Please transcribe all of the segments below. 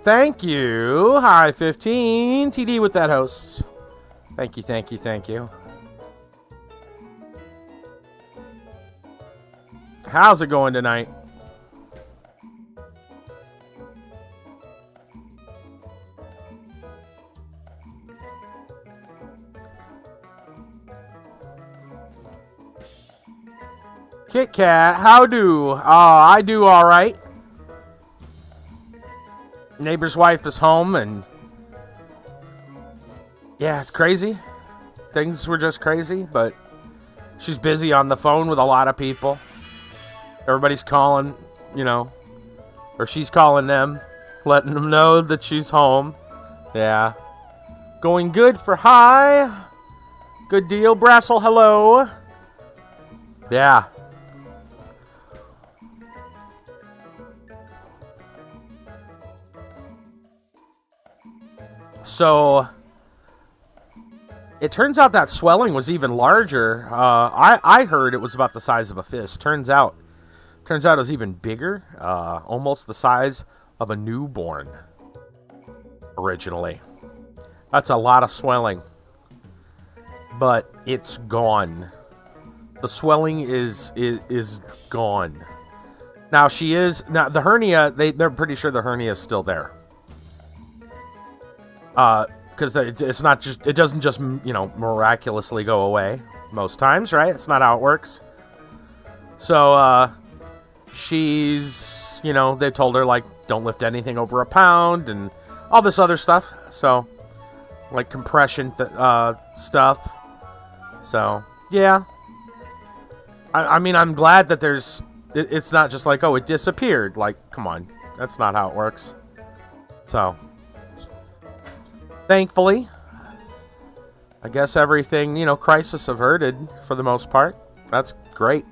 Thank you. Hi, 15. TD with that host. Thank you, thank you, thank you. How's it going tonight? Kit Kat, how do? I do all right. Neighbor's wife is home, and yeah, it's crazy. Things were just crazy, but she's busy on the phone with a lot of people. Everybody's calling, you know, or she's calling them, letting them know that she's home. Yeah. Going good for hi. Good deal. Brassel, hello. Yeah. So, it turns out that swelling was even larger. I heard it was about the size of a fist. Turns out it was even bigger. Almost the size of a newborn. Originally. That's a lot of swelling. But it's gone. The swelling is gone. Now the hernia, they're pretty sure the hernia is still there. Because it doesn't just, miraculously go away most times, right? It's not how it works. So, she's, they told her, like, don't lift anything over a pound and all this other stuff. So, like, compression stuff. So, yeah. I mean, I'm glad that it's not just like, oh, it disappeared. Like, come on. That's not how it works. So, thankfully, I guess everything, crisis averted for the most part. That's great.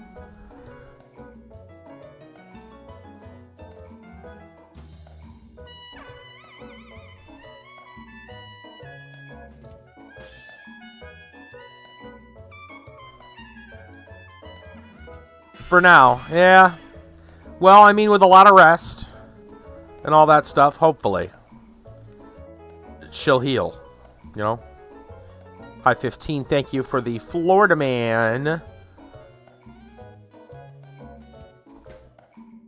For now, yeah. Well, I mean, with a lot of rest and all that stuff, hopefully she'll heal, Hi, 15. Thank you for the Florida Man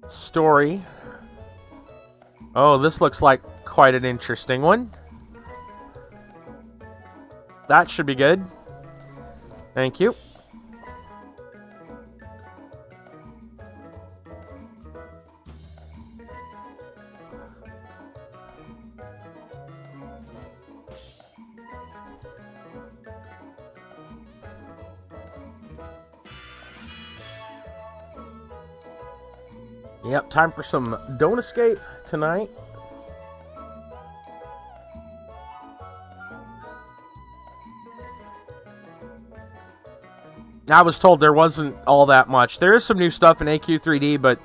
story. Oh, this looks like quite an interesting one. That should be good. Thank you. Yep, time for some Don't Escape tonight. I was told there wasn't all that much. There is some new stuff in AQ3D, but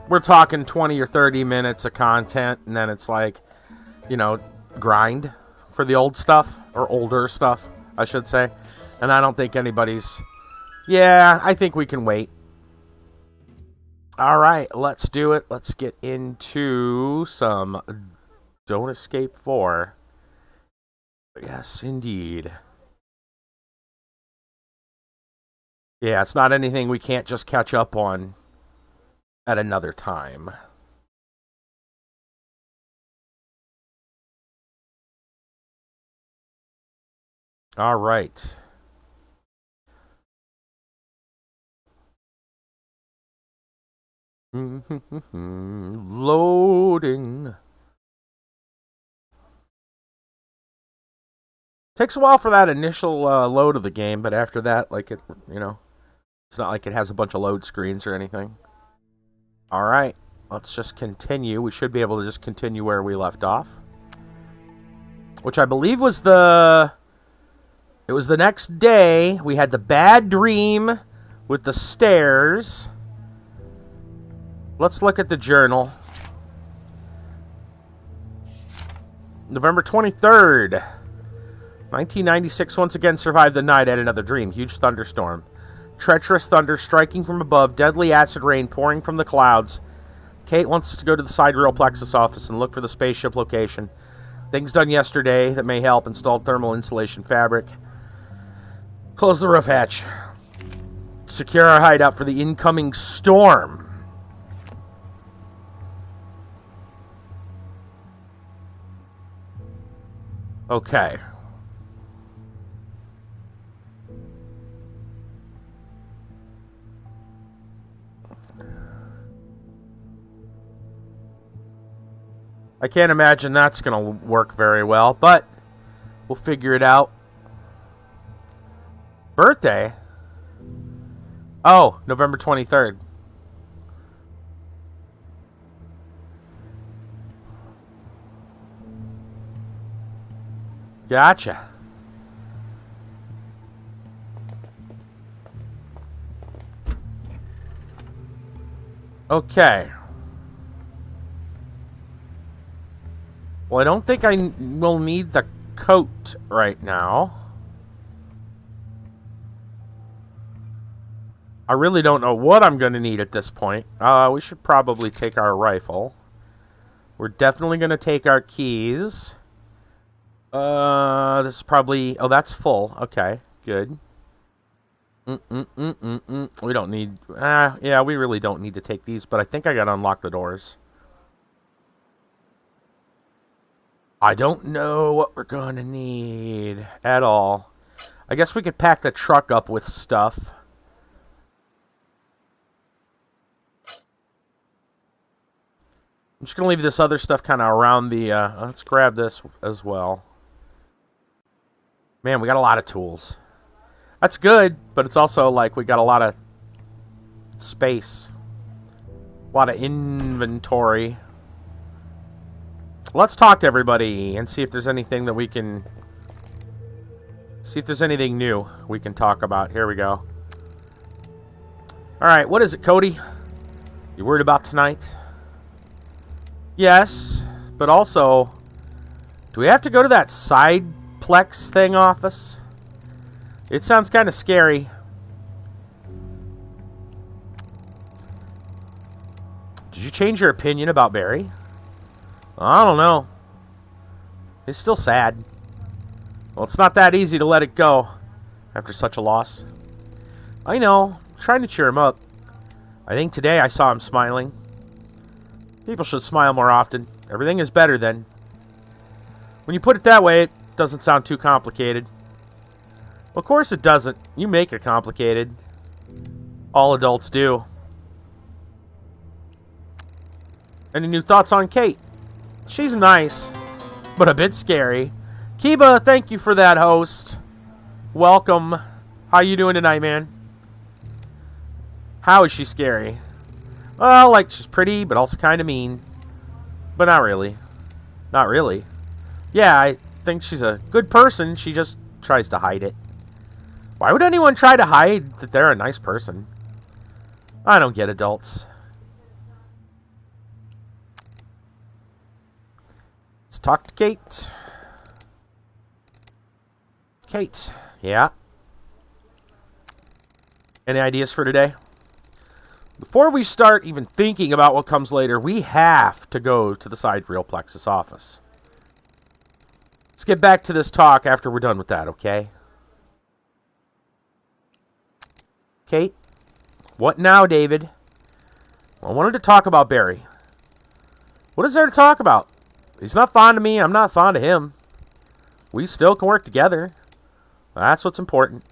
we're talking 20 or 30 minutes of content, and then it's like, grind for the old stuff, or older stuff, I should say. And I don't think anybody's... Yeah, I think we can wait. All right, let's do it. Let's get into some Don't Escape 4. Yes, indeed. Yeah, it's not anything we can't just catch up on at another time. All right. Loading. Takes a while for that initial load of the game, but after that, like it's not like it has a bunch of load screens or anything. All right, let's just continue. We should be able to just continue where we left off, which I believe was the next day. We had the bad dream with the stairs. Let's look at the journal. November 23rd, 1996. Once again survived the night at another dream. Huge thunderstorm. Treacherous thunder striking from above. Deadly acid rain pouring from the clouds. Kate wants us to go to the side rail plexus office and look for the spaceship location. Things done yesterday that may help. Install thermal insulation fabric. Close the roof hatch. Secure our hideout for the incoming storm. Okay. I can't imagine that's going to work very well, but we'll figure it out. Birthday? Oh, November 23rd. Gotcha. Okay. Well, I don't think I will need the coat right now. I really don't know what I'm going to need at this point. We should probably take our rifle. We're definitely going to take our keys. This is probably... Oh, that's full. Okay, good. We don't need... yeah, we really don't need to take these, but I think I got to unlock the doors. I don't know what we're going to need at all. I guess we could pack the truck up with stuff. I'm just going to leave this other stuff kind of around the... let's grab this as well. Man, we got a lot of tools. That's good, but it's also like we got a lot of space. A lot of inventory. Let's talk to everybody and see if there's anything that we can... See if there's anything new we can talk about. Here we go. Alright, what is it, Cody? You worried about tonight? Yes, but also... Do we have to go to that sideplex thing office? It sounds kind of scary. Did you change your opinion about Barry? I don't know. He's still sad. Well, it's not that easy to let it go after such a loss. I know. I'm trying to cheer him up. I think today I saw him smiling. People should smile more often. Everything is better then. When you put it that way, it doesn't sound too complicated. Of course it doesn't. You make it complicated. All adults do. Any new thoughts on Kate? She's nice, but a bit scary. Kiba, thank you for that, host. Welcome. How you doing tonight, man? How is she scary? Well, like, she's pretty, but also kind of mean. But not really. Not really. Yeah, I think she's a good person. She just tries to hide it. Why would anyone try to hide that they're a nice person? I don't get adults. Let's talk to Kate. Kate. Yeah? Any ideas for today? Before we start even thinking about what comes later, we have to go to the side rail plexus office. Let's get back to this talk after we're done with that, okay? Kate? What now, David? Well, I wanted to talk about Barry. What is there to talk about? He's not fond of me. I'm not fond of him. We still can work together. That's what's important.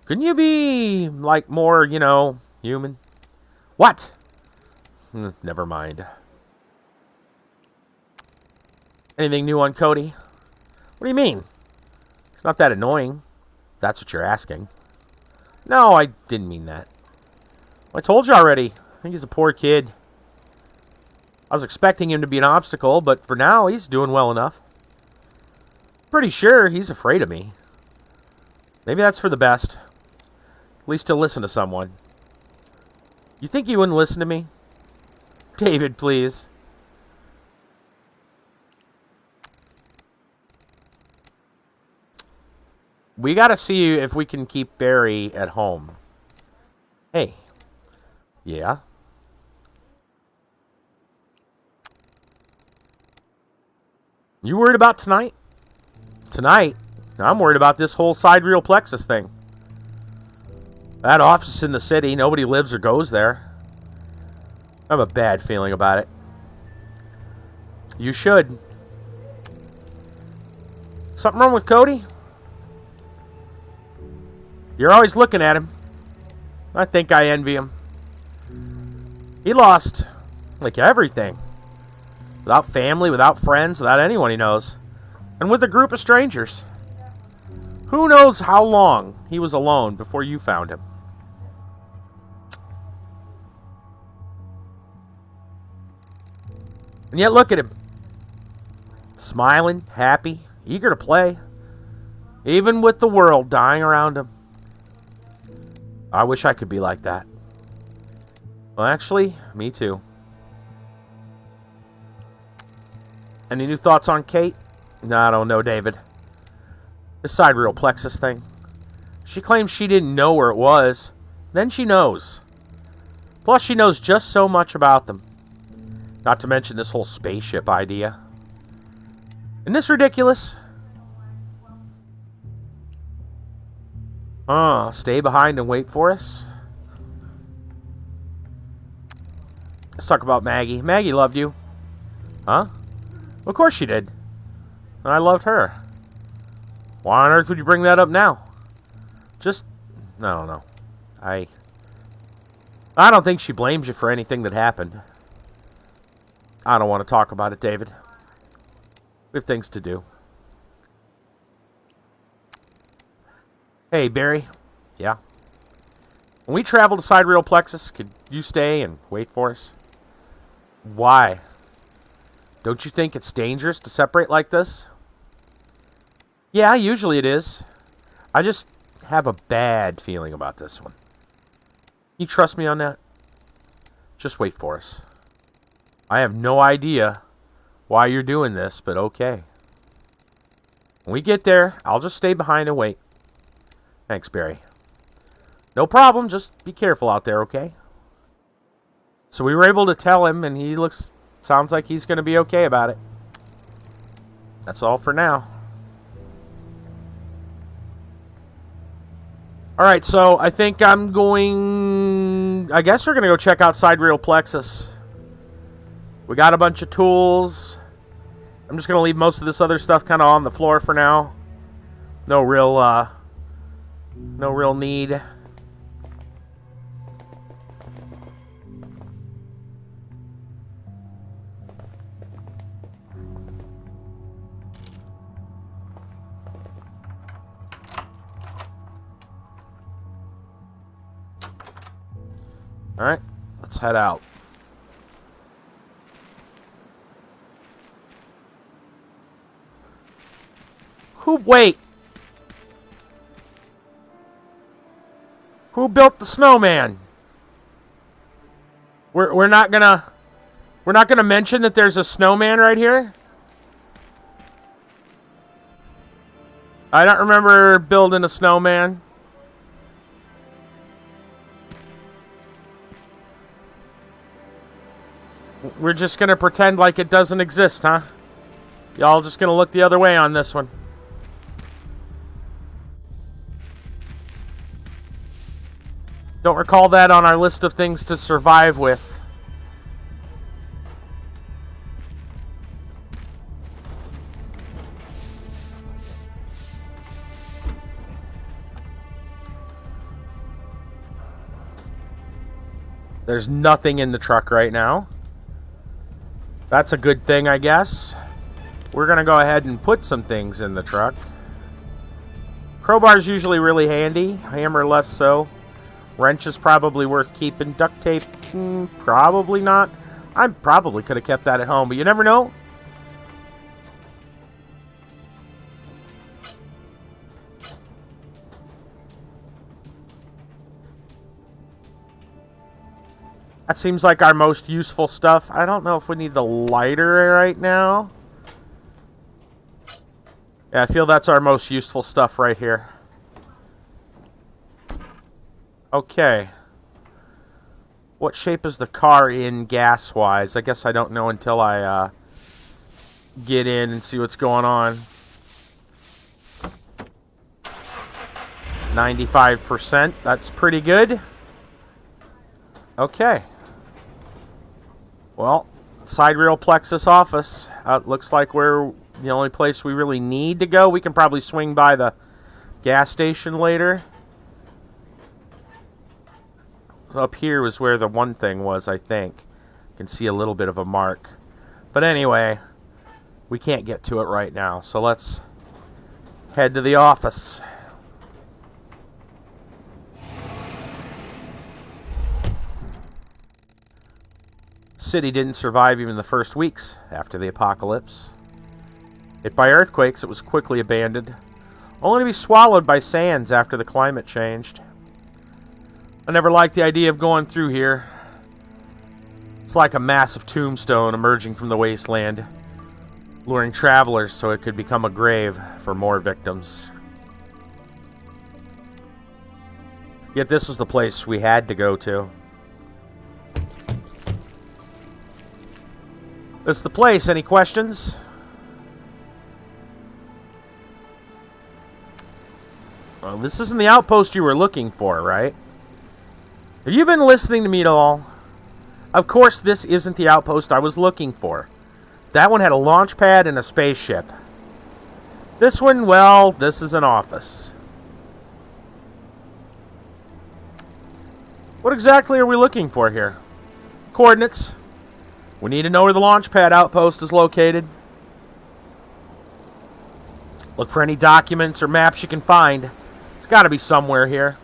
Couldn't you be, like, more, you know, human? What? Never mind. Anything new on Cody? What do you mean? It's not that annoying. If that's what you're asking. No, I didn't mean that. I told you already. I think he's a poor kid. I was expecting him to be an obstacle, but for now, he's doing well enough. Pretty sure he's afraid of me. Maybe that's for the best. At least to listen to someone. You think he wouldn't listen to me? David, please. We gotta see if we can keep Barry at home. Hey. Yeah? You worried about tonight? Tonight? I'm worried about this whole sidereal plexus thing. That office in the city, nobody lives or goes there. I have a bad feeling about it. You should. Something wrong with Cody? You're always looking at him. I think I envy him. He lost, like, everything. Without family, without friends, without anyone he knows. And with a group of strangers. Who knows how long he was alone before you found him. And yet look at him. Smiling, happy, eager to play. Even with the world dying around him. I wish I could be like that. Well, actually, me too. Any new thoughts on Kate? No, I don't know, David. This sidereal plexus thing. She claims she didn't know where it was. Then she knows. Plus, she knows just so much about them. Not to mention this whole spaceship idea. Isn't this ridiculous? Stay behind and wait for us? Let's talk about Maggie. Maggie loved you. Huh? Of course she did. And I loved her. Why on earth would you bring that up now? Just, I don't know. I don't think she blames you for anything that happened. I don't want to talk about it, David. We have things to do. Hey, Barry. Yeah? When we travel to sidereal plexus, could you stay and wait for us? Why? Don't you think it's dangerous to separate like this? Yeah, usually it is. I just have a bad feeling about this one. You trust me on that? Just wait for us. I have no idea why you're doing this, but okay. When we get there, I'll just stay behind and wait. Thanks, Barry. No problem, just be careful out there, okay? So we were able to tell him, and he sounds like he's going to be okay about it. That's all for now. Alright, so I think I guess we're going to go check out sidereal plexus. We got a bunch of tools. I'm just going to leave most of this other stuff kind of on the floor for now. No real need. Alright, let's head out. Wait! Who built the snowman? We're not gonna mention that there's a snowman right here? I don't remember building a snowman. We're just gonna pretend like it doesn't exist, huh? Y'all just gonna look the other way on this one. Don't recall that on our list of things to survive with. There's nothing in the truck right now. That's a good thing, I guess. We're going to go ahead and put some things in the truck. Crowbar's usually really handy. Hammer less so. Wrench is probably worth keeping. Duct tape, probably not. I probably could have kept that at home, but you never know. That seems like our most useful stuff. I don't know if we need the lighter right now. Yeah, I feel that's our most useful stuff right here. Okay. What shape is the car in gas-wise? I guess I don't know until I get in and see what's going on. 95%. That's pretty good. Okay. Well, sidereal plexus office. Looks like we're the only place we really need to go. We can probably swing by the gas station later. Up here was where the one thing was, I think. You can see a little bit of a mark. But anyway, we can't get to it right now. So let's head to the office. City didn't survive even the first weeks after the apocalypse. Hit by earthquakes, it was quickly abandoned, only to be swallowed by sands after the climate changed. I never liked the idea of going through here. It's like a massive tombstone emerging from the wasteland, luring travelers so it could become a grave for more victims. Yet this was the place we had to go to. This is the place. Any questions? Well, this isn't the outpost you were looking for, right? Have you been listening to me at all? Of course, this isn't the outpost I was looking for. That one had a launch pad and a spaceship. This one, well, this is an office. What exactly are we looking for here? Coordinates. We need to know where the launch pad outpost is located. Look for any documents or maps you can find. It's got to be somewhere here.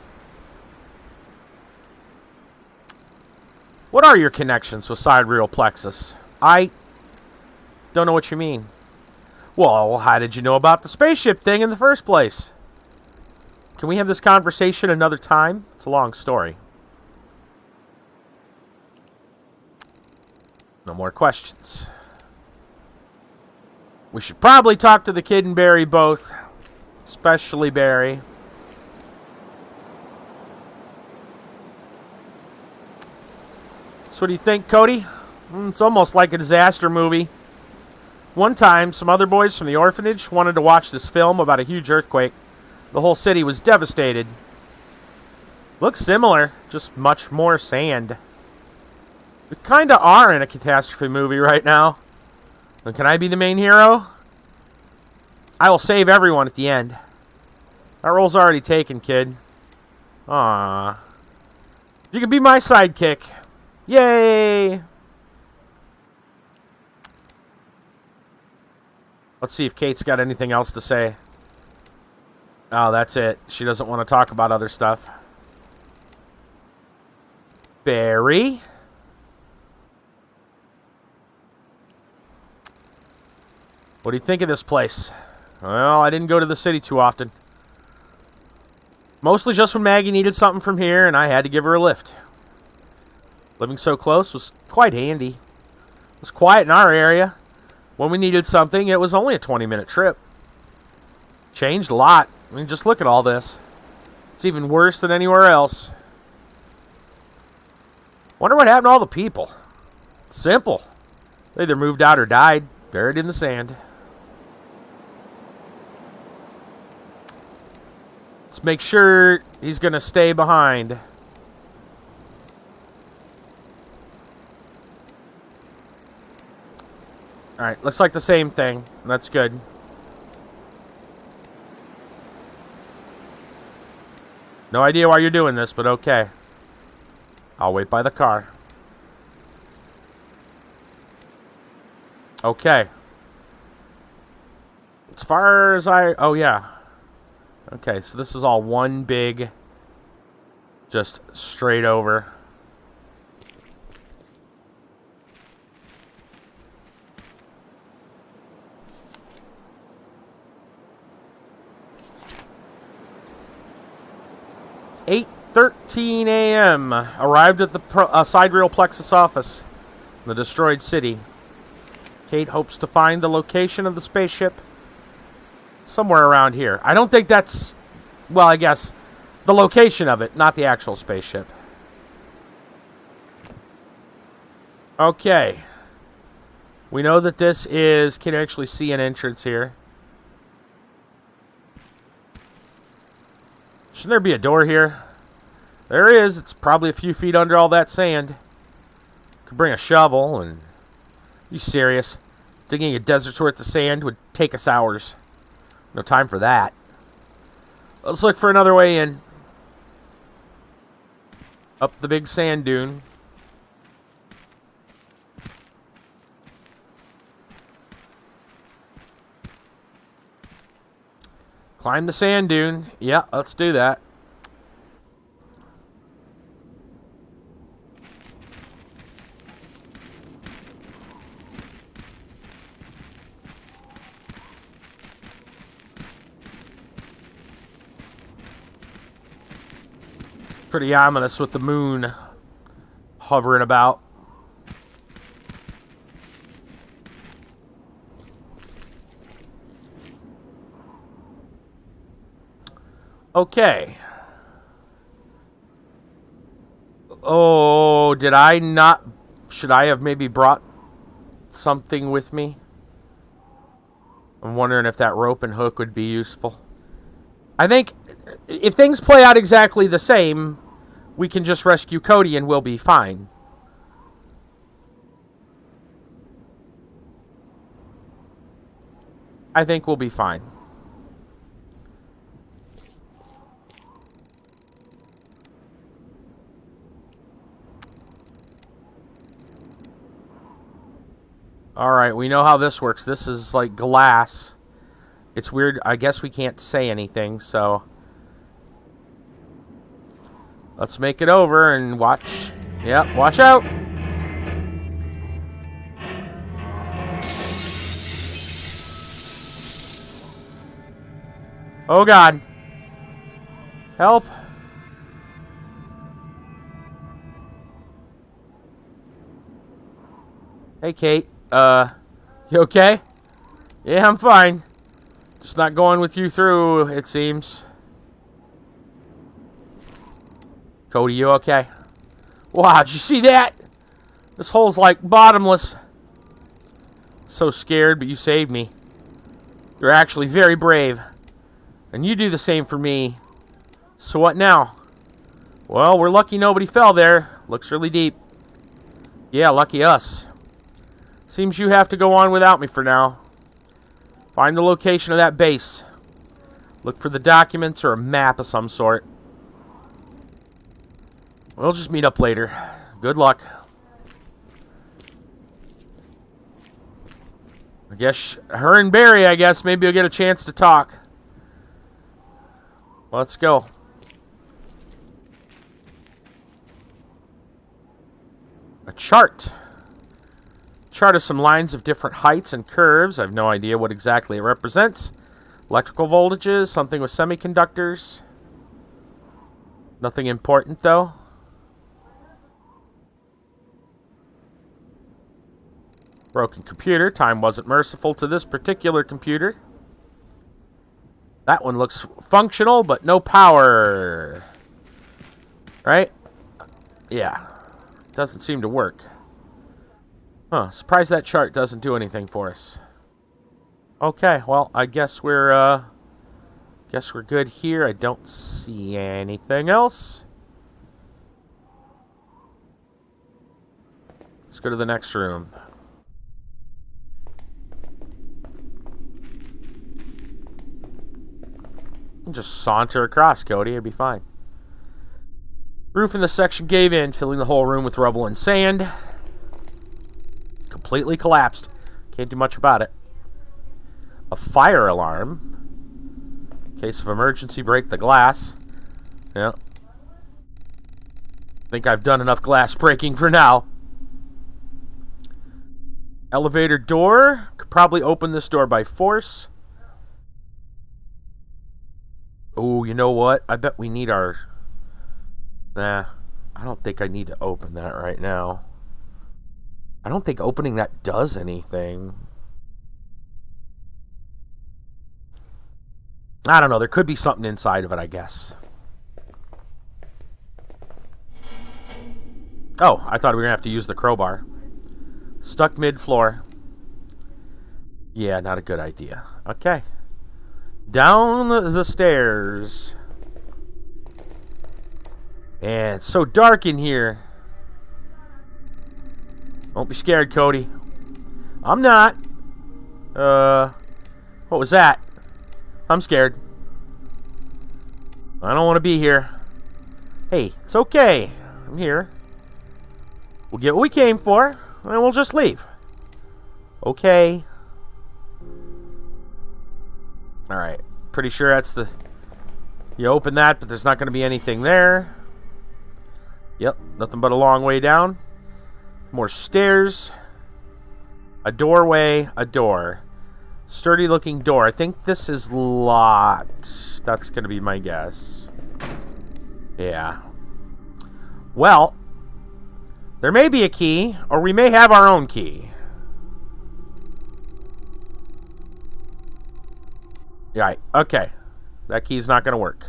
What are your connections with sidereal plexus? I don't know what you mean. Well, how did you know about the spaceship thing in the first place? Can we have this conversation another time? It's a long story. No more questions. We should probably talk to the kid and Barry both. Especially Barry. So what do you think, Cody? It's almost like a disaster movie. One time, some other boys from the orphanage wanted to watch this film about a huge earthquake. The whole city was devastated. Looks similar, just much more sand. We kinda are in a catastrophe movie right now. And can I be the main hero? I will save everyone at the end. That role's already taken, kid. Aww. You can be my sidekick. Yay! Let's see if Kate's got anything else to say. Oh, that's it. She doesn't want to talk about other stuff. Barry? What do you think of this place? Well, I didn't go to the city too often. Mostly just when Maggie needed something from here and I had to give her a lift. Living so close was quite handy. It was quiet in our area. When we needed something, it was only a 20-minute trip. Changed a lot. I mean, just look at all this. It's even worse than anywhere else. Wonder what happened to all the people. Simple. They either moved out or died, buried in the sand. Let's make sure he's going to stay behind. Alright, looks like the same thing. That's good. No idea why you're doing this, but okay. I'll wait by the car. Okay. As far as oh yeah. Okay, so this is all one big, just straight over. "8:13 a.m. Arrived at the sidereal plexus office in the destroyed city. Kate hopes to find the location of the spaceship somewhere around here." I don't think that's, well, I guess the location of it, not the actual spaceship. Okay. We know that this is... Can actually see an entrance here. Shouldn't there be a door here? There is. It's probably a few feet under all that sand. Could bring a shovel and... You serious? Digging a desert's worth of sand would take us hours. No time for that. Let's look for another way in. Up the big sand dune. Climb the sand dune. Yeah, let's do that. Pretty ominous with the moon hovering about. Okay. Oh, did I not... Should I have maybe brought something with me? I'm wondering if that rope and hook would be useful. I think if things play out exactly the same, we can just rescue Cody and we'll be fine. I think we'll be fine. Alright, we know how this works. This is like glass. It's weird. I guess we can't say anything, so... Let's make it over and watch. Yep, watch out! Oh God. Help. Hey, Kate. You okay? Yeah, I'm fine. Just not going with you through, it seems. Cody, you okay? Wow, did you see that? This hole's like bottomless. So scared, but you saved me. You're actually very brave. And you do the same for me. So what now? Well, we're lucky nobody fell there. Looks really deep. Yeah, lucky us. Seems you have to go on without me for now. Find the location of that base. Look for the documents or a map of some sort. We'll just meet up later. Good luck. I guess her and Barry, I guess, maybe you'll get a chance to talk. Let's go. A chart. Chart of some lines of different heights and curves. I have no idea what exactly it represents. Electrical voltages, something with semiconductors. Nothing important, though. Broken computer. Time wasn't merciful to this particular computer. That one looks functional, but no power. Right? Yeah. Doesn't seem to work. Huh. Surprised that chart doesn't do anything for us. Okay, well, I guess we're good here. I don't see anything else. Let's go to the next room. Just saunter across, Cody. It'll be fine. Roof in the section gave in, filling the whole room with rubble and sand. Completely collapsed. Can't do much about it. A fire alarm. In case of emergency, break the glass. Yeah. Think I've done enough glass breaking for now. Elevator door. Could probably open this door by force. Oh, you know what? I bet we need our... Nah, I don't think I need to open that right now. I don't think opening that does anything. I don't know. There could be something inside of it, I guess. Oh, I thought we were going to have to use the crowbar. Stuck mid-floor. Yeah, not a good idea. Okay. Down the stairs. And it's so dark in here. Don't be scared, Cody. I'm not. What was that? I'm scared. I don't want to be here. Hey, it's okay. I'm here. We'll get what we came for, and we'll just leave. Okay. Alright. Pretty sure that's the... You open that, but there's not going to be anything there. Yep, nothing but a long way down. More stairs. A doorway, a door. Sturdy looking door. I think this is locked. That's going to be my guess. Yeah. Well, there may be a key, or we may have our own key. Right, okay. That key's not going to work.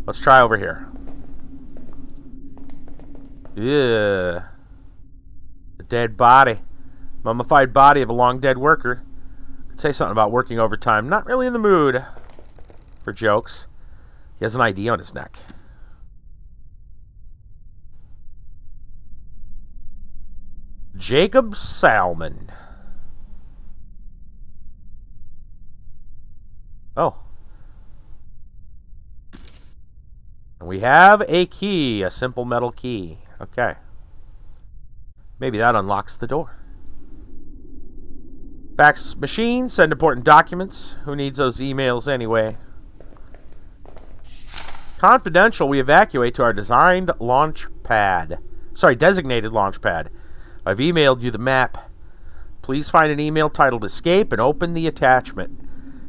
Let's try over here. Yeah. A dead body. Mummified body of a long dead worker. Could say something about working overtime. Not really in the mood for jokes. He has an ID on his neck. Jacob Salmon. Oh. And we have a key. A simple metal key. Okay. Maybe that unlocks the door. Fax machine. Send important documents. Who needs those emails anyway? Confidential. We evacuate to our designated launch pad. I've emailed you the map. Please find an email titled Escape and open the attachment.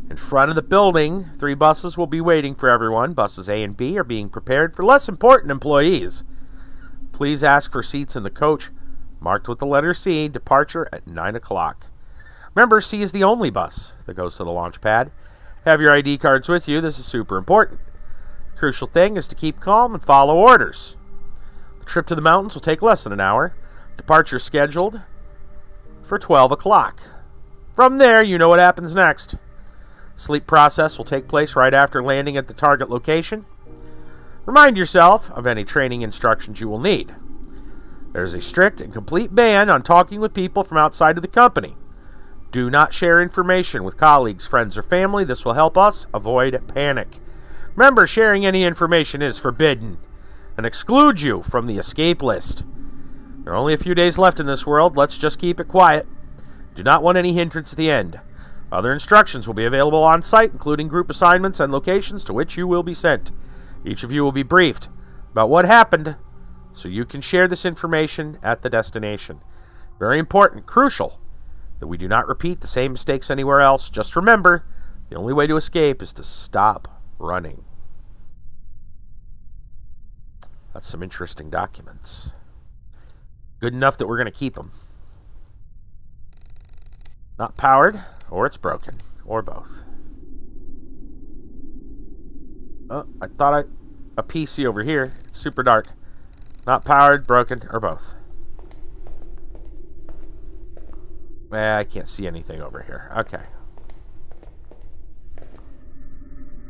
In front of the building, 3 buses will be waiting for everyone. Buses A and B are being prepared for less important employees. Please ask for seats in the coach, marked with the letter C, departure at 9 o'clock. Remember, C is the only bus that goes to the launch pad. Have your ID cards with you. This is super important. The crucial thing is to keep calm and follow orders. The trip to the mountains will take less than an hour. Departure scheduled for 12 o'clock. From there, you know what happens next. Sleep process will take place right after landing at the target location. Remind yourself of any training instructions you will need. There's a strict and complete ban on talking with people from outside of the company. Do not share information with colleagues, friends, or family. This will help us avoid panic. Remember, sharing any information is forbidden and excludes you from the escape list. There are only a few days left in this world. Let's just keep it quiet. Do not want any hindrance at the end. Other instructions will be available on site, including group assignments and locations to which you will be sent. Each of you will be briefed about what happened so you can share this information at the destination. Very important, crucial, that we do not repeat the same mistakes anywhere else. Just remember, the only way to escape is to stop running. That's some interesting documents. Good enough that we're going to keep them. Not powered, or it's broken, or both. Oh, I thought a PC over here. It's super dark. Not powered, broken, or both. I can't see anything over here. Okay.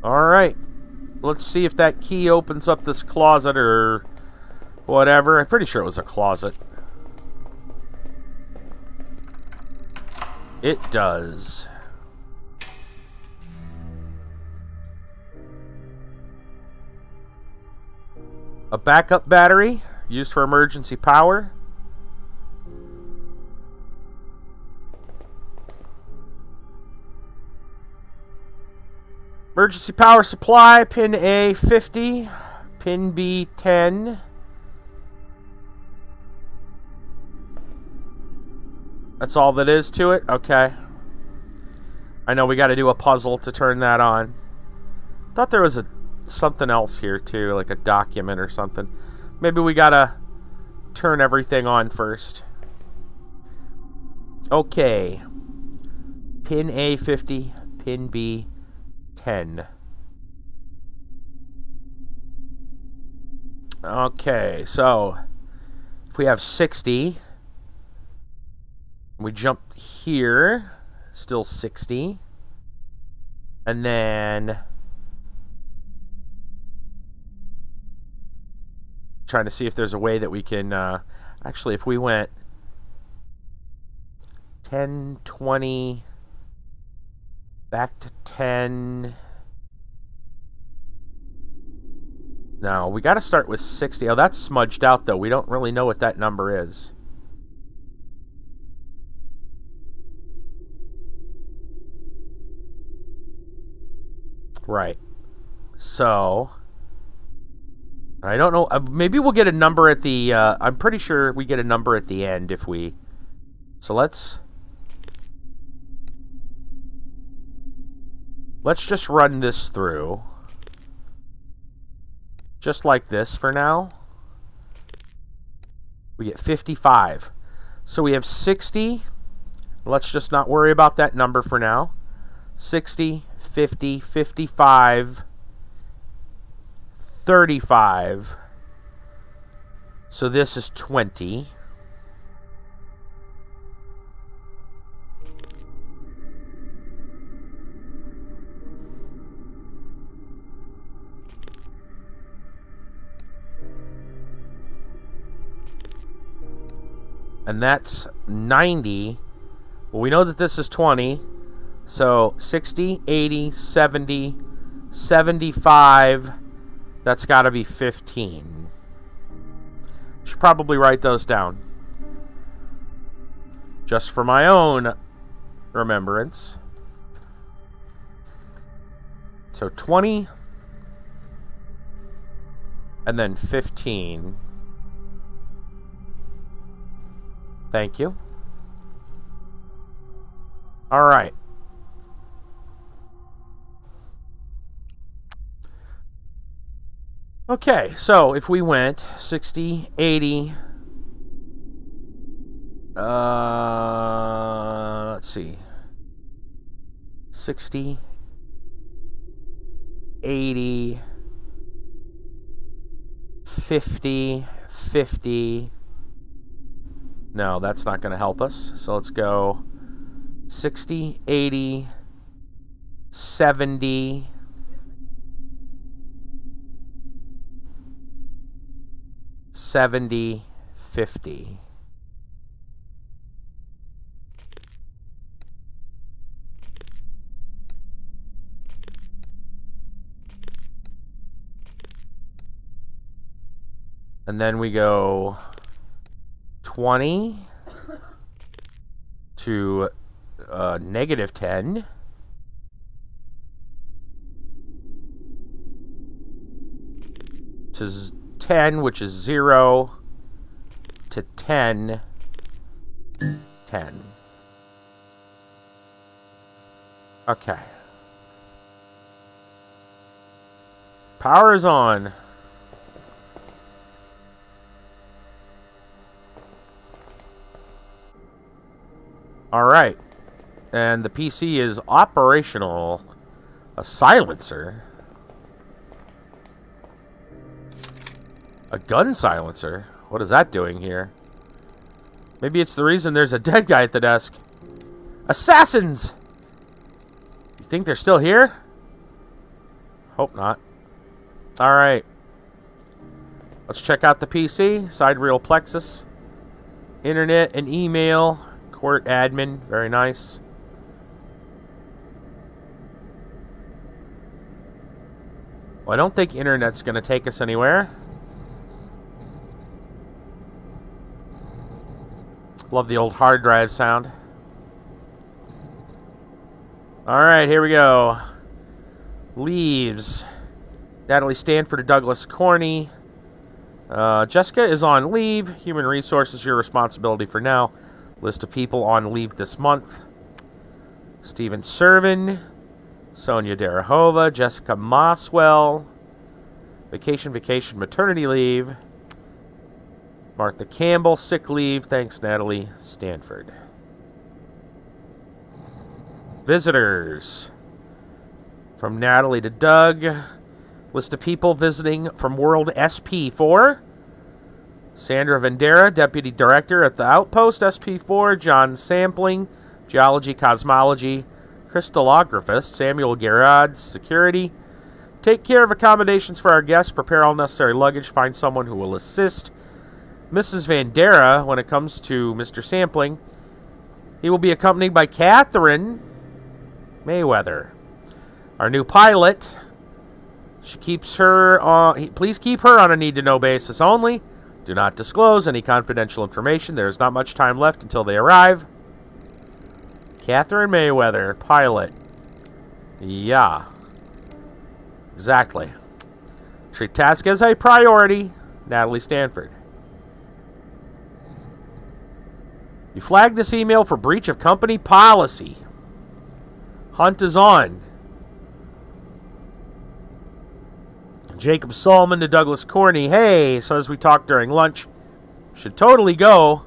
Alright. Let's see if that key opens up this closet or whatever. I'm pretty sure it was a closet. It does. A backup battery used for emergency power. Emergency power supply, pin A 50, pin B 10. That's all that is to it? Okay. I know we got to do a puzzle to turn that on. Thought there was something else here too, like a document or something. Maybe we got to turn everything on first. Okay. Pin A 50, pin B 10. Okay, so if we have 60, we jump here, still 60. And then trying to see if there's a way that we can actually, if we went 10, 20, back to 10. No, we got to start with 60. Oh, that's smudged out, though. We don't really know what that number is. Right. So, I don't know. Maybe we'll get a number at the... I'm pretty sure we get a number at the end if we... So let's just run this through. Just like this for now. We get 55. So we have 60. Let's just not worry about that number for now. 60, 50, 55, 35. So this is 20. And that's 90. Well, we know that this is 20. So 60, 80, 70, 75. That's got to be 15. Should probably write those down. Just for my own remembrance. So 20. And then 15. Thank you. All right. Okay, so if we went 60, 80, let's see, 60, 80, 50, 50. No, that's not going to help us. So let's go 60, 80, 70, 70, 50. And then we go 20 to negative 10. To 10, which is 0, to 10, 10. Okay. Power is on. All right. And the PC is operational. A silencer. A gun silencer? What is that doing here? Maybe it's the reason there's a dead guy at the desk. Assassins! You think they're still here? Hope not. Alright. Let's check out the PC. Sidereal plexus. Internet and email. Court admin. Very nice. Well, I don't think internet's going to take us anywhere. Love the old hard drive sound. Alright, here we go. Leaves. Natalie Stanford to Douglas Corney. Jessica is on leave. Human resources, your responsibility for now. List of people on leave this month. Steven Servin. Sonia Darahova. Jessica Mosswell. Vacation, maternity leave. Martha Campbell, sick leave. Thanks, Natalie Stanford. Visitors. From Natalie to Doug. List of people visiting from World SP4. Sandra Vendera, Deputy Director at the Outpost SP4. John Sampling. geology, cosmology, crystallographist, Samuel Garrod, security. Take care of accommodations for our guests, prepare all necessary luggage, find someone who will assist Mrs. Vandera when it comes to Mr. Sampling. He will be accompanied by Catherine Mayweather, our new pilot. She keeps her on. Please keep her on a need-to-know basis only. Do not disclose any confidential information. There is not much time left until they arrive. Catherine Mayweather, pilot. Yeah. Exactly. Treat task as a priority. Natalie Stanford. You flagged this email for breach of company policy. Hunt is on. Jacob Solomon to Douglas Corney. Hey, so as we talked during lunch, should totally go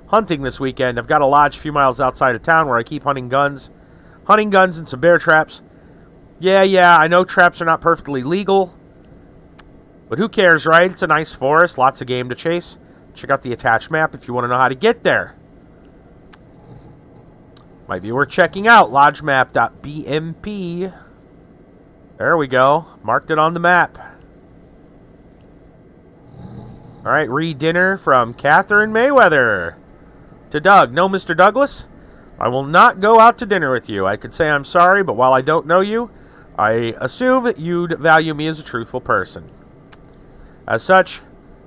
hunting this weekend. I've got a lodge a few miles outside of town where I keep hunting guns and some bear traps. Yeah, I know traps are not perfectly legal, but who cares, right? It's a nice forest, lots of game to chase. Check out the attached map if you want to know how to get there. Might be worth checking out, lodgemap.bmp. There we go. Marked it on the map. All right, dinner from Catherine Mayweather. To Doug. No, Mr. Douglas, I will not go out to dinner with you. I could say I'm sorry, but while I don't know you, I assume that you'd value me as a truthful person. As such,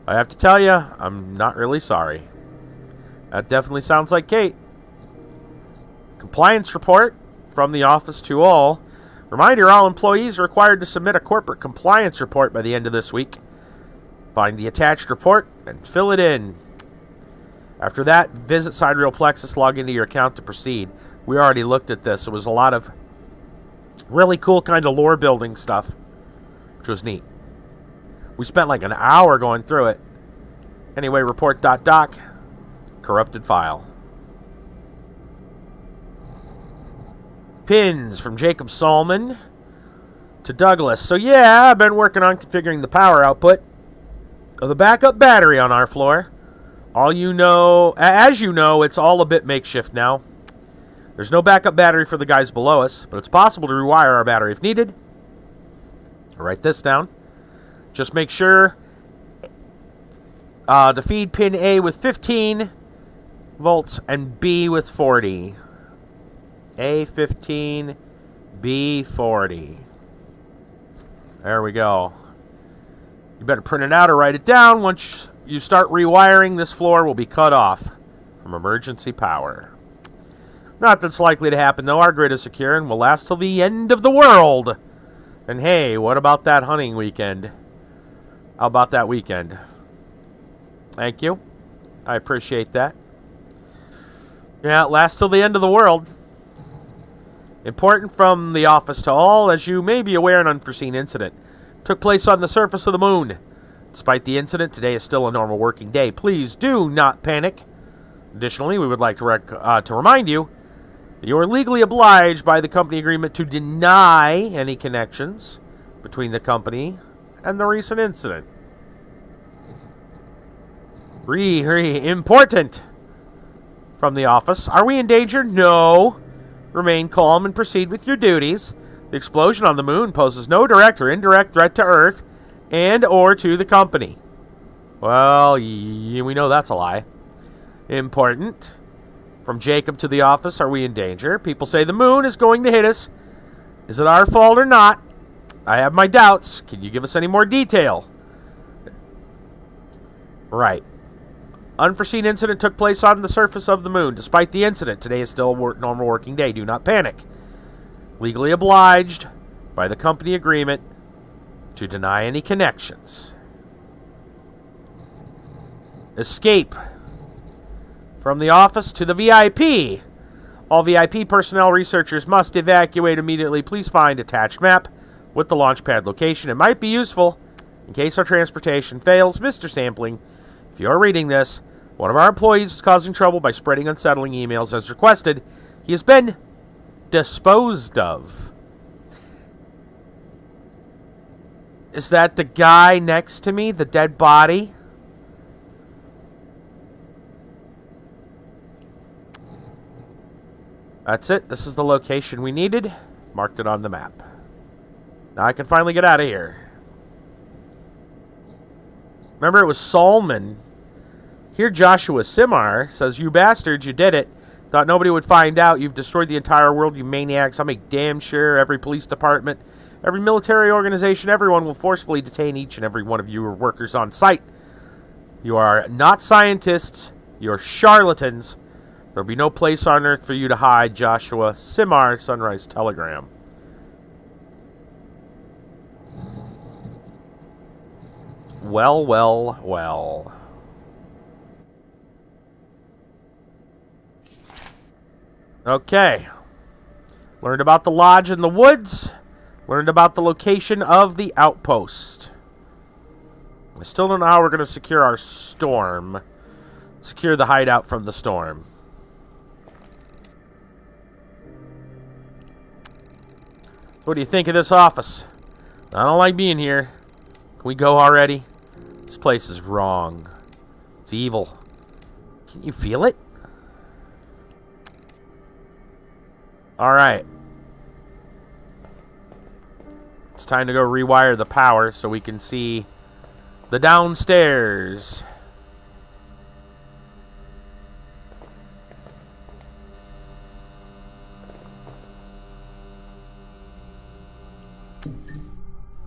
I have to tell you, I'm not really sorry. That definitely sounds like Kate. Compliance report from the office to all. Reminder, all employees are required to submit a corporate compliance report by the end of this week. Find the attached report and fill it in. After that, visit Sidereal Plexus, log into your account to proceed. We already looked at this. It was a lot of really cool kind of lore building stuff, which was neat. We spent like an hour going through it. Anyway, report.doc, corrupted file. Pins from Jacob Solomon to Douglas. So yeah, I've been working on configuring the power output of the backup battery on our floor. As you know, it's all a bit makeshift now. There's no backup battery for the guys below us, but it's possible to rewire our battery if needed. I'll write this down. Just make sure to feed pin A with 15 volts and B with 40. A15, B40. There we go. You better print it out or write it down. Once you start rewiring, this floor will be cut off from emergency power. Not that's likely to happen, though. Our grid is secure and will last till the end of the world. And hey, what about that hunting weekend? How about that weekend? Thank you. I appreciate that. Yeah, it lasts till the end of the world. Important from the office to all, as you may be aware, an unforeseen incident took place on the surface of the moon. Despite the incident, today is still a normal working day. Please do not panic. Additionally, we would like to remind you that you are legally obliged by the company agreement to deny any connections between the company and the recent incident. Important from the office. Are we in danger? No. Remain calm and proceed with your duties. The explosion on the moon poses no direct or indirect threat to Earth and or to the company. Well, we know that's a lie. Important. From Jacob to the office, are we in danger? People say the moon is going to hit us. Is it our fault or not? I have my doubts. Can you give us any more detail? Right. Unforeseen incident took place on the surface of the moon. Despite the incident, today is still a normal working day. Do not panic. Legally obliged by the company agreement to deny any connections. Escape from the office to the VIP. All VIP personnel researchers must evacuate immediately. Please find attached map with the launch pad location. It might be useful in case our transportation fails. Mr. Sampling, if you are reading this, one of our employees is causing trouble by spreading unsettling emails as requested. He has been disposed of. Is that the guy next to me? The dead body? That's it. This is the location we needed. Marked it on the map. Now I can finally get out of here. Remember, it was Solomon. Here Joshua Simar says, "You bastards, you did it. Thought nobody would find out. You've destroyed the entire world, you maniacs. I'll make damn sure every police department, every military organization, everyone will forcefully detain each and every one of you workers on site. You are not scientists. You're charlatans. There'll be no place on earth for you to hide. Joshua Simar, Sunrise Telegram." Well, well, well. Okay. Learned about the lodge in the woods. Learned about the location of the outpost. I still don't know how we're going to secure our storm. Secure the hideout from the storm. What do you think of this office? I don't like being here. Can we go already? This place is wrong. It's evil. Can you feel it? Alright. It's time to go rewire the power so we can see the downstairs.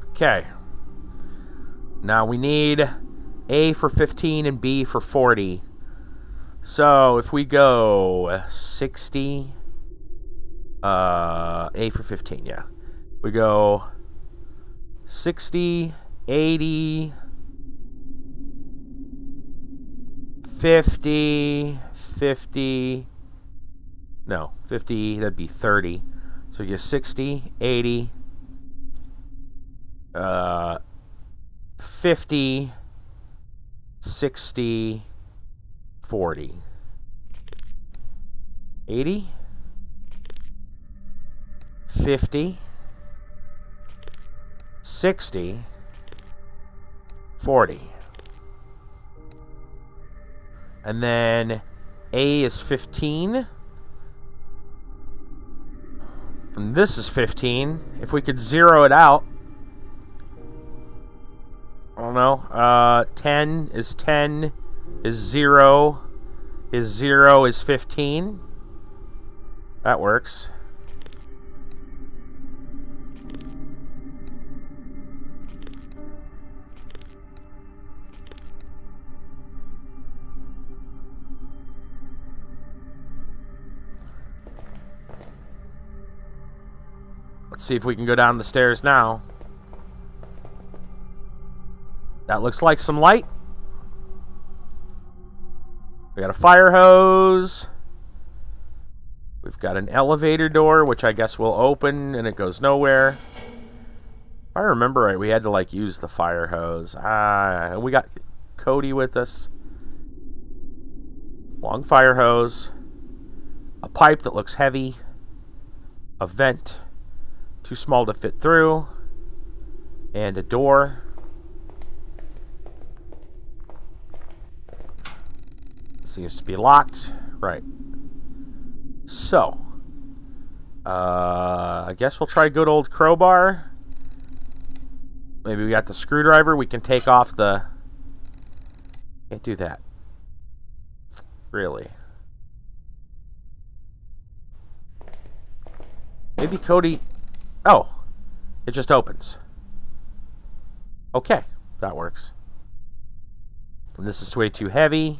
Okay. Now we need A for 15 and B for 40. So if we go 60... A for 15, yeah. We go 60, 80, 50, 50. No, 50, that'd be 30. So we get 60, 80, 50, 60, 40. 80, 50, 60, 40. And then A is 15. And this is 15. If we could zero it out. I don't know. 10 is 10. Is 0. Is 0 is 15. That works. Let's see if we can go down the stairs now. That looks like some light. We got a fire hose. We've got an elevator door, which I guess will open and it goes nowhere. If I remember right, we had to like use the fire hose. We got Cody with us. Long fire hose. A pipe that looks heavy. A vent. Too small to fit through. And a door. Seems to be locked. Right. So. I guess we'll try good old crowbar. Maybe we got the screwdriver. We can take off the... Can't do that. Really. Maybe Cody... Oh, it just opens. Okay, that works. And this is way too heavy.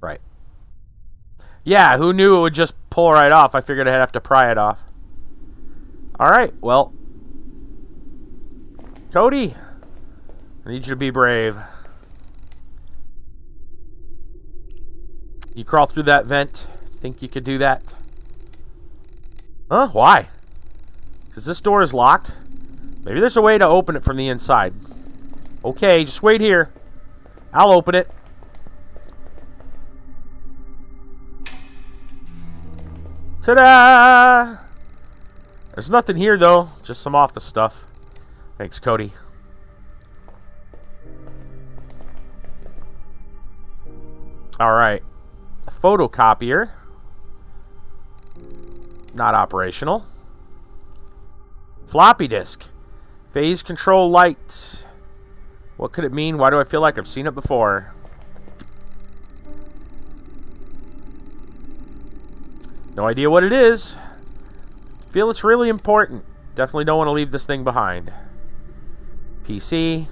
Right. Yeah, who knew it would just pull right off? I figured I'd have to pry it off. Alright, well. Cody, I need you to be brave. You crawl through that vent. Think you could do that? Huh? Why? Because this door is locked. Maybe there's a way to open it from the inside. Okay, just wait here. I'll open it. Ta-da! There's nothing here, though. Just some office stuff. Thanks, Cody. Alright. A photocopier. Not operational. Floppy disk. Phase control light. What could it mean? Why do I feel like I've seen it before? No idea what it is. Feel it's really important. Definitely don't want to leave this thing behind. PC.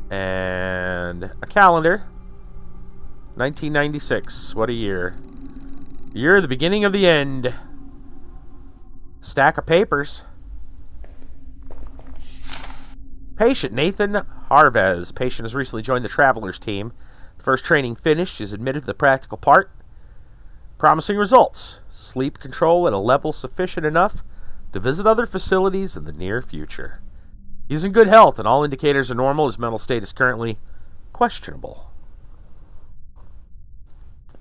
And a calendar. 1996. What a year. Year of the beginning of the end. Stack of papers. Patient Nathan Harvez. Patient has recently joined the Travelers team. The first training finished. Is admitted to the practical part. Promising results. Sleep control at a level sufficient enough to visit other facilities in the near future. He's in good health and all indicators are normal. His mental state is currently questionable.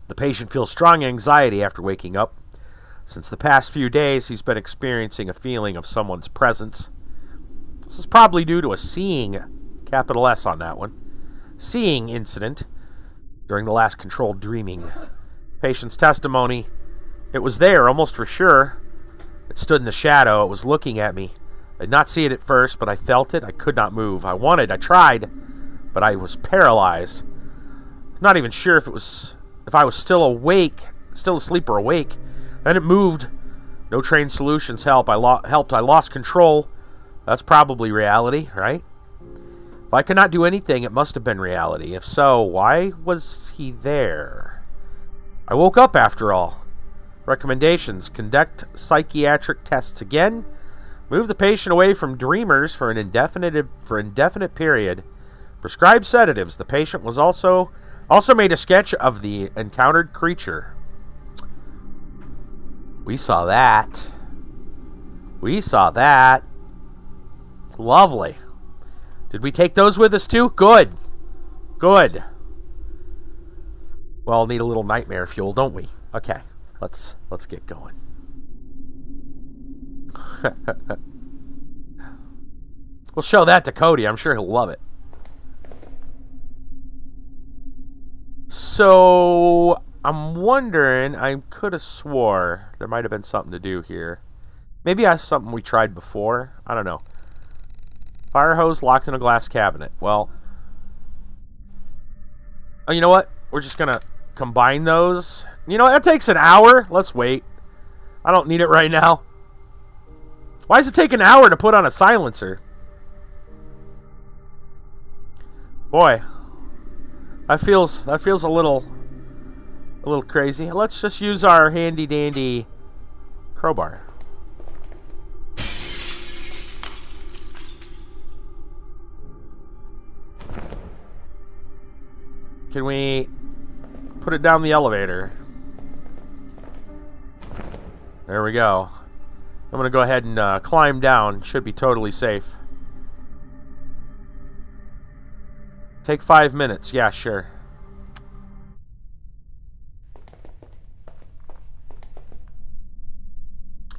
The patient feels strong anxiety after waking up. Since the past few days, he's been experiencing a feeling of someone's presence. This is probably due to a seeing, capital S on that one, seeing incident during the last controlled dreaming. Patient's testimony, it was there, almost for sure. It stood in the shadow. It was looking at me. I did not see it at first, but I felt it. I could not move. I tried, but I was paralyzed. Not even sure if I was still awake, still asleep or awake. Then it moved. No trained solutions helped. I lost control. That's probably reality, right? If I could not do anything, it must have been reality. If so, why was he there? I woke up after all. Recommendations: conduct psychiatric tests again. Move the patient away from dreamers for an indefinite period. Prescribe sedatives. The patient was also made a sketch of the encountered creature. We saw that. Lovely. Did we take those with us too? Good. Well, need a little nightmare fuel, don't we? Okay. Let's get going. We'll show that to Cody. I'm sure he'll love it. So, I'm wondering, I could have swore there might have been something to do here. Maybe that's something we tried before. I don't know. Fire hose locked in a glass cabinet. Well, oh, you know what? We're just going to combine those. You know, that takes an hour. Let's wait. I don't need it right now. Why does it take an hour to put on a silencer? Boy, that feels a little crazy. Let's just use our handy dandy crowbar. Can we put it down the elevator? There we go. I'm going to go ahead and climb down. Should be totally safe. Take 5 minutes. Yeah, sure.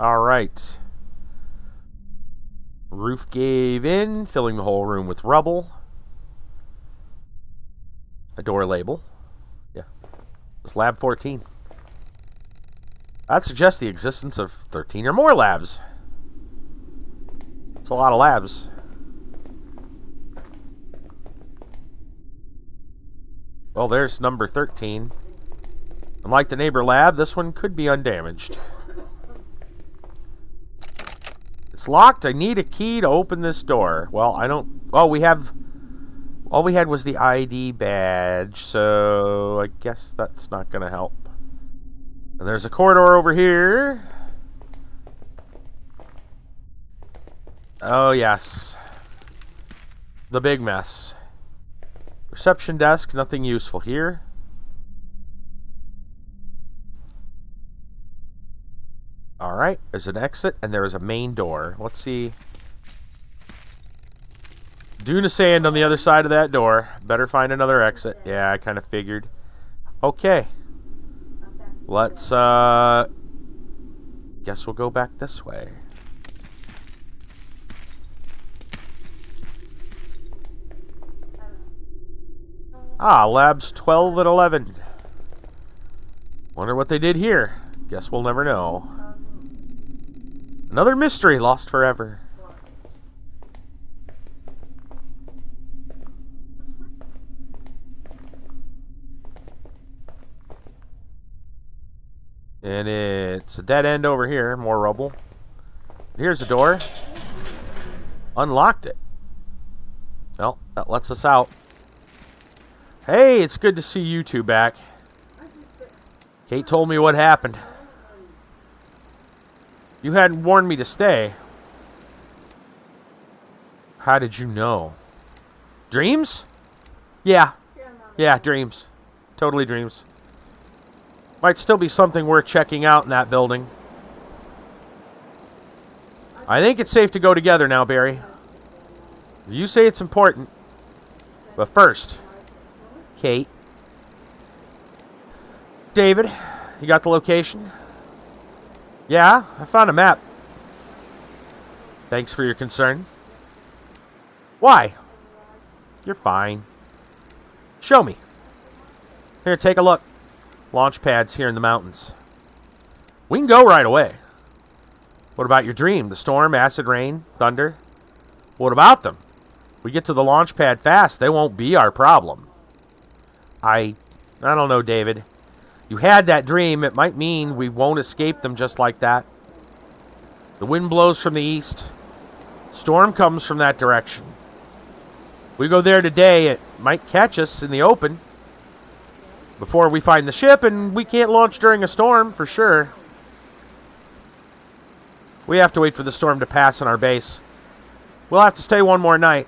Alright. Roof gave in, filling the whole room with rubble. A door label. Yeah. It's Lab 14. That suggests the existence of 13 or more labs. It's a lot of labs. Well, there's number 13. Unlike the neighbor lab, this one could be undamaged. It's locked. I need a key to open this door. Well, I don't... Oh, we have... All we had was the ID badge, so I guess that's not going to help. And there's a corridor over here. Oh, yes. The big mess. Reception desk, nothing useful here. Alright, there's an exit, and there is a main door. Let's see. Dune of sand on the other side of that door. Better find another exit. Yeah, I kind of figured. Okay. Let's, guess we'll go back this way. Ah, labs 12 and 11. Wonder what they did here. Guess we'll never know. Another mystery lost forever. And it's a dead end over here. More rubble. Here's a door. Unlocked it. Well, that lets us out. Hey, it's good to see you two back. Kate told me what happened. You hadn't warned me to stay. How did you know? Dreams? Yeah. Yeah, dreams. Totally dreams. Might still be something worth checking out in that building. I think it's safe to go together now, Barry. You say it's important. But first, Kate. David, you got the location? Yeah, I found a map. Thanks for your concern. Why? You're fine. Show me. Here, take a look. Launch pads here in the mountains. We can go right away. What about your dream? The storm, acid rain, thunder? What about them? We get to the launch pad fast. They won't be our problem. I don't know, David. You had that dream. It might mean we won't escape them just like that. The wind blows from the east. Storm comes from that direction. We go there today, it might catch us in the open before we find the ship, and we can't launch during a storm, for sure. We have to wait for the storm to pass on our base. We'll have to stay one more night.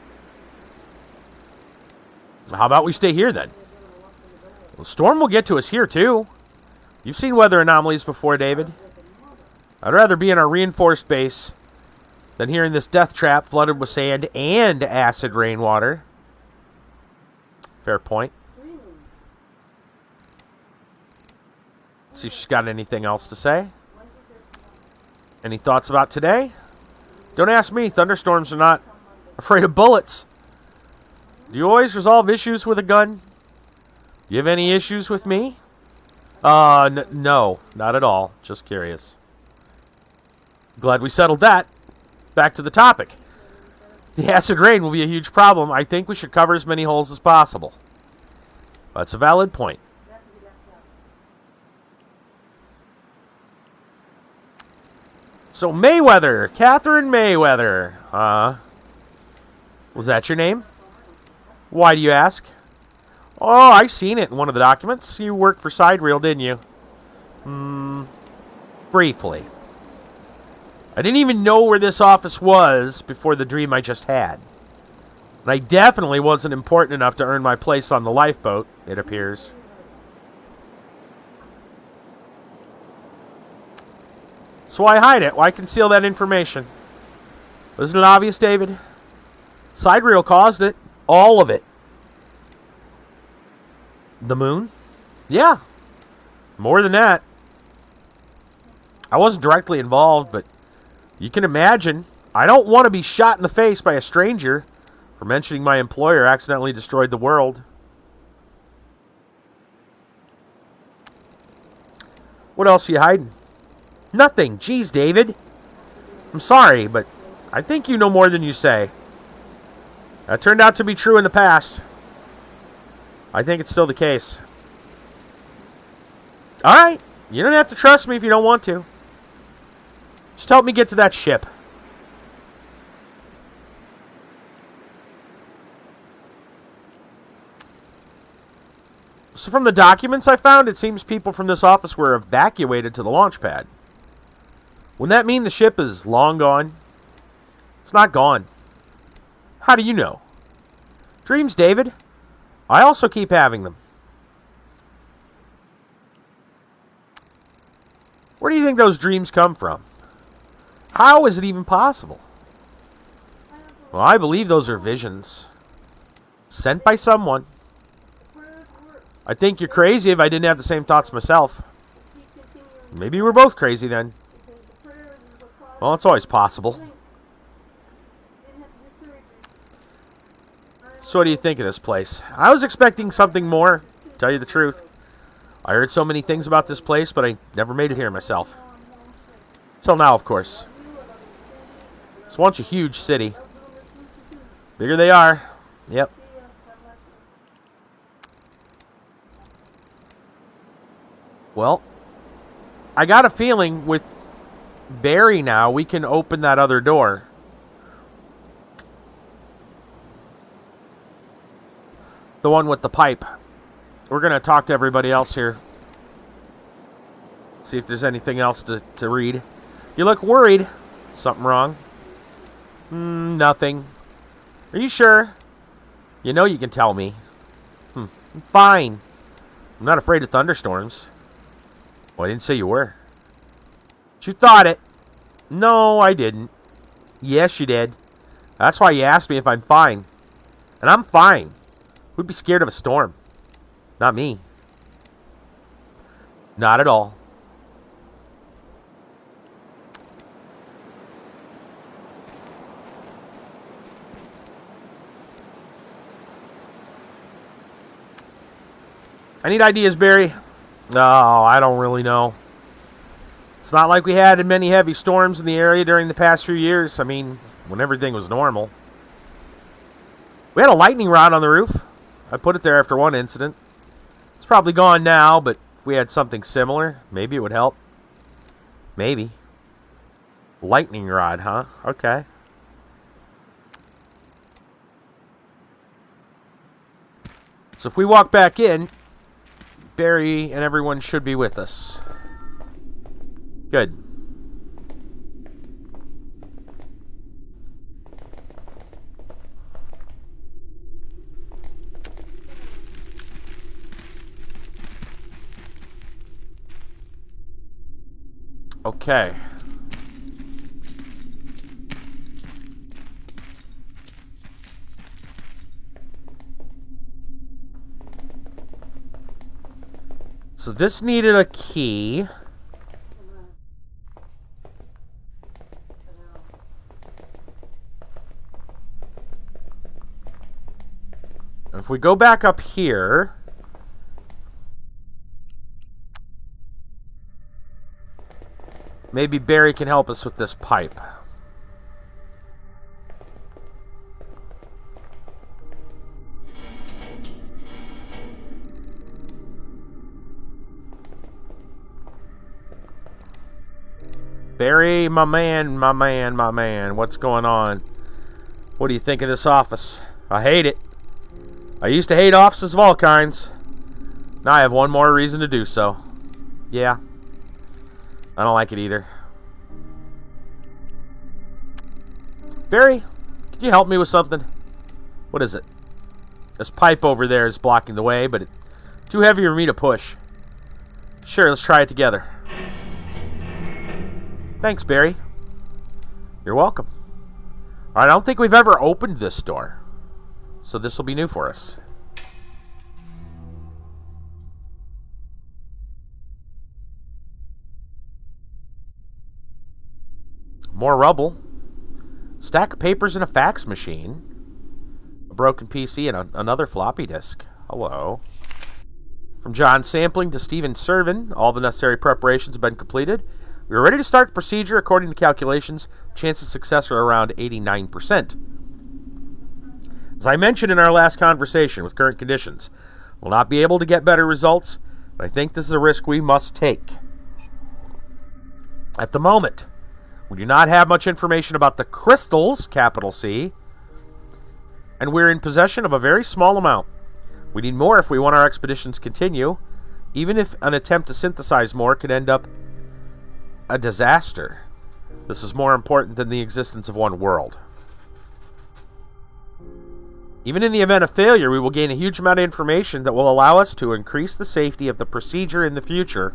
How about we stay here, then? The storm will get to us here, too. You've seen weather anomalies before, David. I'd rather be in our reinforced base than here in this death trap flooded with sand and acid rainwater. Fair point. Let's see if she's got anything else to say. Any thoughts about today? Don't ask me. Thunderstorms are not afraid of bullets. Do you always resolve issues with a gun? You have any issues with me? No, not at all. Just curious. Glad we settled that. Back to the topic. The acid rain will be a huge problem. I think we should cover as many holes as possible. That's a valid point. So Mayweather, Catherine Mayweather. Was that your name? Why do you ask? Oh, I seen it in one of the documents. You worked for Sidereal, didn't you? Briefly. I didn't even know where this office was before the dream I just had. And I definitely wasn't important enough to earn my place on the lifeboat, it appears. So why hide it? Why conceal that information? Isn't it obvious, David? Sidereal caused it. All of it. The moon? Yeah. More than that. I wasn't directly involved, but you can imagine. I don't want to be shot in the face by a stranger for mentioning my employer accidentally destroyed the world. What else are you hiding? Nothing. Jeez, David. I'm sorry, but I think you know more than you say. That turned out to be true in the past. I think it's still the case. Alright. You don't have to trust me if you don't want to. Just help me get to that ship. So from the documents I found, it seems people from this office were evacuated to the launch pad. Wouldn't that mean the ship is long gone? It's not gone. How do you know? Dreams, David. I also keep having them. Where do you think those dreams come from? How is it even possible? Well, I believe those are visions. Sent by someone. I think you're crazy if I didn't have the same thoughts myself. Maybe we're both crazy then. Well, it's always possible. So what do you think of this place? I was expecting something more, to tell you the truth. I heard so many things about this place, but I never made it here myself. Till now, of course. It's once a huge city. Bigger they are. Yep. Well, I got a feeling with Barry now, we can open that other door. The one with the pipe. We're going to talk to everybody else here. See if there's anything else to read. You look worried. Something wrong? Nothing. Are you sure? You know you can tell me. Fine. I'm not afraid of thunderstorms. Well, I didn't say you were. But you thought it. No, I didn't. Yes, you did. That's why you asked me if I'm fine. And I'm fine. Who'd be scared of a storm? Not me. Not at all. I need ideas, Barry. No, I don't really know. It's not like we had many heavy storms in the area during the past few years. I mean, when everything was normal. We had a lightning rod on the roof. I put it there after one incident. It's probably gone now, but if we had something similar, maybe it would help. Maybe. Lightning rod, huh? Okay. So if we walk back in, Barry and everyone should be with us. Good. Okay. So this needed a key. If we go back up here, maybe Barry can help us with this pipe. Barry, my man, what's going on? What do you think of this office? I hate it. I used to hate offices of all kinds. Now I have one more reason to do so. Yeah. I don't like it either. Barry, could you help me with something? What is it? This pipe over there is blocking the way, but it's too heavy for me to push. Sure, let's try it together. Thanks, Barry. You're welcome. Alright, I don't think we've ever opened this door. So this will be new for us. More rubble. Stack of papers and a fax machine. A broken PC and another floppy disk. Hello. From John Sampling to Stephen Servin, all the necessary preparations have been completed. We are ready to start the procedure. According to calculations, chances of success are around 89%. As I mentioned in our last conversation, with current conditions, we'll not be able to get better results, but I think this is a risk we must take. At the moment, we do not have much information about the crystals, capital C, and we're in possession of a very small amount. We need more if we want our expeditions to continue, even if an attempt to synthesize more could end up a disaster. This is more important than the existence of one world. Even in the event of failure, we will gain a huge amount of information that will allow us to increase the safety of the procedure in the future.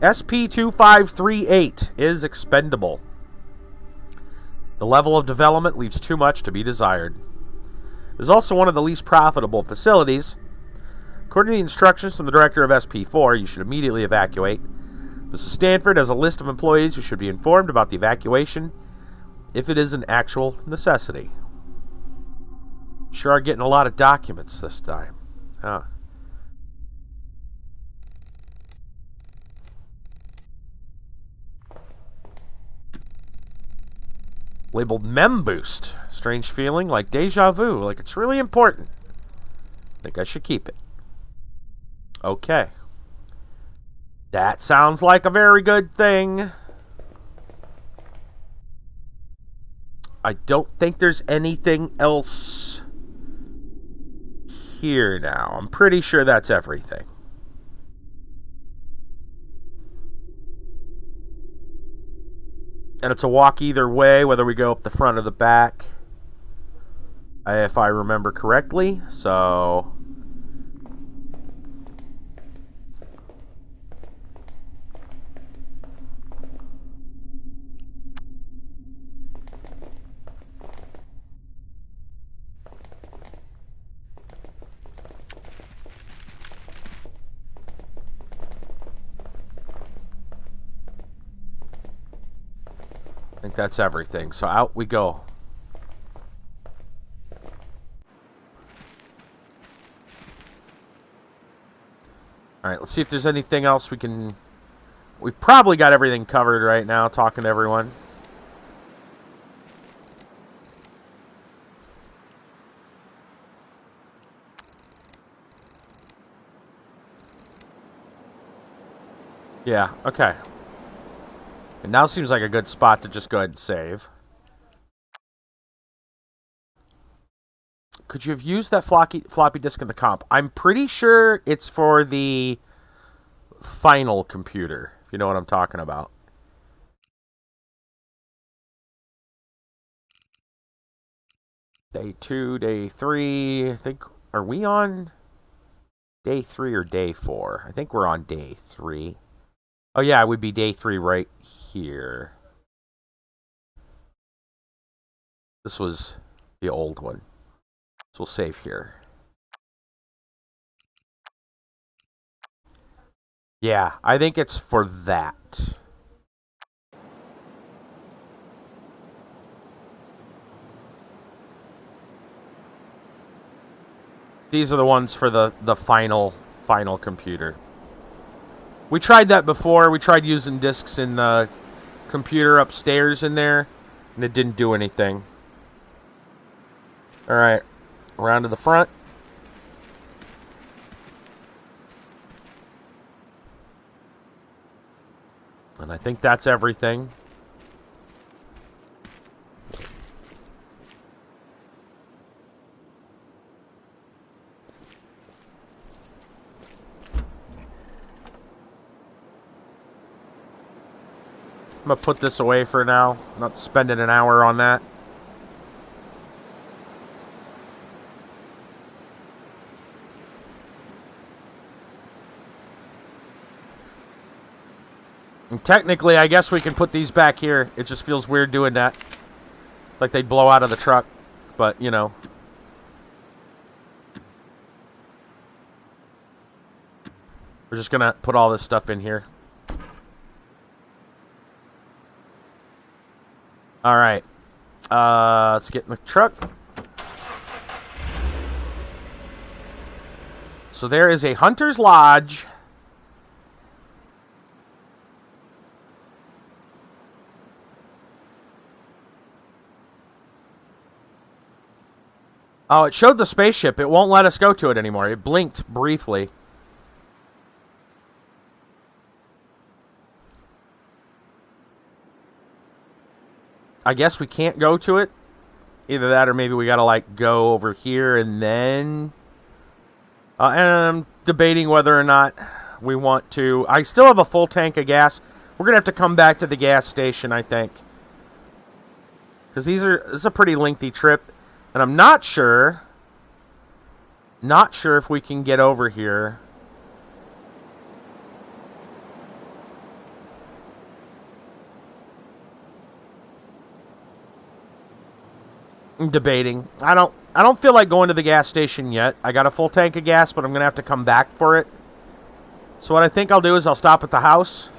SP-2538 is expendable. The level of development leaves too much to be desired. It is also one of the least profitable facilities. According to the instructions from the director of SP-4, you should immediately evacuate. Mrs. Stanford has a list of employees who should be informed about the evacuation if it is an actual necessity. Sure are getting a lot of documents this time. Huh. Labeled Mem Boost. Strange feeling, like deja vu, like it's really important. Think I should keep it. Okay. That sounds like a very good thing. I don't think there's anything else here now. I'm pretty sure that's everything. And it's a walk either way, whether we go up the front or the back, if I remember correctly. So I think that's everything. So out we go. Alright, let's see if there's anything else we can... We've probably got everything covered right now, talking to everyone. Yeah, okay. And now seems like a good spot to just go ahead and save. Could you have used that floppy disk in the comp? I'm pretty sure it's for the final computer, if you know what I'm talking about. Day 2, day 3, I think... Are we on day 3 or day 4? I think we're on day 3. Oh yeah, it would be day 3 right here. This was the old one. So we'll save here. Yeah, I think it's for that. These are the ones for the final computer. We tried that before. We tried using discs in the computer upstairs in there, and it didn't do anything. Alright, around to the front. And I think that's everything. I'm going to put this away for now. I'm not spending an hour on that. And technically, I guess we can put these back here. It just feels weird doing that. It's like they'd blow out of the truck. But, you know. We're just going to put all this stuff in here. Alright. Let's get in the truck. So there is a Hunter's Lodge. Oh, it showed the spaceship. It won't let us go to it anymore. It blinked briefly. I guess we can't go to it. Either that or maybe we gotta, like, go over here and then... and I'm debating whether or not we want to... I still have a full tank of gas. We're gonna have to come back to the gas station, I think. Because this is a pretty lengthy trip. And I'm not sure if we can get over here. I'm debating. I don't feel like going to the gas station yet. I got a full tank of gas, but I'm going to have to come back for it. So what I think I'll do is I'll stop at the house.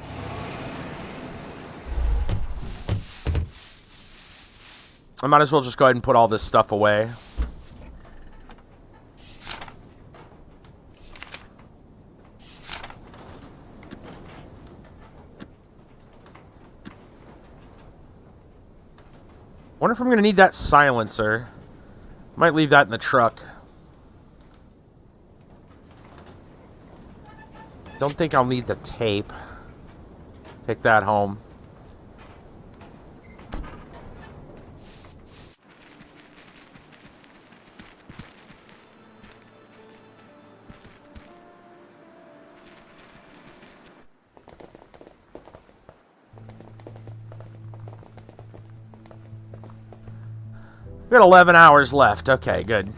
I might as well just go ahead and put all this stuff away. Wonder if I'm going to need that silencer. Might leave that in the truck. Don't think I'll need the tape. Take that home. We got 11 hours left. Okay, good.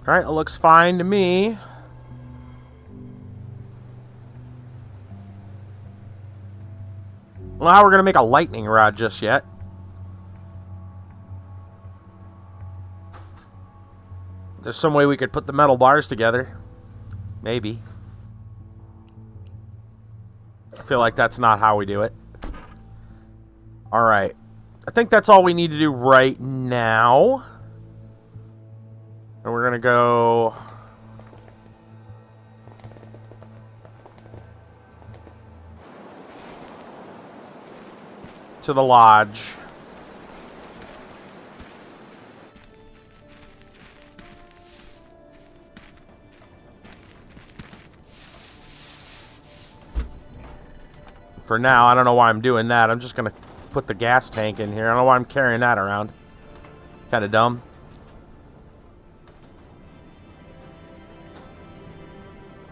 Alright, it looks fine to me. Well, how we're going to make a lightning rod just yet. There's some way we could put the metal bars together. Maybe. I feel like that's not how we do it. Alright. I think that's all we need to do right now. And we're going to go... to the lodge. For now, I don't know why I'm doing that. I'm just going to put the gas tank in here. I don't know why I'm carrying that around. Kind of dumb.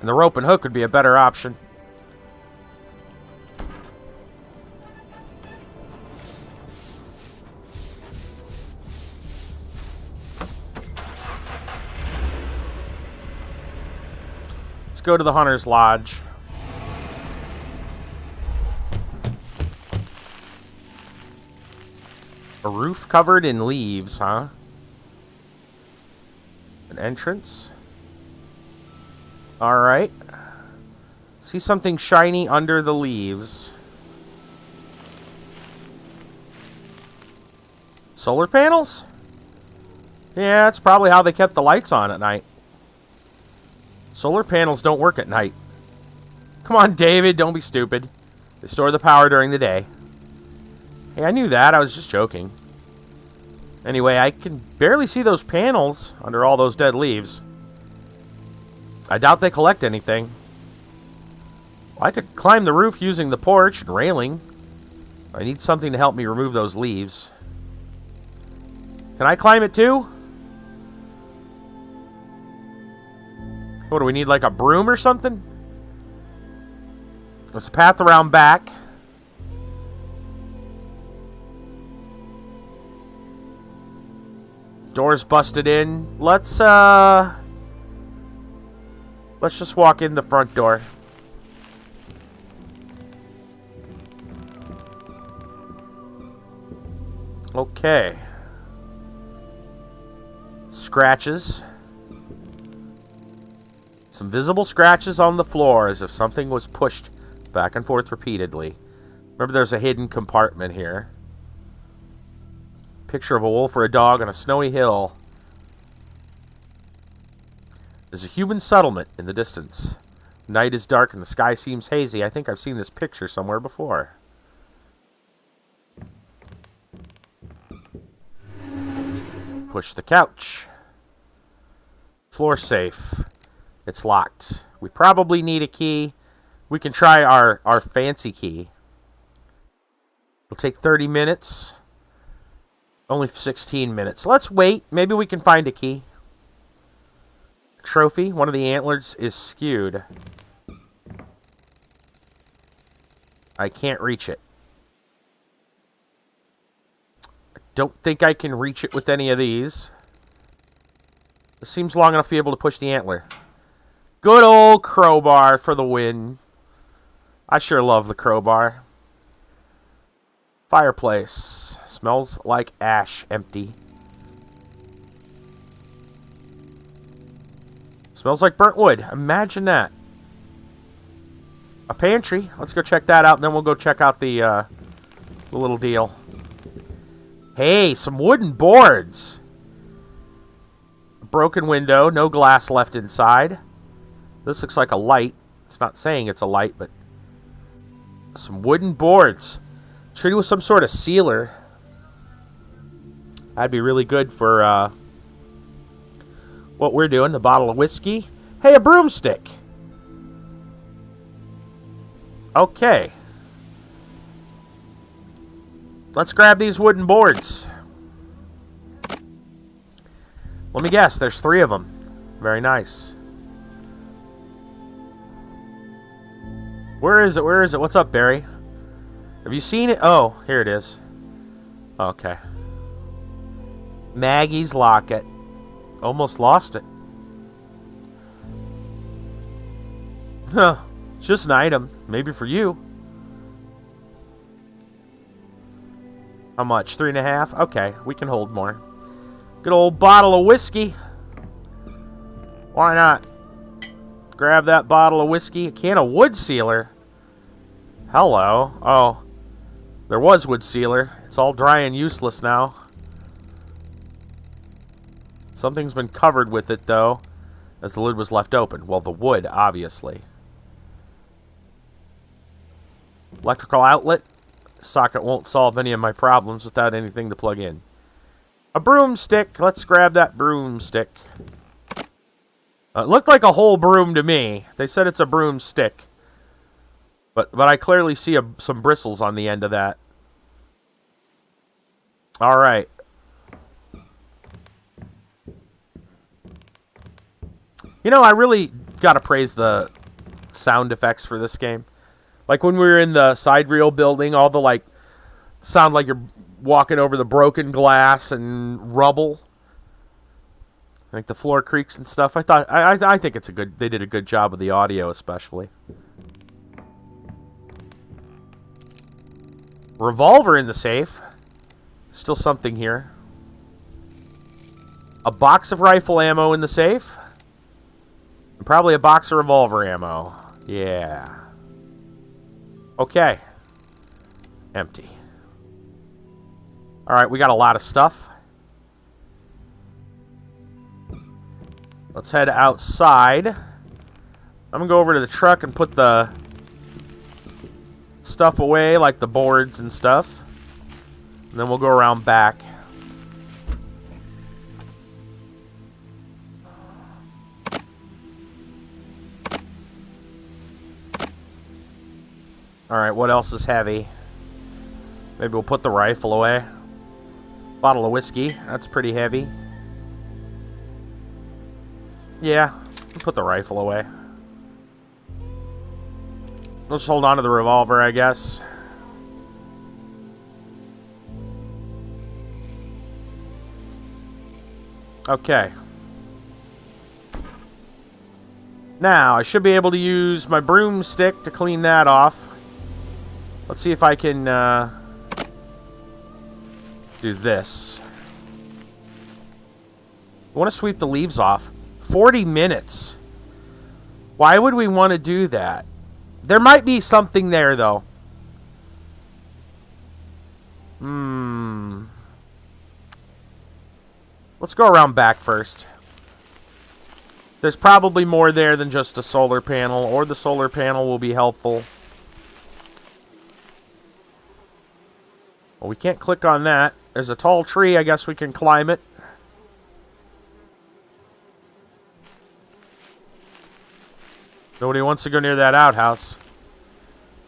And the rope and hook would be a better option. Let's go to the Hunter's Lodge. A roof covered in leaves, huh? An entrance. Alright. See something shiny under the leaves. Solar panels? Yeah, that's probably how they kept the lights on at night. Solar panels don't work at night. Come on, David, don't be stupid. They store the power during the day. Hey, I knew that. I was just joking. Anyway, I can barely see those panels under all those dead leaves. I doubt they collect anything. Well, I could climb the roof using the porch and railing. I need something to help me remove those leaves. Can I climb it too? What do we need, like a broom or something? There's a path around back. Door's busted in. Let's just walk in the front door. Okay. Scratches. Some visible scratches on the floor as if something was pushed back and forth repeatedly. Remember, there's a hidden compartment here. Picture of a wolf or a dog on a snowy hill. There's a human settlement in the distance. Night is dark and the sky seems hazy. I think I've seen this picture somewhere before. Push the couch. Floor safe. It's locked. We probably need a key. We can try our fancy key. It'll take 30 minutes. Only 16 minutes. Let's wait. Maybe we can find a key. Trophy. One of the antlers is skewed. I can't reach it. I don't think I can reach it with any of these. This seems long enough to be able to push the antler. Good old crowbar for the win. I sure love the crowbar. Fireplace. Smells like ash. Empty. Smells like burnt wood. Imagine that. A pantry. Let's go check that out, and then we'll go check out the little deal. Hey, some wooden boards. A broken window, no glass left inside. This looks like a light. It's not saying it's a light, but some wooden boards. Treated with some sort of sealer. That'd be really good for what we're doing. A bottle of whiskey. Hey, a broomstick. Okay. Let's grab these wooden boards. Let me guess, there's 3 of them. Very nice. Where is it? Where is it? What's up, Barry? Have you seen it? Oh, here it is. Okay. Maggie's locket. Almost lost it. Huh. It's just an item. Maybe for you. How much? 3.5? Okay, we can hold more. Good old bottle of whiskey. Why not? Grab that bottle of whiskey. A can of wood sealer. Hello. Oh. There was wood sealer. It's all dry and useless now. Something's been covered with it, though, as the lid was left open. Well, the wood, obviously. Electrical outlet. Socket won't solve any of my problems without anything to plug in. A broomstick. Let's grab that broomstick. It looked like a whole broom to me. They said it's a broomstick. But I clearly see some bristles on the end of that. Alright. You know, I really gotta praise the sound effects for this game. Like when we were in the side reel building, all the like sound like you're walking over the broken glass and rubble. Like the floor creaks and stuff. I think it's a good, they did a good job with the audio especially. Revolver in the safe. Still something here. A box of rifle ammo in the safe. And probably a box of revolver ammo. Yeah. Okay. Empty. Alright, we got a lot of stuff. Let's head outside. I'm gonna go over to the truck and put the stuff away, like the boards and stuff. And then we'll go around back. Alright, what else is heavy? Maybe we'll put the rifle away. Bottle of whiskey. That's pretty heavy. Yeah, we'll put the rifle away. Let's hold on to the revolver, I guess. Okay. Now, I should be able to use my broomstick to clean that off. Let's see if I can do this. I want to sweep the leaves off. 40 minutes. Why would we want to do that? There might be something there, though. Let's go around back first. There's probably more there than just a solar panel, or the solar panel will be helpful. Well, we can't click on that. There's a tall tree. I guess we can climb it. Nobody wants to go near that outhouse.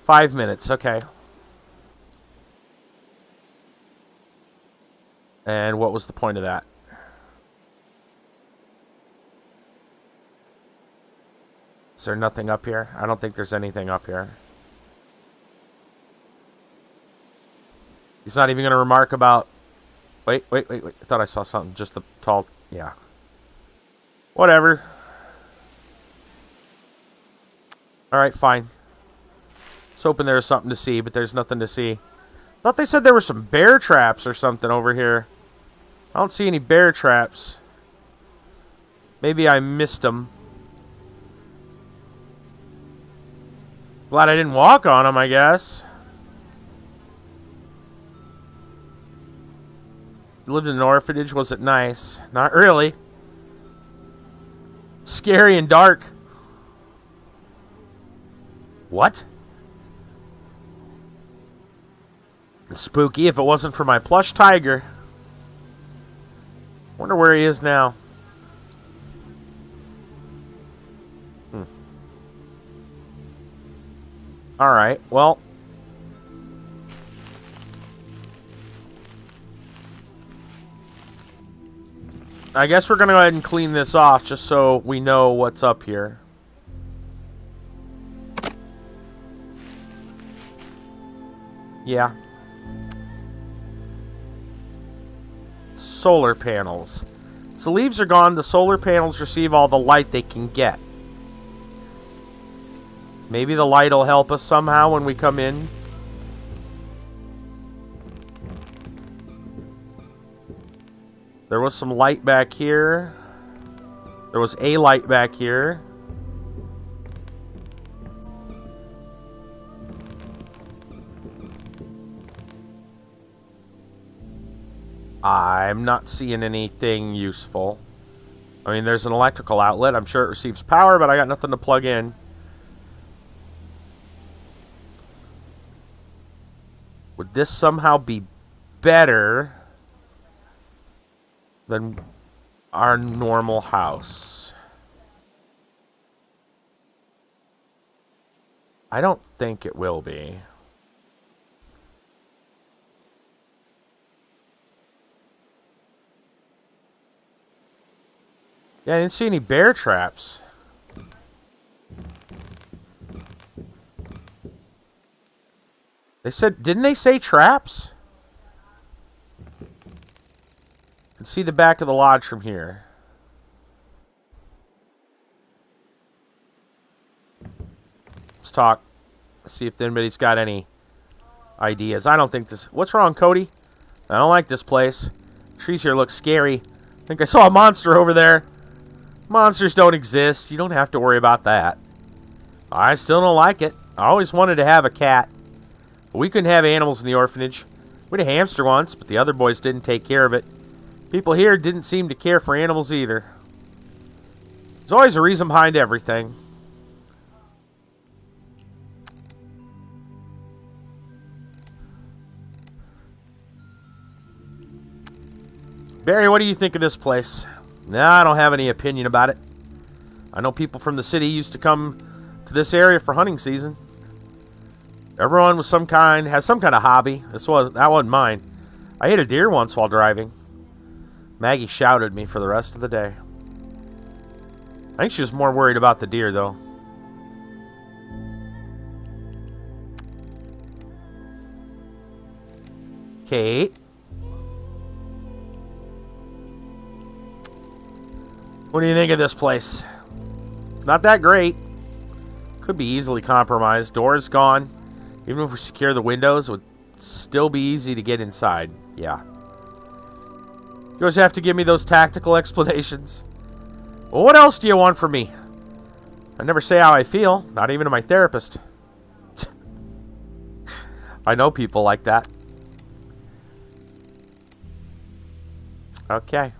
5 minutes. Okay. And what was the point of that? Is there nothing up here? I don't think there's anything up here. He's not even going to remark about... Wait. I thought I saw something. Just the tall... Yeah. Whatever. Alright, fine. I was hoping there was something to see, but there's nothing to see. Thought they said there were some bear traps or something over here. I don't see any bear traps. Maybe I missed them. Glad I didn't walk on them, I guess. Lived in an orphanage. Was it nice? Not really. Scary and dark. What? Spooky if it wasn't for my plush tiger. Wonder where he is now. Alright, well. I guess we're going to go ahead and clean this off just so we know what's up here. Yeah. Solar panels. So leaves are gone. The solar panels receive all the light they can get. Maybe the light will help us somehow when we come in. There was some light back here. There was a light back here. I'm not seeing anything useful. I mean, there's an electrical outlet. I'm sure it receives power, but I got nothing to plug in. Would this somehow be better than our normal house? I don't think it will be. Yeah, I didn't see any bear traps. They said, didn't they say traps? You can see the back of the lodge from here. Let's talk. Let's see if anybody's got any ideas. I don't think this... What's wrong, Cody? I don't like this place. Trees here look scary. I think I saw a monster over there. Monsters don't exist. You don't have to worry about that. I still don't like it. I always wanted to have a cat. But we couldn't have animals in the orphanage. We had a hamster once, but the other boys didn't take care of it. People here didn't seem to care for animals either. There's always a reason behind everything. Barry, what do you think of this place? Nah, I don't have any opinion about it. I know people from the city used to come to this area for hunting season. Everyone was has some kind of hobby. That wasn't mine. I hit a deer once while driving. Maggie shouted at me for the rest of the day. I think she was more worried about the deer, though. Kate? What do you think of this place? Not that great. Could be easily compromised. Doors gone. Even if we secure the windows, it would still be easy to get inside. Yeah. You always have to give me those tactical explanations. Well, what else do you want from me? I never say how I feel. Not even to my therapist. I know people like that. Okay.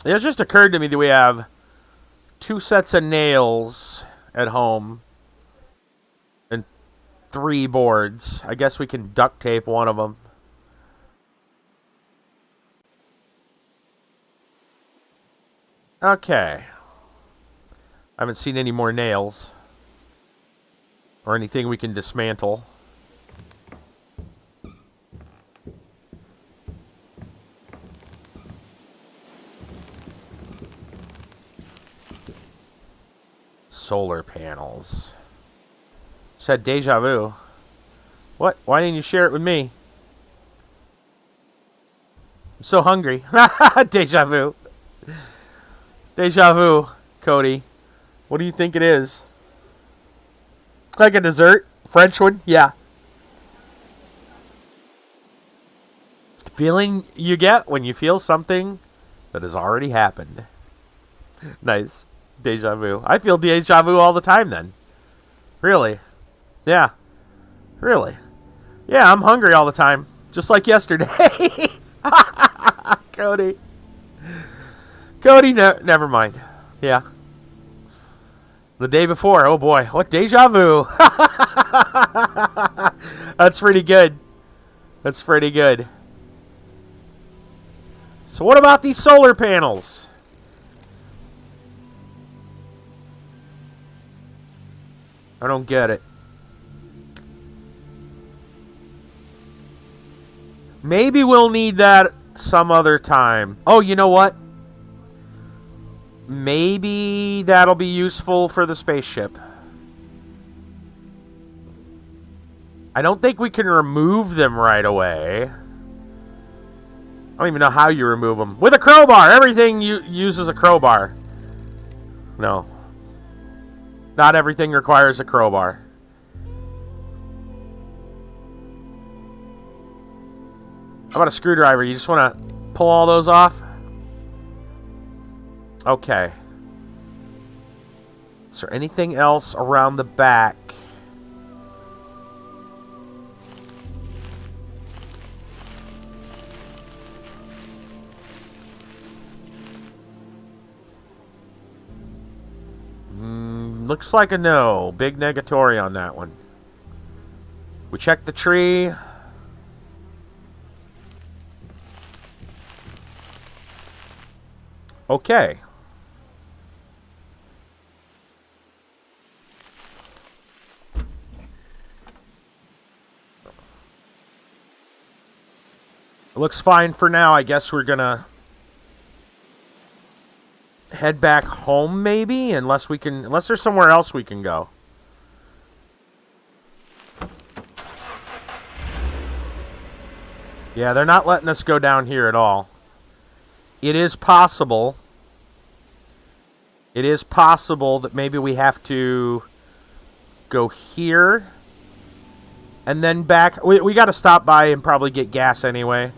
It just occurred to me that we have 2 sets of nails at home and 3 boards. I guess we can duct tape one of them. Okay. I haven't seen any more nails or anything we can dismantle. Solar panels. Said deja vu. What? Why didn't you share it with me? I'm so hungry. Deja vu. Deja vu, Cody. What do you think it is? Like a dessert? French one? Yeah. Feeling you get when you feel something that has already happened. Nice. Deja vu. I feel deja vu all the time then. Really? Yeah. Really? Yeah, I'm hungry all the time. Just like yesterday. Cody. Cody, never mind. Yeah. The day before. Oh boy. What deja vu. That's pretty good. That's pretty good. So what about these solar panels? I don't get it. Maybe we'll need that some other time. Oh, you know what? Maybe that'll be useful for the spaceship. I don't think we can remove them right away. I don't even know how you remove them. With a crowbar! Everything uses a crowbar. No. Not everything requires a crowbar. How about a screwdriver? You just want to pull all those off? Okay. Is there anything else around the back? Looks like a no. Big negatory on that one. We checked the tree. Okay. It looks fine for now. I guess we're gonna head back home, maybe, unless there's somewhere else we can go. Yeah, they're not letting us go down here at all. It is possible. It is possible that maybe we have to go here and then back. We got to stop by and probably get gas anyway.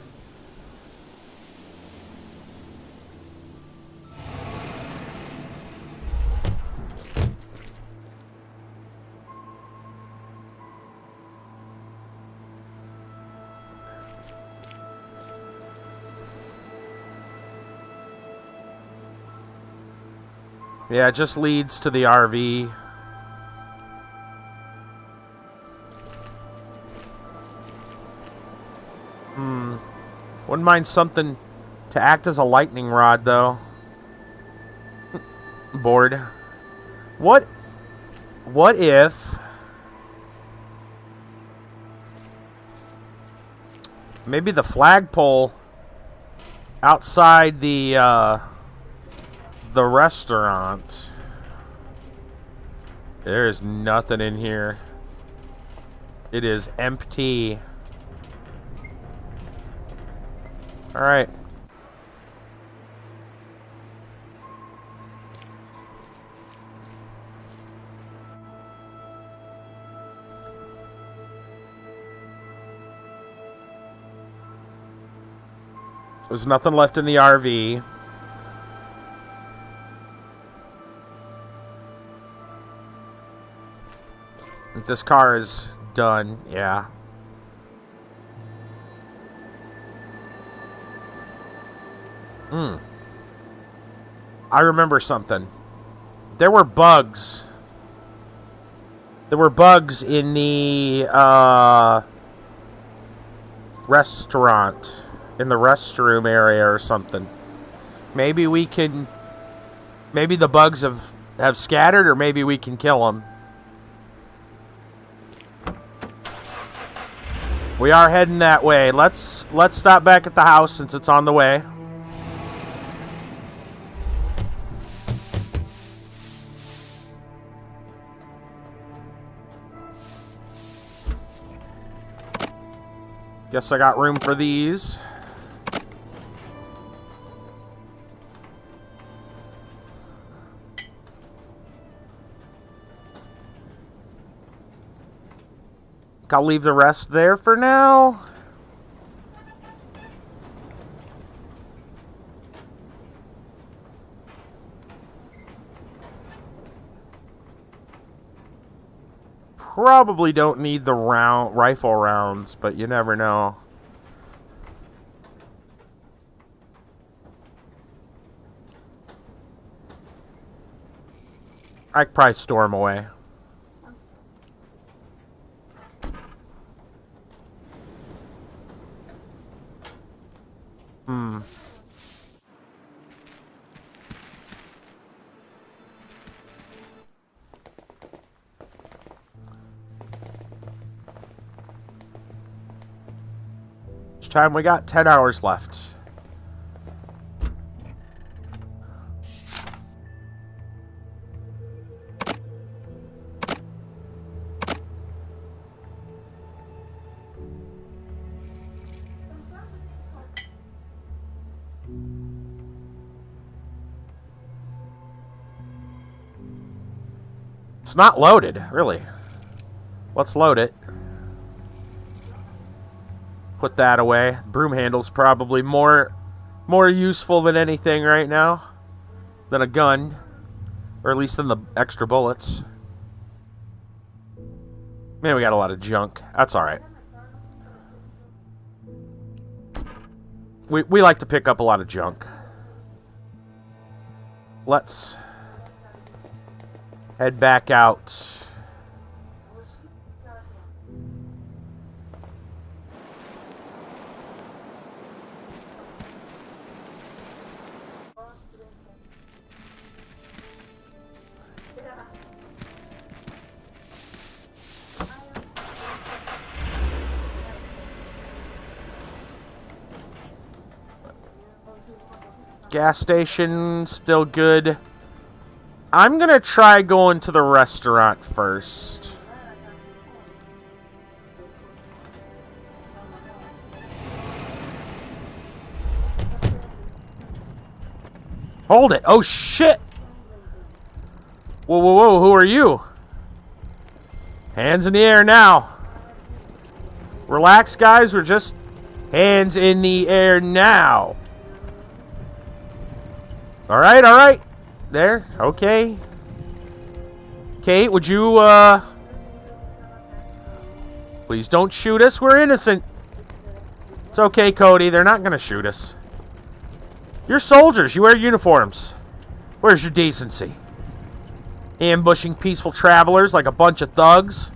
Yeah, it just leads to the RV. Wouldn't mind something to act as a lightning rod, though. Bored. What if... maybe the flagpole outside the restaurant. There's nothing in here. It is empty. All right. There's nothing left in the RV. This car is done, yeah. I remember something. There were bugs. There were bugs in the restaurant, in the restroom area or something. Maybe we can... maybe the bugs have scattered, or maybe we can kill them. We are heading that way. Let's stop back at the house since it's on the way. Guess I got room for these. I'll leave the rest there for now. probably don't need the rifle rounds, but you never know. I could probably store them away. Each time we got 10 hours left. It's not loaded, really. Let's load it. Put that away. Broom handle's probably more useful than anything right now. Than a gun. Or at least than the extra bullets. Man, we got a lot of junk. That's alright. We like to pick up a lot of junk. Let's head back out. Gas station, still good. I'm gonna try going to the restaurant first. Hold it. Oh, shit. Whoa, whoa, whoa. Who are you? Hands in the air now. Relax, guys. We're just hands in the air now. All right, all right. There. Okay. Kate, would you, please don't shoot us. We're innocent. It's okay, Cody. They're not going to shoot us. You're soldiers. You wear uniforms. Where's your decency? Ambushing peaceful travelers like a bunch of thugs.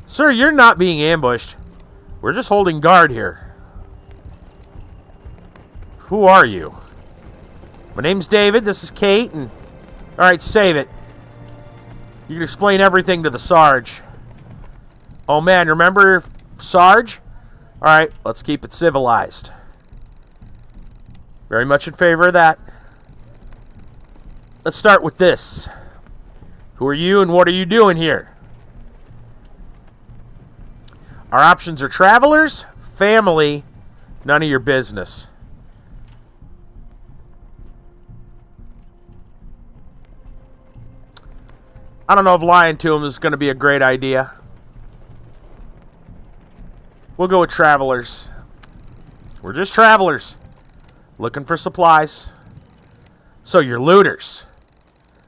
Sir, you're not being ambushed. We're just holding guard here. Who are you? My name's David. This is Kate. And all right, save it. You can explain everything to the Sarge. Oh, man. Remember Sarge? All right, let's keep it civilized. Very much in favor of that. Let's start with this. Who are you and what are you doing here? Our options are travelers, family, none of your business. I don't know if lying to him is going to be a great idea. We'll go with travelers. We're just travelers. Looking for supplies. So you're looters.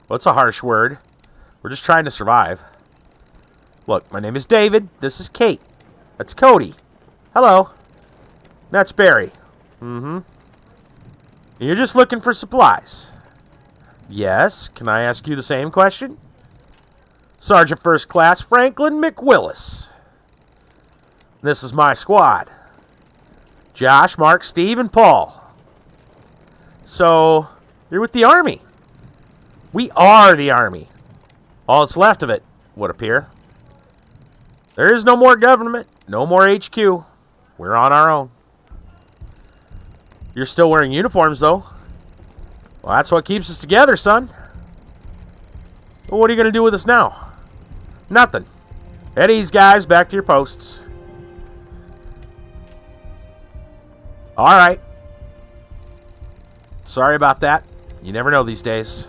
Well, it's a harsh word. We're just trying to survive. Look, my name is David. This is Kate. That's Cody. Hello. That's Barry. Mm-hmm. You're just looking for supplies. Yes. Can I ask you the same question? Sergeant First Class Franklin McWillis. This is my squad. Josh, Mark, Steve, and Paul. So, you're with the Army. We are the Army. All that's left of it, would appear. There is no more government, no more HQ. We're on our own. You're still wearing uniforms, though. Well, that's what keeps us together, son. Well, what are you going to do with us now? Nothing. At ease, guys. Back to your posts. All right. Sorry about that. You never know these days.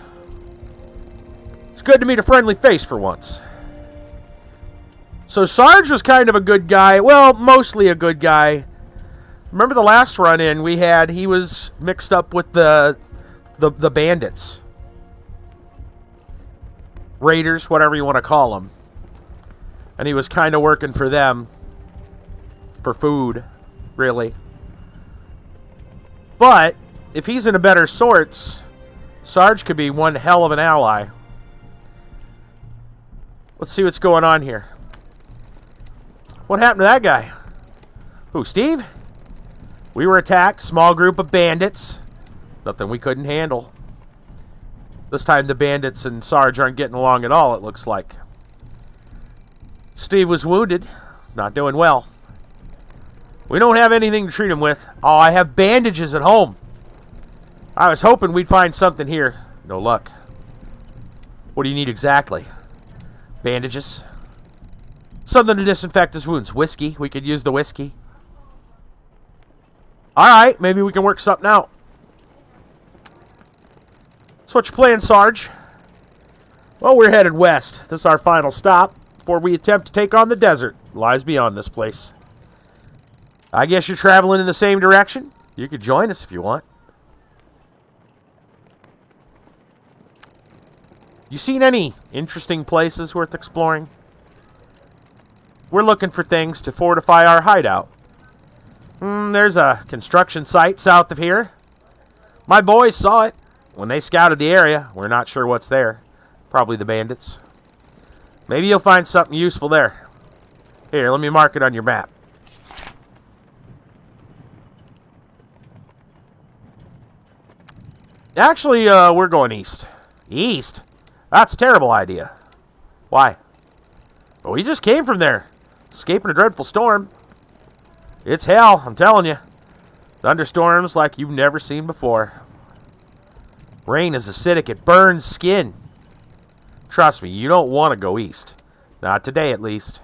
It's good to meet a friendly face for once. So Sarge was kind of a good guy. Well, mostly a good guy. Remember the last run-in we had? He was mixed up with the bandits. Raiders, whatever you want to call them. And he was kind of working for them. For food, really. But, if he's in a better sorts, Sarge could be one hell of an ally. Let's see what's going on here. What happened to that guy? Who, Steve? We were attacked, small group of bandits. Nothing we couldn't handle. This time the bandits and Sarge aren't getting along at all, it looks like. Steve was wounded, not doing well. We don't have anything to treat him with. Oh, I have bandages at home. I was hoping we'd find something here. No luck. What do you need exactly? Bandages? Something to disinfect his wounds. Whiskey. We could use the whiskey. Alright, maybe we can work something out. So what you playing, Sarge? Well, we're headed west. This is our final stop before we attempt to take on the desert. It lies beyond this place. I guess you're traveling in the same direction? You could join us if you want. You seen any interesting places worth exploring? We're looking for things to fortify our hideout. There's a construction site south of here. My boys saw it when they scouted the area. We're not sure what's there. Probably the bandits. Maybe you'll find something useful there. Here, let me mark it on your map. Actually, we're going east. East? That's a terrible idea. Why? Well, we just came from there. Escaping a dreadful storm. It's hell, I'm telling you. Thunderstorms like you've never seen before. Rain is acidic, it burns skin. Trust me, you don't want to go east. Not today, at least.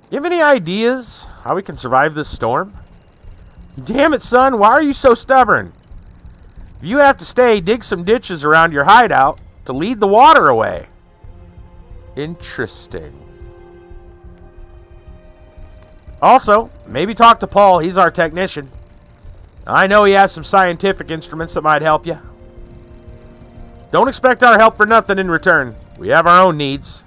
You have any ideas how we can survive this storm? Damn it, son, why are you so stubborn? If you have to stay, dig some ditches around your hideout to lead the water away. Interesting. Also, maybe talk to Paul. He's our technician. I know he has some scientific instruments that might help you. Don't expect our help for nothing in return. We have our own needs.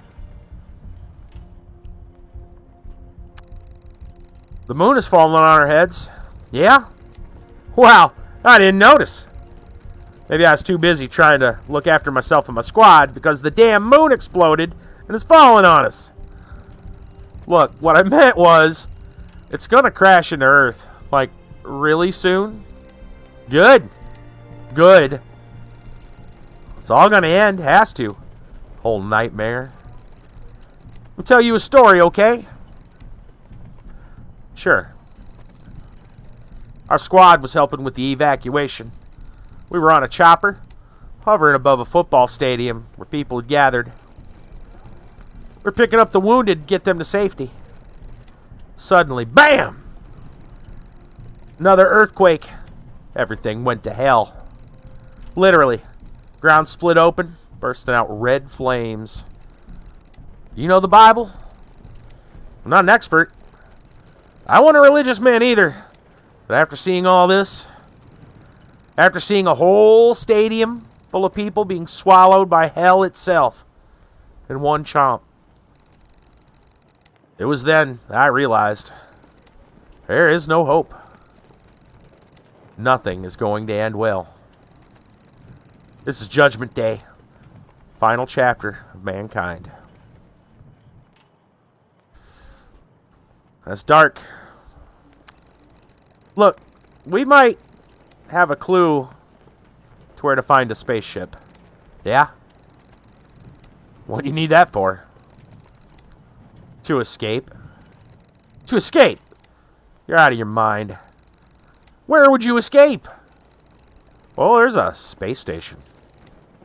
The moon is falling on our heads. Yeah? Wow, I didn't notice. Maybe I was too busy trying to look after myself and my squad because the damn moon exploded and is falling on us. Look, what I meant was, it's gonna crash into Earth, like, really soon. Good. Good. It's all gonna end, has to. Whole nightmare. I'll tell you a story, okay? Sure. Our squad was helping with the evacuation. We were on a chopper, hovering above a football stadium where people had gathered. We're picking up the wounded to get them to safety. Suddenly, BAM! Another earthquake. Everything went to hell. Literally. Ground split open, bursting out red flames. You know the Bible? I'm not an expert. I wasn't a religious man either. But after seeing all this, after seeing a whole stadium full of people being swallowed by hell itself in one chomp, it was then I realized there is no hope. Nothing is going to end well. This is Judgment Day, final chapter of mankind. That's dark. Look, we might have a clue to where to find a spaceship. Yeah? What do you need that for? To escape. To escape? You're out of your mind. Where would you escape? Well, there's a space station.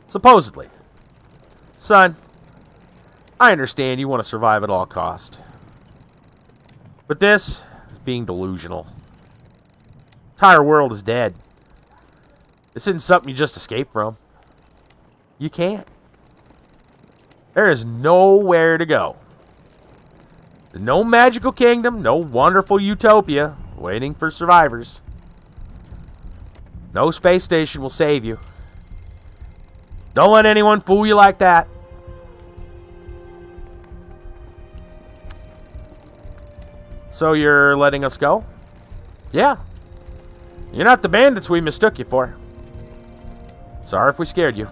Supposedly. Son, I understand you want to survive at all cost. But this is being delusional. The entire world is dead. This isn't something you just escape from. You can't. There is nowhere to go. There's no magical kingdom, no wonderful utopia waiting for survivors. No space station will save you. Don't let anyone fool you like that. So you're letting us go? Yeah. You're not the bandits we mistook you for. Sorry if we scared you.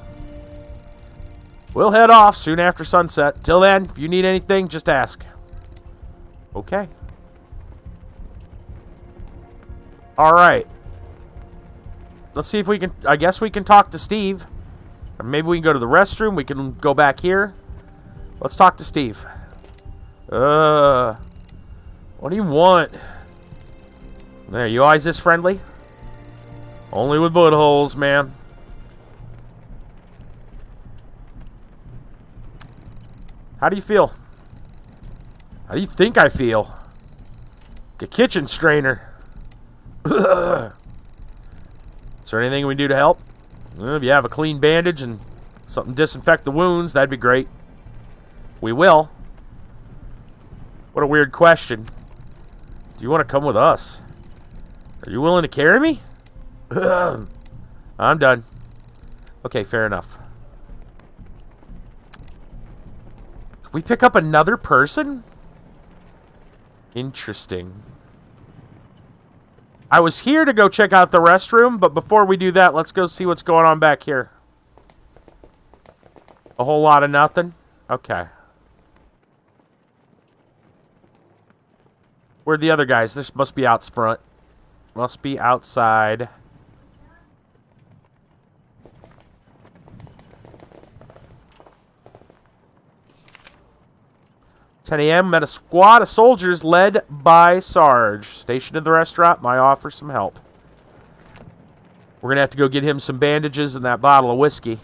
We'll head off soon after sunset. Till then, if you need anything, just ask. Okay. Alright. Let's see if we can... I guess we can talk to Steve. Or maybe we can go to the restroom. We can go back here. Let's talk to Steve. What do you want? There, you always this friendly? Only with bullet holes, man. How do you feel? How do you think I feel? Like a kitchen strainer. Is there anything we can do to help? Well, if you have a clean bandage and something to disinfect the wounds, that'd be great. We will. What a weird question. Do you want to come with us? Are you willing to carry me? I'm done. Okay, fair enough. Can we pick up another person? Interesting. I was here to go check out the restroom, but before we do that, let's go see what's going on back here. A whole lot of nothing? Okay. Where'd the other guys? This must be out front. Must be outside. "10 a.m. met a squad of soldiers led by Sarge. Stationed in the restaurant, might offer some help." We're going to have to go get him some bandages and that bottle of whiskey.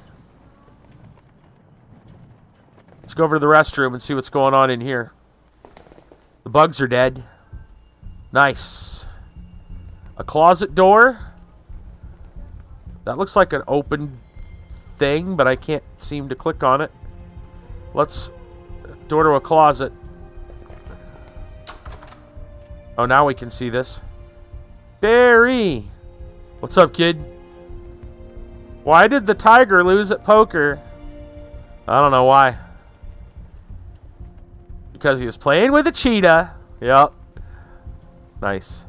Let's go over to the restroom and see what's going on in here. The bugs are dead. Nice. A closet door. That looks like an open thing, but I can't seem to click on it. Let's... Door to a closet. Oh, now we can see this. Barry! What's up, kid? Why did the tiger lose at poker? I don't know why. Because he was playing with a cheetah. Yep. Nice.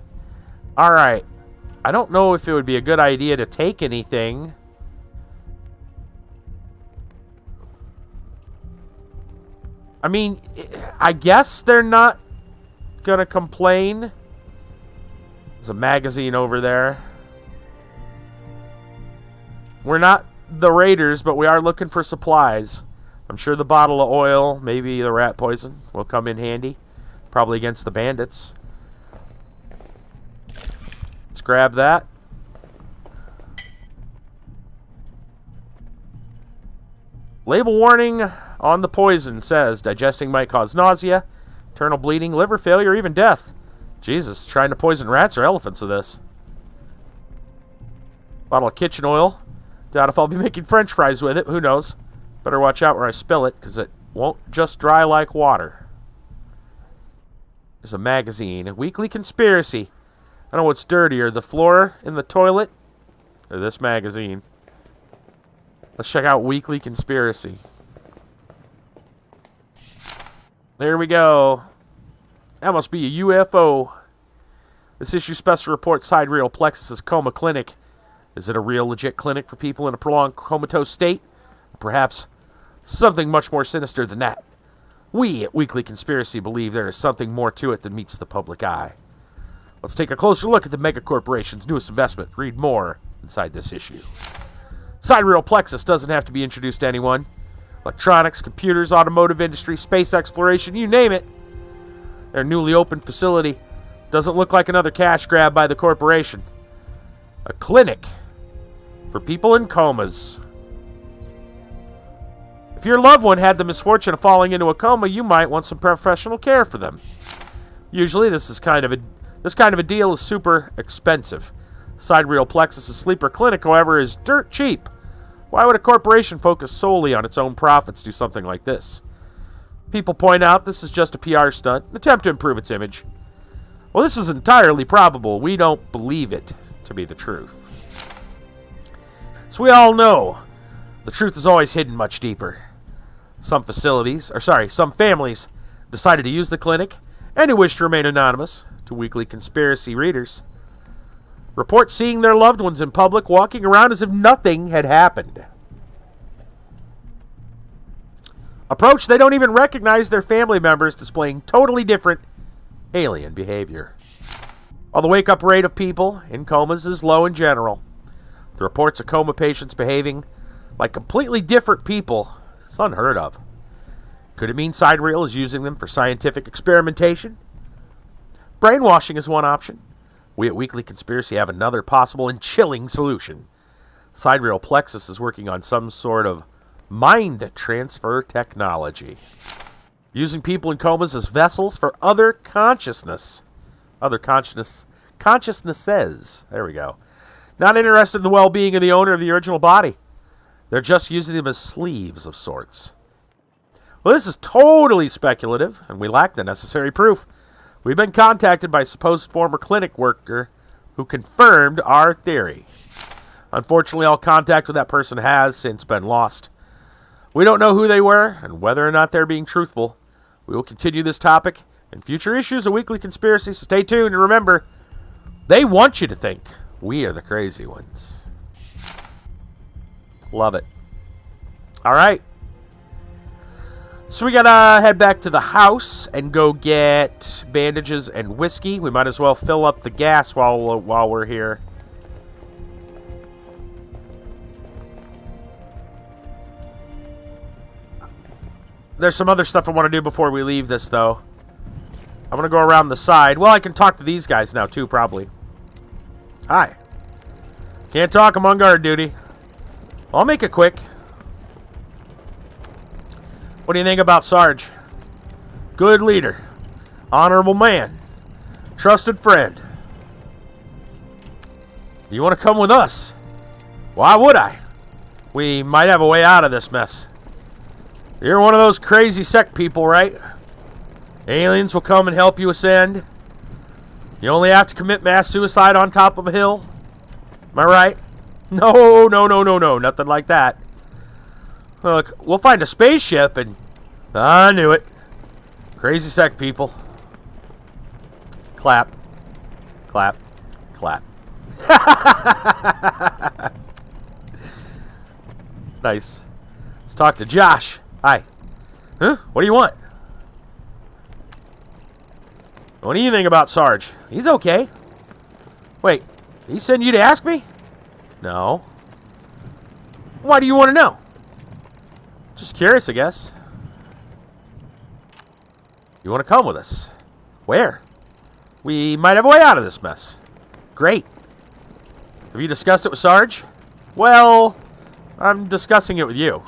Alright. I don't know if it would be a good idea to take anything. I mean, I guess they're not gonna complain. There's a magazine over there. We're not the raiders, but we are looking for supplies. I'm sure the bottle of oil, maybe the rat poison, will come in handy. Probably against the bandits. Let's grab that. Label warning on the poison says digesting might cause nausea, internal bleeding, liver failure, even death. Jesus, trying to poison rats or elephants with this. Bottle of kitchen oil. Doubt if I'll be making french fries with it. Who knows? Better watch out where I spill it, because it won't just dry like water. There's a magazine. A weekly conspiracy. I don't know what's dirtier, the floor in the toilet or this magazine. Let's check out Weekly Conspiracy. There we go. That must be a UFO. This issue special report sidereal plexus coma clinic. Is it a real legit clinic for people in a prolonged comatose state? Or perhaps something much more sinister than that. We at Weekly Conspiracy believe there is something more to it than meets the public eye. Let's take a closer look at the megacorporation's newest investment. Read more inside this issue. Sidereal plexus doesn't have to be introduced to anyone. Electronics, computers, automotive industry, space exploration, you name it. Their newly opened facility doesn't look like another cash grab by the corporation. A clinic for people in comas. If your loved one had the misfortune of falling into a coma, you might want some professional care for them. Usually this kind of a deal is super expensive. Sidereal plexus' sleeper clinic, however, is dirt cheap. Why would a corporation focus solely on its own profits do something like this? People point out this is just a PR stunt, an attempt to improve its image. Well, this is entirely probable. We don't believe it to be the truth. So we all know The truth is always hidden much deeper. Some families decided to use the clinic and who wish to remain anonymous to weekly conspiracy readers report seeing their loved ones in public walking around as if nothing had happened. Approach, they don't even recognize their family members displaying totally different alien behavior. While the wake-up rate of people in comas is low in general, the reports of coma patients behaving like completely different people is unheard of. Could it mean Sidereal is using them for scientific experimentation? Brainwashing is one option. We at Weekly Conspiracy have another possible and chilling solution. Sidereal Plexus is working on some sort of mind transfer technology, using people in comas as vessels for other consciousnesses. There we go. Not interested in the well-being of the owner of the original body. They're just using them as sleeves of sorts. Well, this is totally speculative, and we lack the necessary proof. We've been contacted by a supposed former clinic worker who confirmed our theory. Unfortunately, all contact with that person has since been lost. We don't know who they were and whether or not they're being truthful. We will continue this topic in future issues of Weekly Conspiracy, so stay tuned and remember, they want you to think we are the crazy ones. Love it. All right. So we gotta head back to the house and go get bandages and whiskey. We might as well fill up the gas while we're here. There's some other stuff I want to do before we leave this, though. I'm gonna go around the side. Well, I can talk to these guys now, too, probably. Hi. Can't talk, I'm on guard duty. I'll make it quick. What do you think about Sarge? Good leader. Honorable man. Trusted friend. You want to come with us? Why would I? We might have a way out of this mess. You're one of those crazy sect people, right? Aliens will come and help you ascend. You only have to commit mass suicide on top of a hill. Am I right? No. Nothing like that. Look, we'll find a spaceship and... I knew it. Crazy sect people. Clap. Clap. Clap. Nice. Let's talk to Josh. Hi. Huh? What do you want? What do you think about Sarge? He's okay. Wait, he sent you to ask me? No. Why do you want to know? Just curious, I guess. You want to come with us? Where? We might have a way out of this mess. Great. Have you discussed it with Sarge? Well, I'm discussing it with you.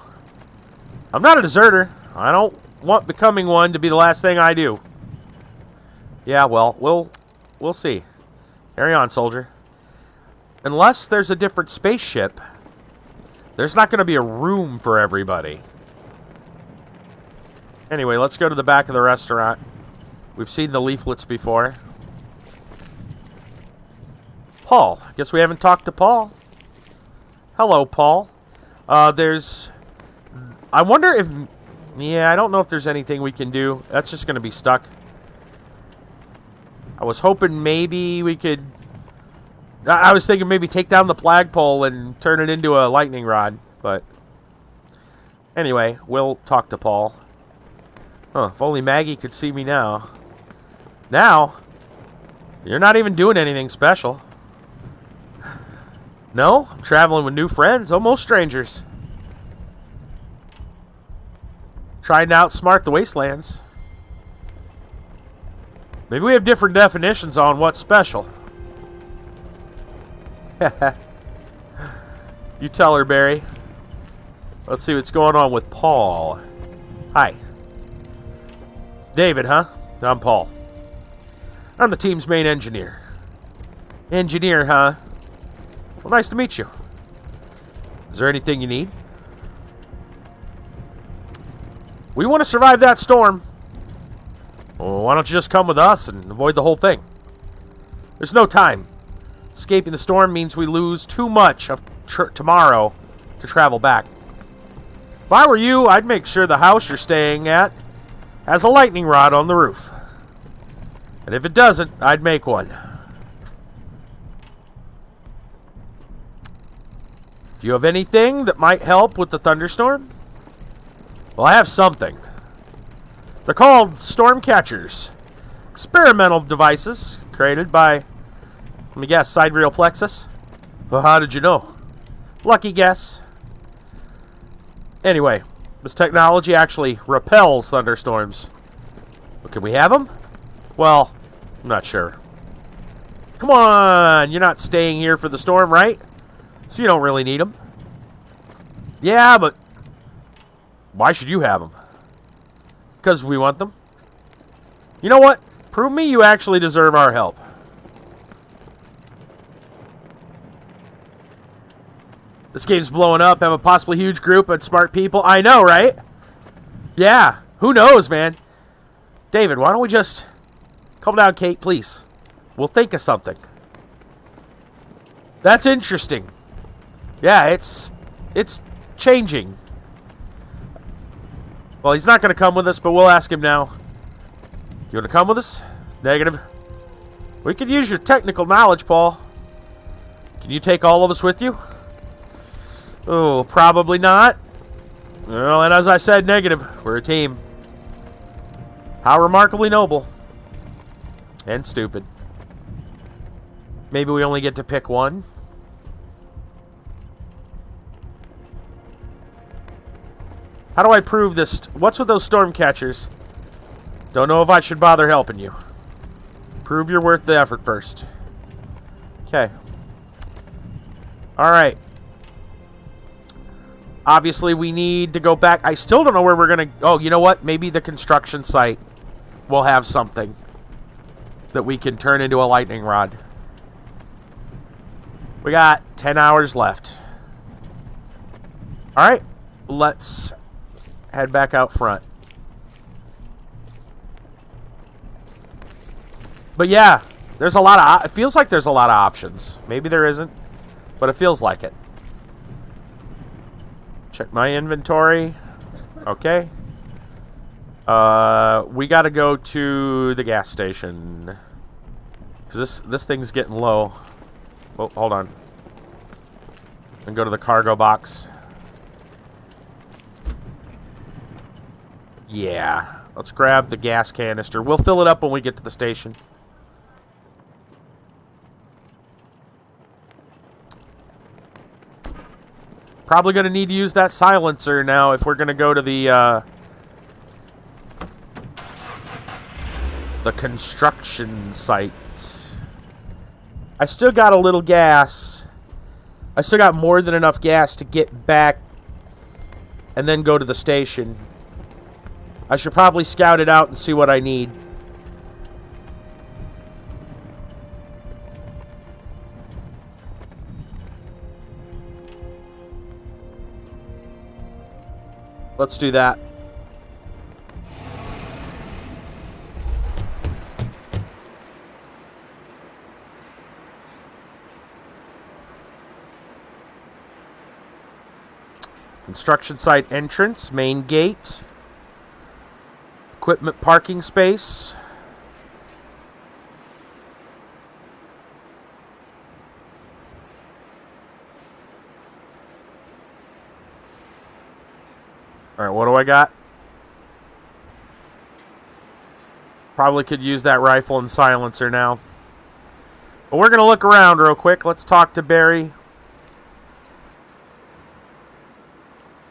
I'm not a deserter. I don't want becoming one to be the last thing I do. Yeah, well, we'll see. Carry on, soldier. Unless there's a different spaceship, there's not going to be a room for everybody. Anyway, let's go to the back of the restaurant. We've seen the leaflets before. Paul. Guess we haven't talked to Paul. Hello, Paul. I wonder if... Yeah, I don't know if there's anything we can do. That's just going to be stuck. I was hoping maybe we could... I was thinking maybe take down the flagpole and turn it into a lightning rod, but... Anyway, we'll talk to Paul. Huh, if only Maggie could see me now. Now? You're not even doing anything special. No, I'm traveling with new friends, almost strangers. Trying to outsmart the Wastelands. Maybe we have different definitions on what's special. You tell her, Barry. Let's see what's going on with Paul. Hi. David, huh? I'm Paul. I'm the team's main engineer. Engineer, huh? Well, nice to meet you. Is there anything you need? We want to survive that storm. Well, why don't you just come with us and avoid the whole thing? There's no time. Escaping the storm means we lose too much of tomorrow to travel back. If I were you, I'd make sure the house you're staying at has a lightning rod on the roof. And if it doesn't, I'd make one. Do you have anything that might help with the thunderstorm? Well, I have something. They're called storm catchers. Experimental devices created by, let me guess, sidereal plexus? Well, how did you know? Lucky guess. Anyway, this technology actually repels thunderstorms. But can we have them? Well, I'm not sure. Come on, you're not staying here for the storm, right? So you don't really need them. Yeah, but why should you have them? Because we want them. You know what? Prove me you actually deserve our help. This game's blowing up. Have a possibly huge group of smart people. I know, right? Yeah. Who knows, man? David, why don't we just... Calm down, Kate, please. We'll think of something. That's interesting. Yeah, it's changing. Well, he's not going to come with us, but we'll ask him now. You want to come with us? Negative. We could use your technical knowledge, Paul. Can you take all of us with you? Oh, probably not. Well, and as I said, negative. We're a team. How remarkably noble. And stupid. Maybe we only get to pick one. How do I prove this? What's with those storm catchers? Don't know if I should bother helping you. Prove you're worth the effort first. Okay. Alright. Obviously, we need to go back. I still don't know where we're going to... Oh, you know what? Maybe the construction site will have something that we can turn into a lightning rod. We got 10 hours left. Alright. Let's head back out front. But yeah, there's a lot of... It feels like there's a lot of options. Maybe there isn't, but it feels like it. Check my inventory. Okay. We gotta go to the gas station. Because this thing's getting low. Oh, hold on. And go to the cargo box. Yeah. Let's grab the gas canister. We'll fill it up when we get to the station. Probably going to need to use that silencer now if we're going to go to the construction site. I still got a little gas. I still got more than enough gas to get back and then go to the station. I should probably scout it out and see what I need. Let's do that. Construction site entrance, main gate. Equipment parking space. Alright, what do I got? Probably could use that rifle and silencer now. But we're going to look around real quick. Let's talk to Barry.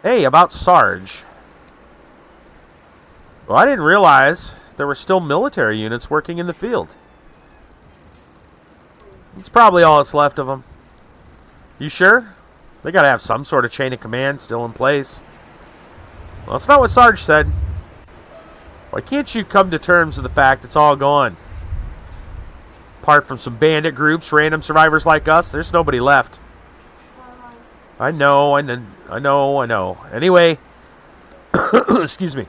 Hey, about Sarge. Well, I didn't realize there were still military units working in the field. It's probably all that's left of them. You sure? They got to have some sort of chain of command still in place. Well, that's not what Sarge said. Why can't you come to terms with the fact it's all gone? Apart from some bandit groups, random survivors like us, there's nobody left. I know. Anyway, excuse me.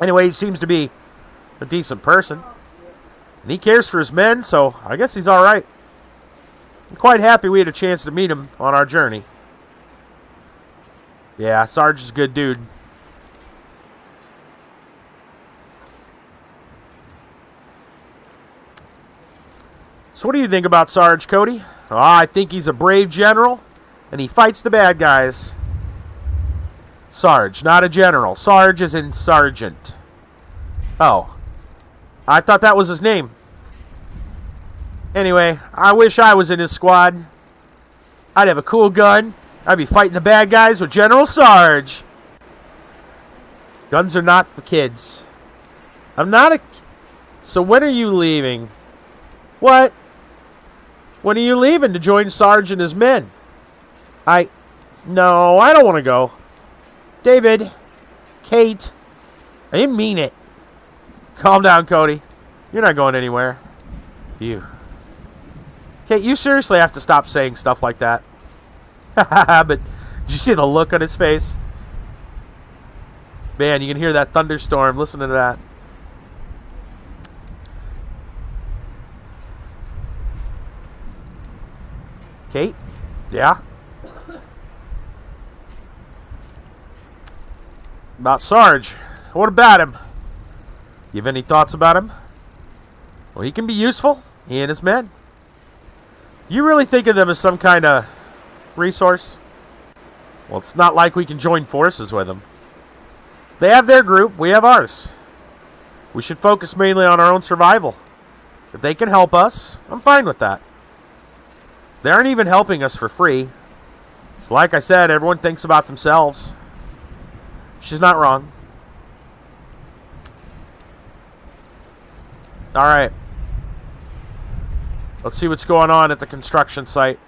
Anyway, he seems to be a decent person. And he cares for his men, so I guess he's alright. I'm quite happy we had a chance to meet him on our journey. Yeah, Sarge is a good dude. So what do you think about Sarge, Cody? Oh, I think he's a brave general, and he fights the bad guys. Sarge, not a general. Sarge is in sergeant. Oh. I thought that was his name. Anyway, I wish I was in his squad. I'd have a cool gun. I'd be fighting the bad guys with General Sarge. Guns are not for kids. I'm not a... So when are you leaving? What? When are you leaving to join Sarge and his men? No, I don't want to go. David. Kate. I didn't mean it. Calm down, Cody. You're not going anywhere. You. Kate, you seriously have to stop saying stuff like that. But did you see the look on his face? Man, you can hear that thunderstorm. Listen to that. Kate? Yeah? About Sarge. What about him? You have any thoughts about him? Well, he can be useful. He and his men. You really think of them as some kind of resource? Well, it's not like we can join forces with them. They have their group. We have ours. We should focus mainly on our own survival. If they can help us, I'm fine with that. They aren't even helping us for free. So like I said, everyone thinks about themselves. She's not wrong. Alright. Let's see what's going on at the construction site.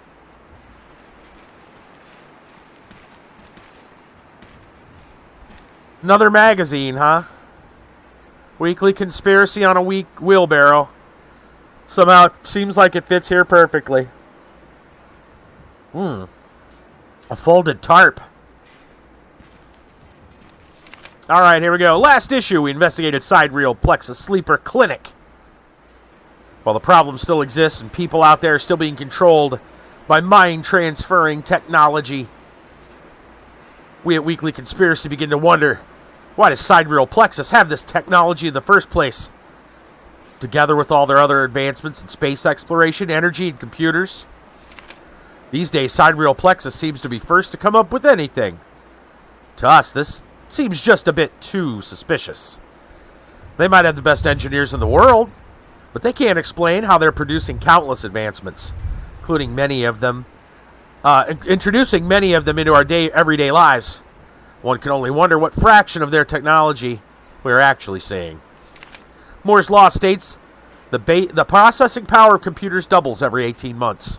Another magazine, huh? Weekly Conspiracy on a Week Wheelbarrow. Somehow it seems like it fits here perfectly. A folded tarp. Alright, here we go. Last issue, we investigated Sidereal Plexus Sleeper Clinic. While the problem still exists and people out there are still being controlled by mind-transferring technology, we at Weekly Conspiracy begin to wonder, why does Sidereal Plexus have this technology in the first place? Together with all their other advancements in space exploration, energy, and computers. These days, Sidereal Plexus seems to be first to come up with anything. To us, this seems just a bit too suspicious. They might have the best engineers in the world, but they can't explain how they're producing countless advancements, including many of them, introducing many of them into our everyday lives. One can only wonder what fraction of their technology we're actually seeing. Moore's Law states the processing power of computers doubles every 18 months.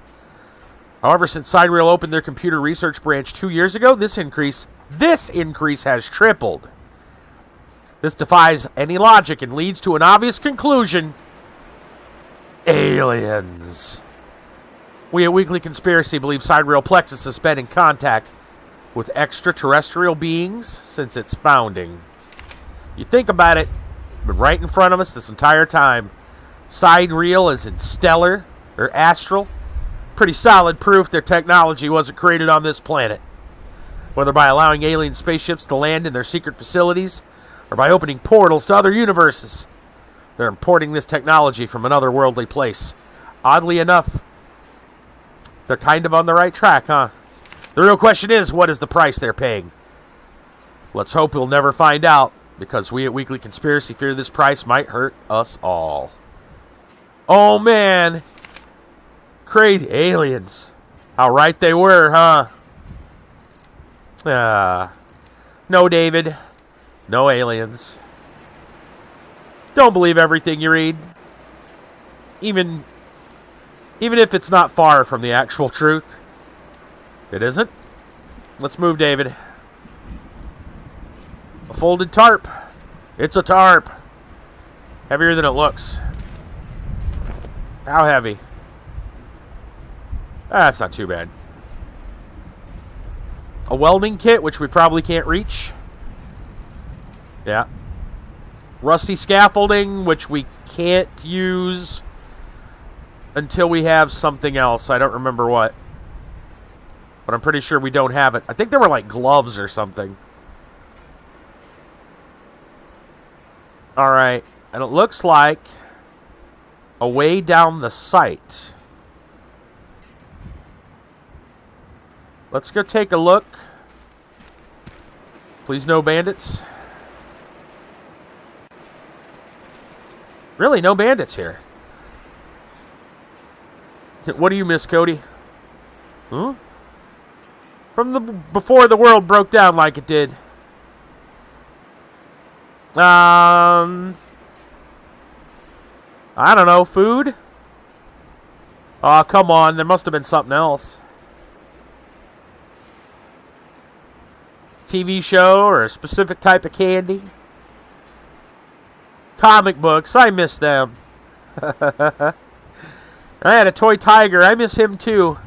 However, since Sidereal opened their computer research branch 2 years ago, this increase has tripled. This defies any logic and leads to an obvious conclusion. Aliens. We at Weekly Conspiracy believe Sidereal Plexus has been in contact with extraterrestrial beings since its founding. You think about it, been right in front of us this entire time. Sidereal is in stellar or astral. Pretty solid proof their technology wasn't created on this planet. Whether by allowing alien spaceships to land in their secret facilities or by opening portals to other universes, they're importing this technology from another worldly place. Oddly enough, they're kind of on the right track, huh? The real question is, what is the price they're paying? Let's hope we'll never find out, because we at Weekly Conspiracy fear this price might hurt us all. Oh, man. Crazy aliens. How right they were, huh? No, David. No aliens. Don't believe everything you read. Even if it's not far from the actual truth. It isn't. Let's move, David. A folded tarp. It's a tarp. Heavier than it looks. How heavy? That's not too bad. A welding kit, which we probably can't reach. Yeah. Rusty scaffolding, which we can't use until we have something else. I don't remember what. But I'm pretty sure we don't have it. I think they were like gloves or something. Alright. And it looks like a way down the site. Let's go take a look. Please no bandits. Really, no bandits here. What do you miss, Cody? Huh? From before the world broke down like it did. I don't know, food? Oh, come on, there must have been something else. TV show or a specific type of candy? Comic books, I miss them. I had a toy tiger, I miss him too.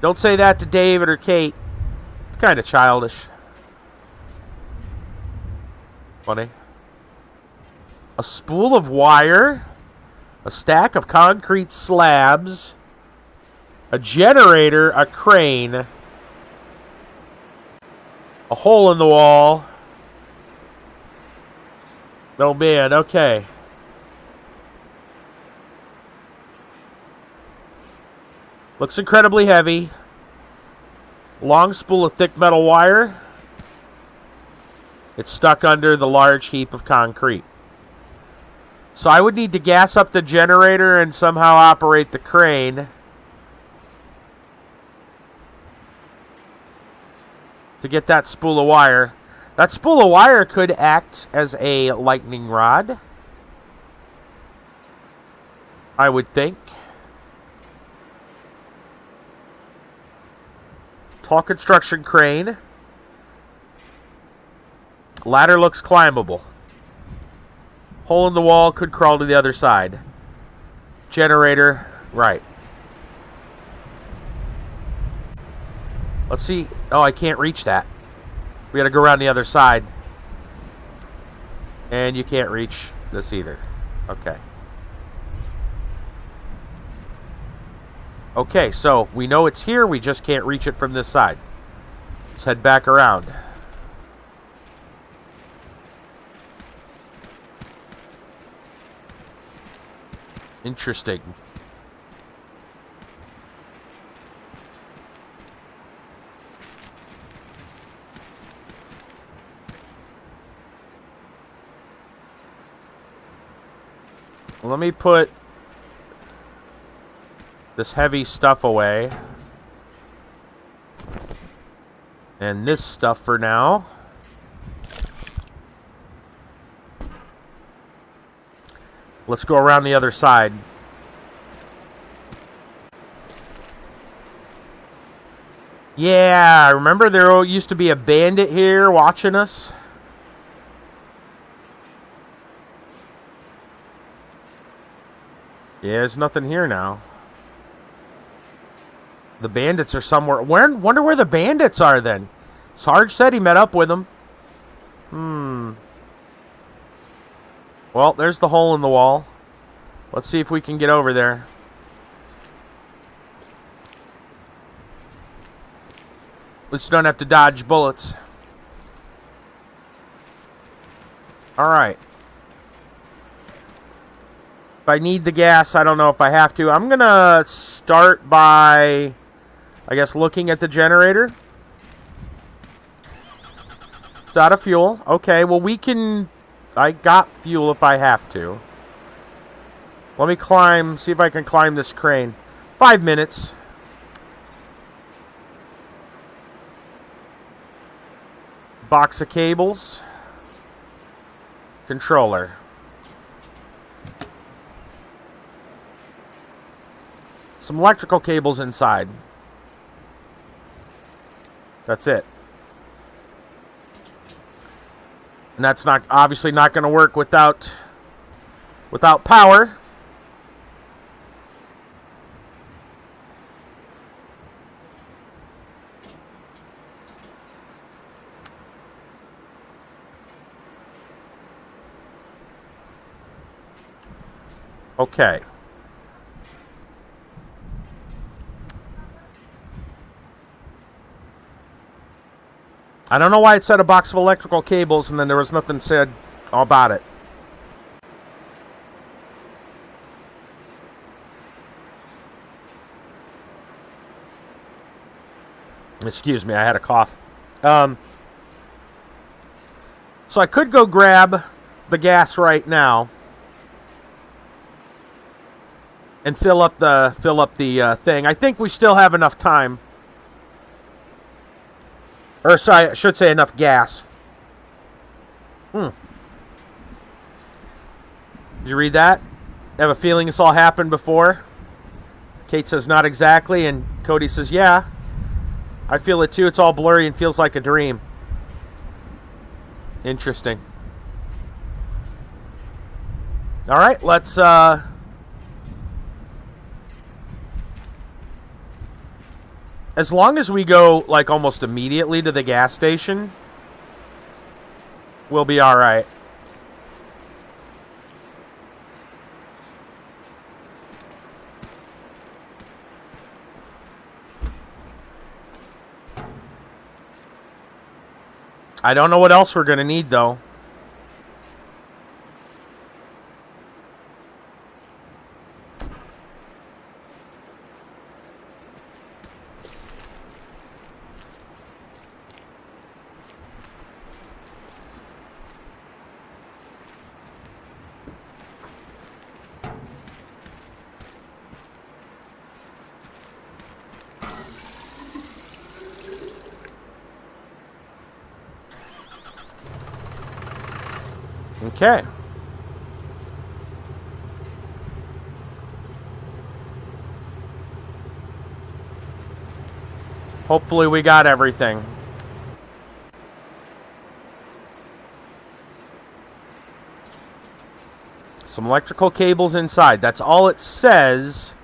Don't say that to David or Kate. It's kind of childish. Funny. A spool of wire. A stack of concrete slabs. A generator. A crane. A hole in the wall. Oh man, okay. Looks incredibly heavy. Long spool of thick metal wire. It's stuck under the large heap of concrete. So I would need to gas up the generator and somehow operate the crane to get that spool of wire. That spool of wire could act as a lightning rod, I would think. Tall construction crane. Ladder looks climbable. Hole in the wall, could crawl to the other side. Generator, right. Let's see. Oh, I can't reach that. We gotta go around the other side. And you can't reach this either. Okay. Okay, so we know it's here. We just can't reach it from this side. Let's head back around. Interesting. Let me put this heavy stuff away. And this stuff for now. Let's go around the other side. Yeah, remember there used to be a bandit here watching us? Yeah, there's nothing here now. The bandits are somewhere. Wonder where the bandits are then. Sarge said he met up with them. Well, there's the hole in the wall. Let's see if we can get over there. At least you don't have to dodge bullets. Alright. If I need the gas, I don't know if I have to. I'm going to start by, I guess, looking at the generator. It's out of fuel. Okay, well, we can... I got fuel if I have to. Let me climb, see if I can climb this crane. 5 minutes. Box of cables. Controller. Some electrical cables inside. That's it. And that's not obviously not going to work without power. Okay. I don't know why it said a box of electrical cables and then there was nothing said about it. Excuse me, I had a cough. So I could go grab the gas right now and fill up the thing. I think we still have enough time. Or sorry, I should say enough gas. Did you read that? I have a feeling this all happened before. Kate says, not exactly. And Cody says, yeah. I feel it too. It's all blurry and feels like a dream. Interesting. All right, let's... As long as we go, like, almost immediately to the gas station, we'll be all right. I don't know what else we're going to need, though. Okay. Hopefully we got everything. Some electrical cables inside. That's all it says.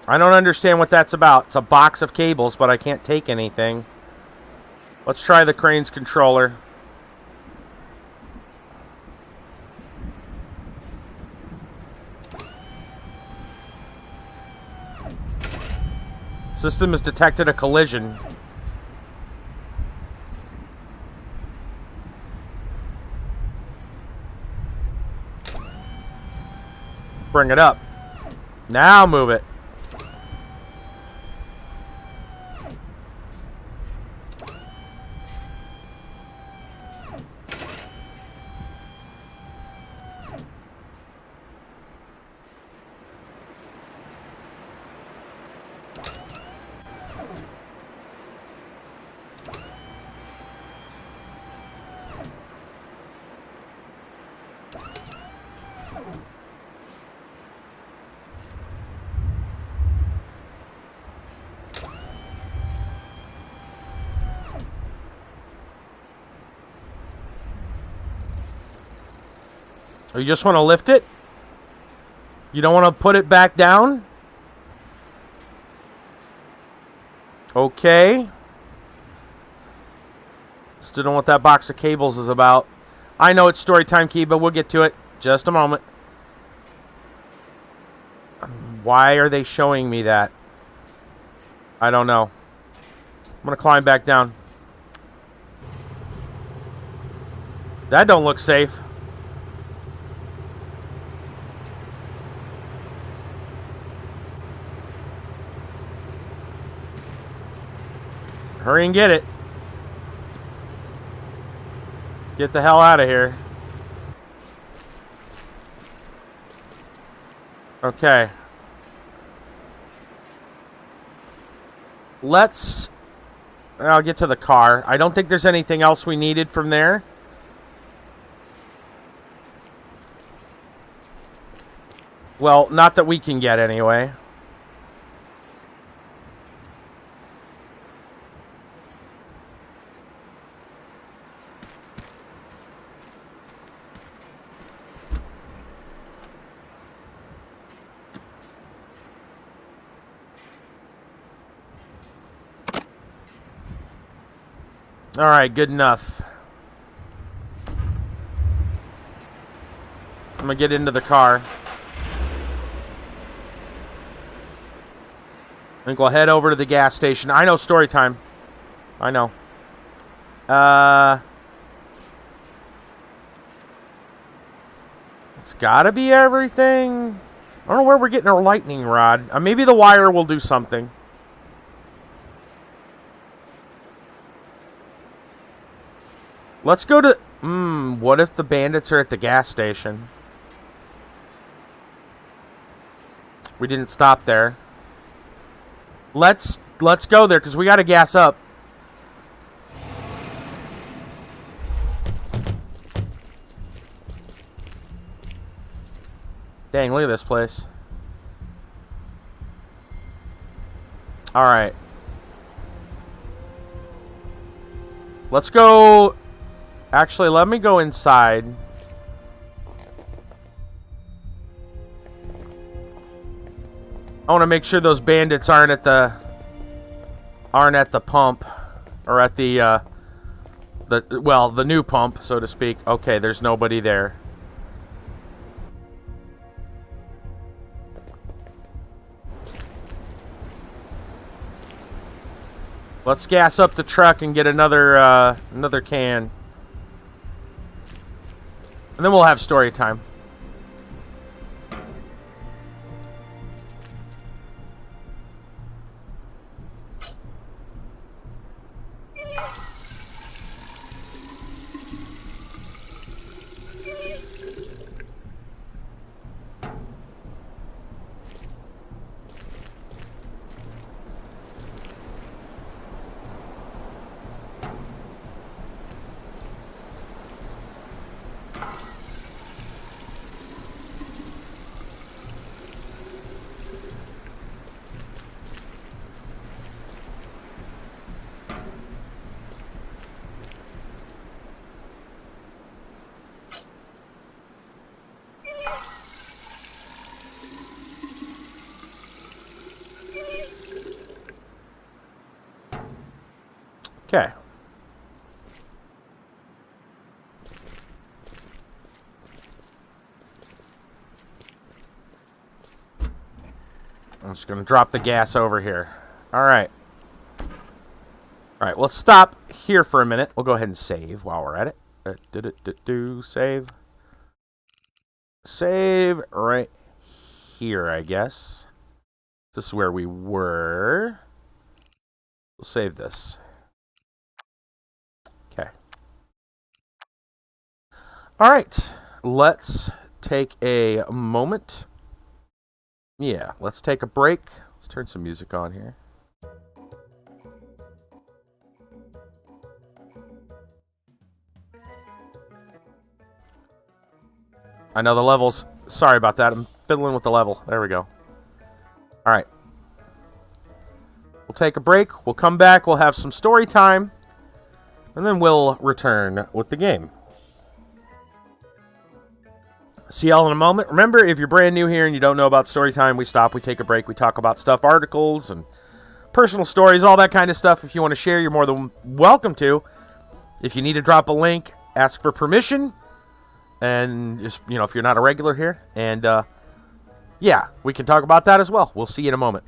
I don't understand what that's about. It's a box of cables, but I can't take anything. Let's try the crane's controller. System has detected a collision. Bring it up. Now move it. Or you just want to lift it? You don't want to put it back down? Okay. Still don't know what that box of cables is about. I know it's story time key, but we'll get to it. Just a moment. Why are they showing me that? I don't know. I'm going to climb back down. That don't look safe. Hurry and get it. Get the hell out of here. Okay. I'll get to the car. I don't think there's anything else we needed from there. Well, not that we can get anyway. All right, good enough. I'm gonna get into the car. I think we'll head over to the gas station. I know story time. I know. It's gotta be everything. I don't know where we're getting our lightning rod. Maybe the wire will do something. Let's go to... what if the bandits are at the gas station? We didn't stop there. Let's go there, because we gotta gas up. Dang, look at this place. Alright. Let's go... Actually, let me go inside. I want to make sure those bandits aren't at the pump, or at the new pump, so to speak. Okay, there's nobody there. Let's gas up the truck and get another can. And then we'll have story time. Okay. I'm just going to drop the gas over here. All right. All right, let's stop here for a minute. We'll go ahead and save while we're at it. Save. Save right here, I guess. This is where we were. We'll save this. Okay. All right. Let's take a moment. Yeah, let's take a break. Let's turn some music on here. I know the levels. Sorry about that. I'm fiddling with the level. There we go. All right. We'll take a break. We'll come back. We'll have some story time. And then we'll return with the game. See y'all in a moment. Remember, if you're brand new here and you don't know about story time, we stop, we take a break, we talk about stuff, articles, and personal stories, all that kind of stuff. If you want to share, you're more than welcome to. If you need to drop a link, ask for permission. And, just, you know, if you're not a regular here. And, yeah, we can talk about that as well. We'll see you in a moment.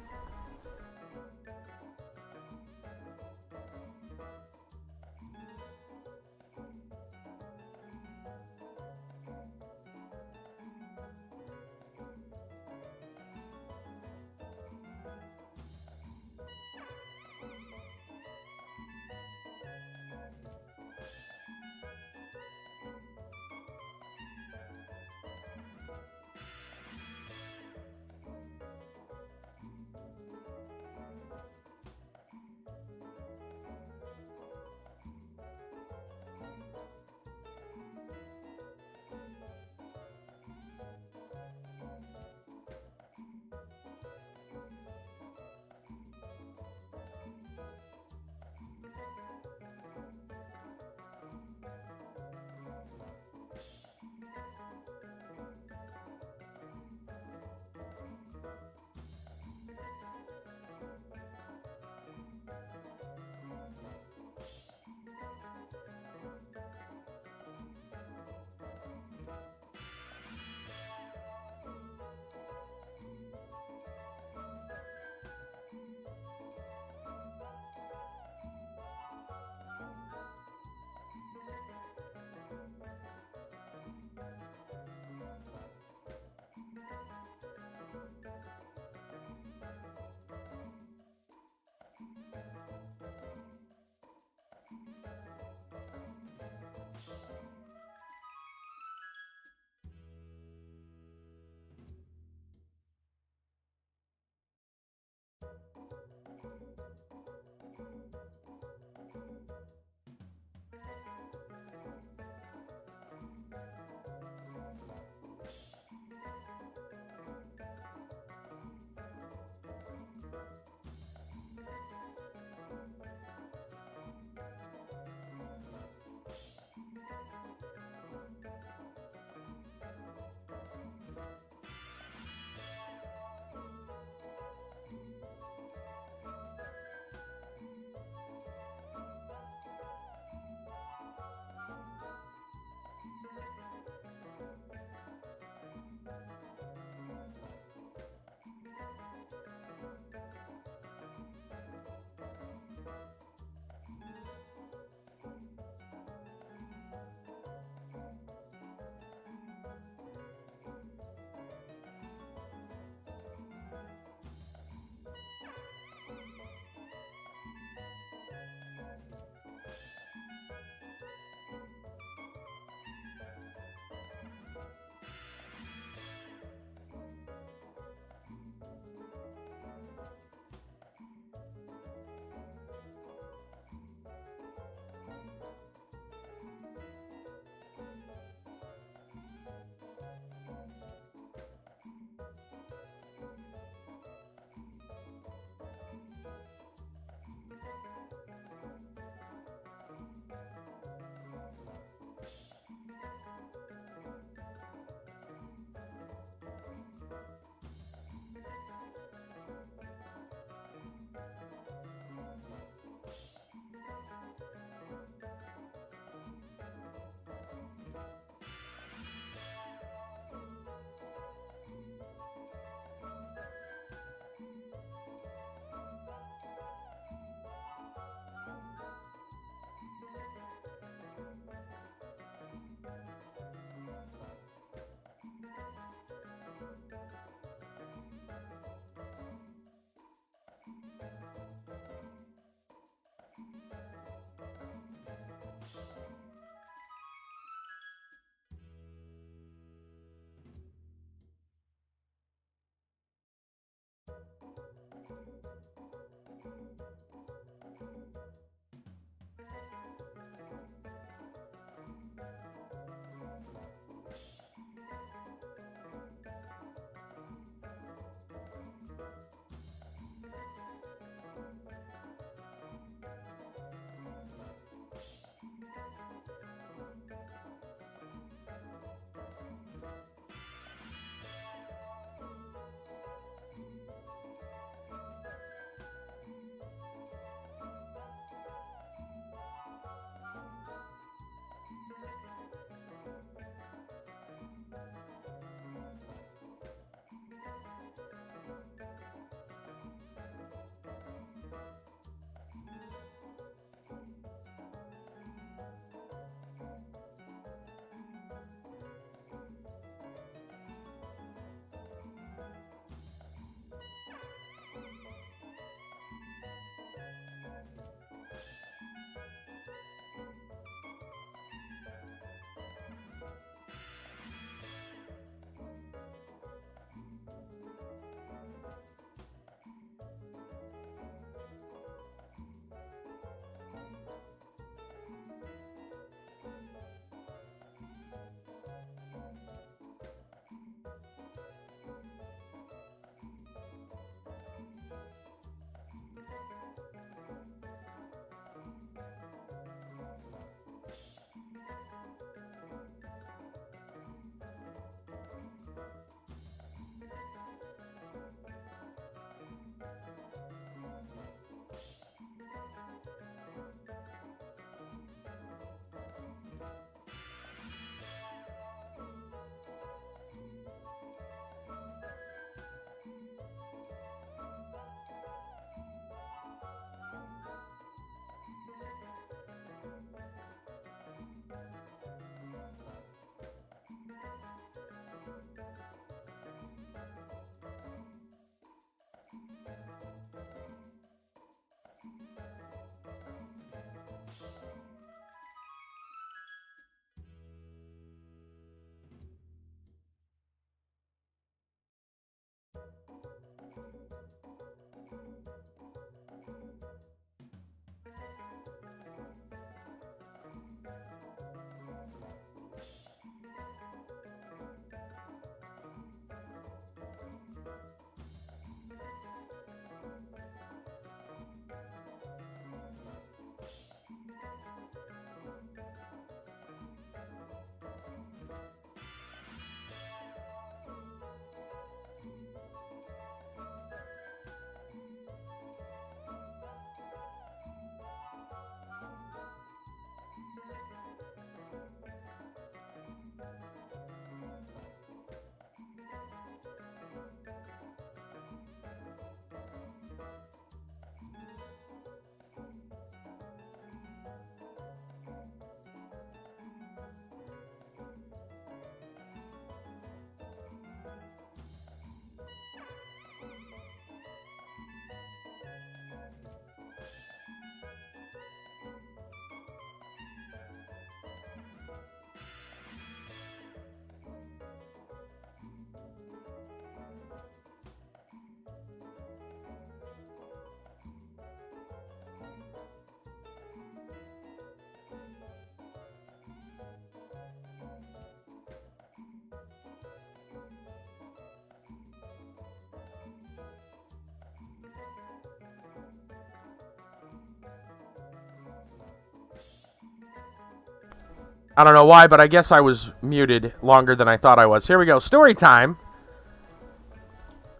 I don't know why, but I guess I was muted longer than I thought I was. Here we go. Story time.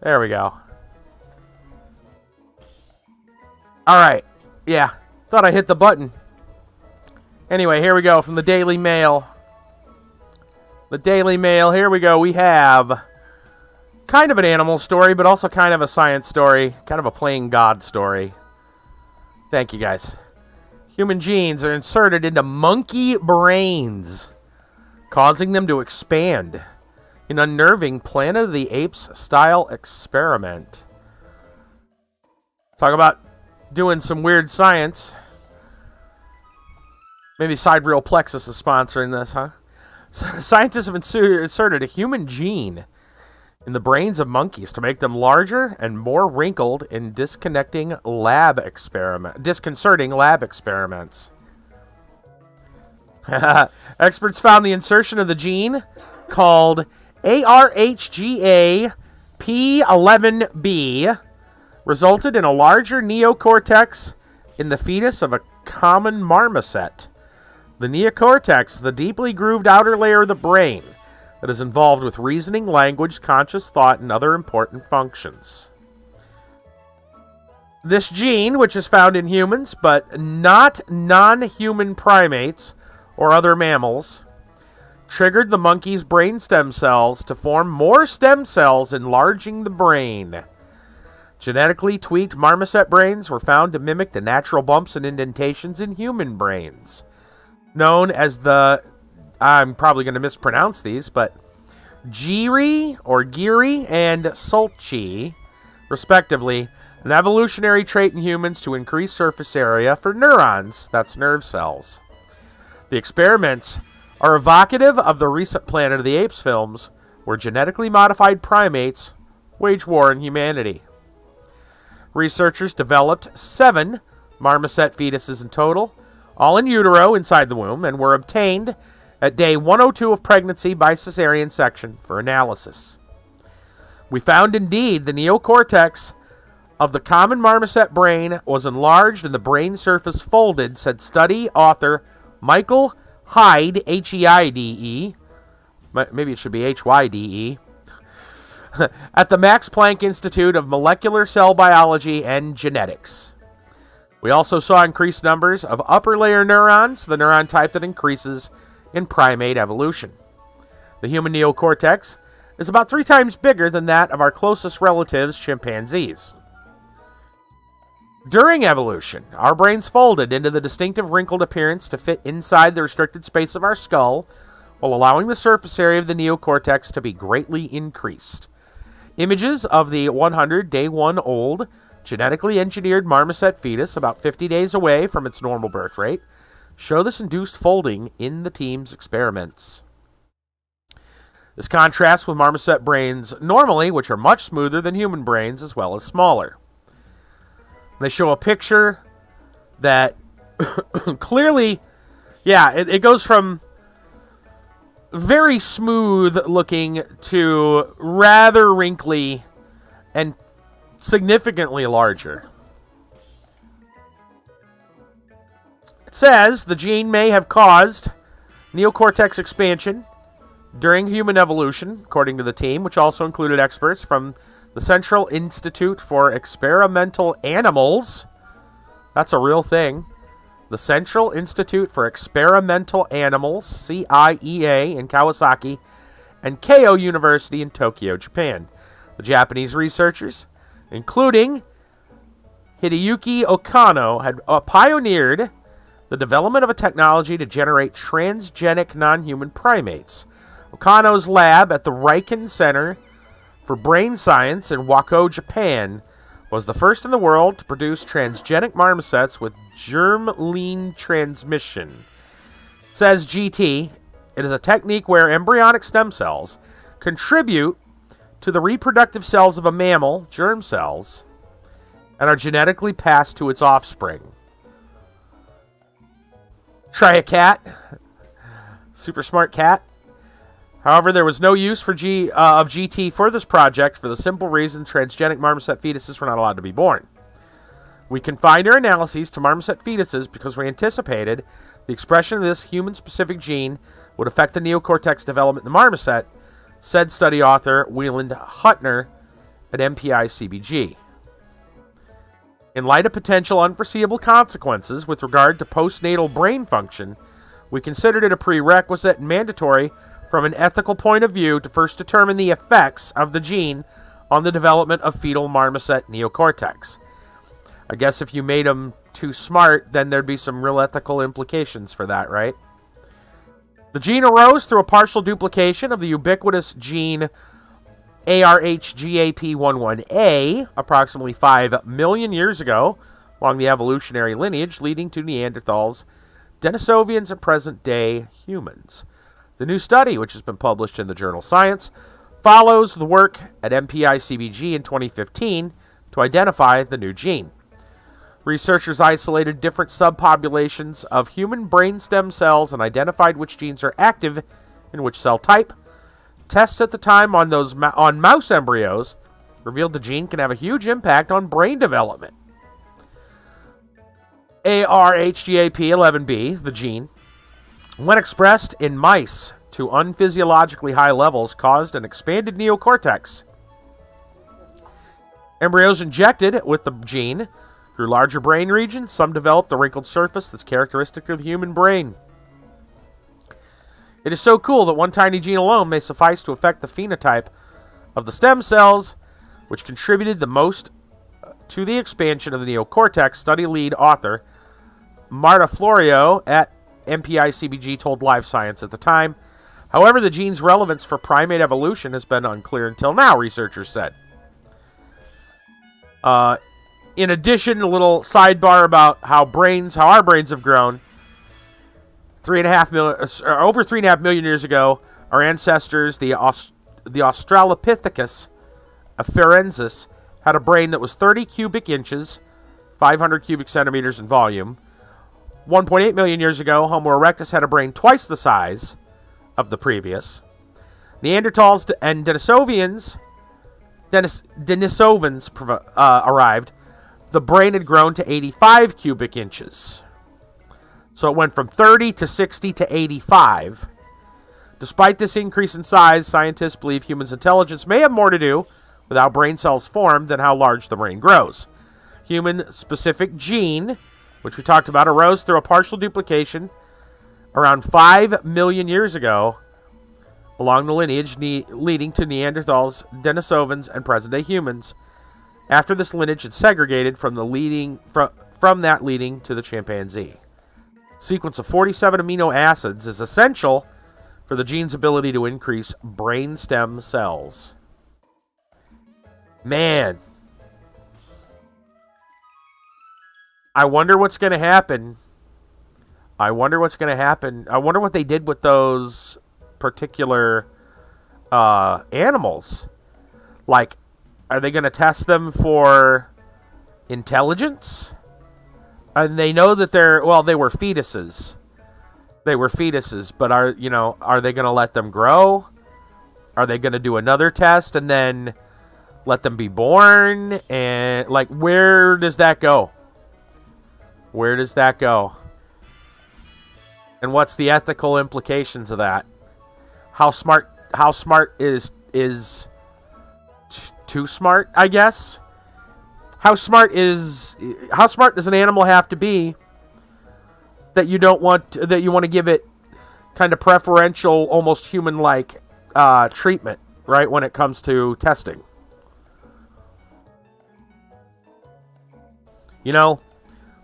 There we go. All right. Yeah. Thought I hit the button. Anyway, here we go from the Daily Mail. The Daily Mail. Here we go. We have kind of an animal story, but also kind of a science story. Kind of a playing God story. Thank you, guys. Human genes are inserted into monkey brains, causing them to expand. An unnerving Planet of the Apes-style experiment. Talk about doing some weird science. Maybe Sidereal Plexus is sponsoring this, huh? Scientists have inserted a human gene in the brains of monkeys to make them larger and more wrinkled in disconcerting lab experiments. Experts found the insertion of the gene called ARHGA-P11B resulted in a larger neocortex in the fetus of a common marmoset. The neocortex, the deeply grooved outer layer of the brain that is involved with reasoning, language, conscious thought, and other important functions. This gene, which is found in humans, but not non-human primates or other mammals, triggered the monkey's brain stem cells to form more stem cells, enlarging the brain. Genetically tweaked marmoset brains were found to mimic the natural bumps and indentations in human brains, known as the, I'm probably going to mispronounce these, but Giri or Giri and Solchi, respectively, an evolutionary trait in humans to increase surface area for neurons, that's nerve cells. The experiments are evocative of the recent Planet of the Apes films, where genetically modified primates wage war on humanity. Researchers developed 7 marmoset fetuses in total, all in utero inside the womb, and were obtained at day 102 of pregnancy by cesarean section for analysis. We found indeed the neocortex of the common marmoset brain was enlarged and the brain surface folded, said study author Michael Hyde, H-E-I-D-E, maybe it should be H-Y-D-E, at the Max Planck Institute of Molecular Cell Biology and Genetics. We also saw increased numbers of upper layer neurons, the neuron type that increases in primate evolution. The human neocortex is about 3 times bigger than that of our closest relatives, chimpanzees. During evolution, our brains folded into the distinctive wrinkled appearance to fit inside the restricted space of our skull, while allowing the surface area of the neocortex to be greatly increased. Images of the 100-day-1-old genetically engineered marmoset fetus, about 50 days away from its normal birth rate, show this induced folding in the team's experiments. This contrasts with marmoset brains normally, which are much smoother than human brains as well as smaller. They show a picture that clearly, it goes from very smooth looking to rather wrinkly and significantly larger. It says the gene may have caused neocortex expansion during human evolution, according to the team, which also included experts from the Central Institute for Experimental Animals. That's a real thing. The Central Institute for Experimental Animals, CIEA, in Kawasaki, and Keio University in Tokyo, Japan. The Japanese researchers, including Hideyuki Okano, had pioneered the development of a technology to generate transgenic non-human primates. Okano's lab at the Riken Center for Brain Science in Wako, Japan, was the first in the world to produce transgenic marmosets with germline transmission. Says GT, it is a technique where embryonic stem cells contribute to the reproductive cells of a mammal, germ cells, and are genetically passed to its offspring. Try a cat. Super smart cat. However, there was no use for GT for this project for the simple reason transgenic marmoset fetuses were not allowed to be born. We confined our analyses to marmoset fetuses because we anticipated The expression of this human-specific gene would affect the neocortex development in the marmoset, said study author Wieland Huttner at MPI-CBG. In light of potential unforeseeable consequences with regard to postnatal brain function, we considered it a prerequisite and mandatory from an ethical point of view to first determine the effects of the gene on the development of fetal marmoset neocortex. I guess if you made them too smart, then there'd be some real ethical implications for that, right? The gene arose through a partial duplication of the ubiquitous gene ARHGAP11A approximately 5 million years ago along the evolutionary lineage leading to Neanderthals, Denisovians, and present-day humans. The new study, which has been published in the journal Science, follows the work at MPI-CBG in 2015 to identify the new gene. Researchers isolated different subpopulations of human brain stem cells and identified which genes are active in which cell type. Tests at the time on mouse embryos revealed the gene can have a huge impact on brain development. ARHGAP11B, the gene, when expressed in mice to unphysiologically high levels, caused an expanded neocortex. Embryos injected with the gene grew larger brain regions. Some developed the wrinkled surface that's characteristic of the human brain. It is so cool that one tiny gene alone may suffice to affect the phenotype of the stem cells, which contributed the most to the expansion of the neocortex, study lead author Marta Florio at MPI-CBG told Live Science at the time. However, the gene's relevance for primate evolution has been unclear until now, researchers said. In addition, a little sidebar about how our brains have grown. Over 3.5 million years ago, our ancestors, the Australopithecus afarensis, had a brain that was 30 cubic inches, 500 cubic centimeters in volume. 1.8 million years ago, Homo erectus had a brain twice the size of the previous. Neanderthals and Denisovans arrived. The brain had grown to 85 cubic inches. So it went from 30 to 60 to 85. Despite this increase in size, scientists believe humans' intelligence may have more to do with how brain cells form than how large the brain grows. Human-specific gene, which we talked about, arose through a partial duplication around 5 million years ago along the lineage leading to Neanderthals, Denisovans, and present-day humans. After this lineage had segregated from that leading to the chimpanzee. Sequence of 47 amino acids is essential for the gene's ability to increase brain stem cells. Man. I wonder what's going to happen. I wonder what they did with those particular animals. Like, are they going to test them for intelligence? And they know that they were fetuses. They were fetuses, but are they going to let them grow? Are they going to do another test and then let them be born? And where does that go? Where does that go? And what's the ethical implications of that? How smart is too smart, I guess? How smart does an animal have to be that you want to give it kind of preferential, almost human-like treatment, right, when it comes to testing?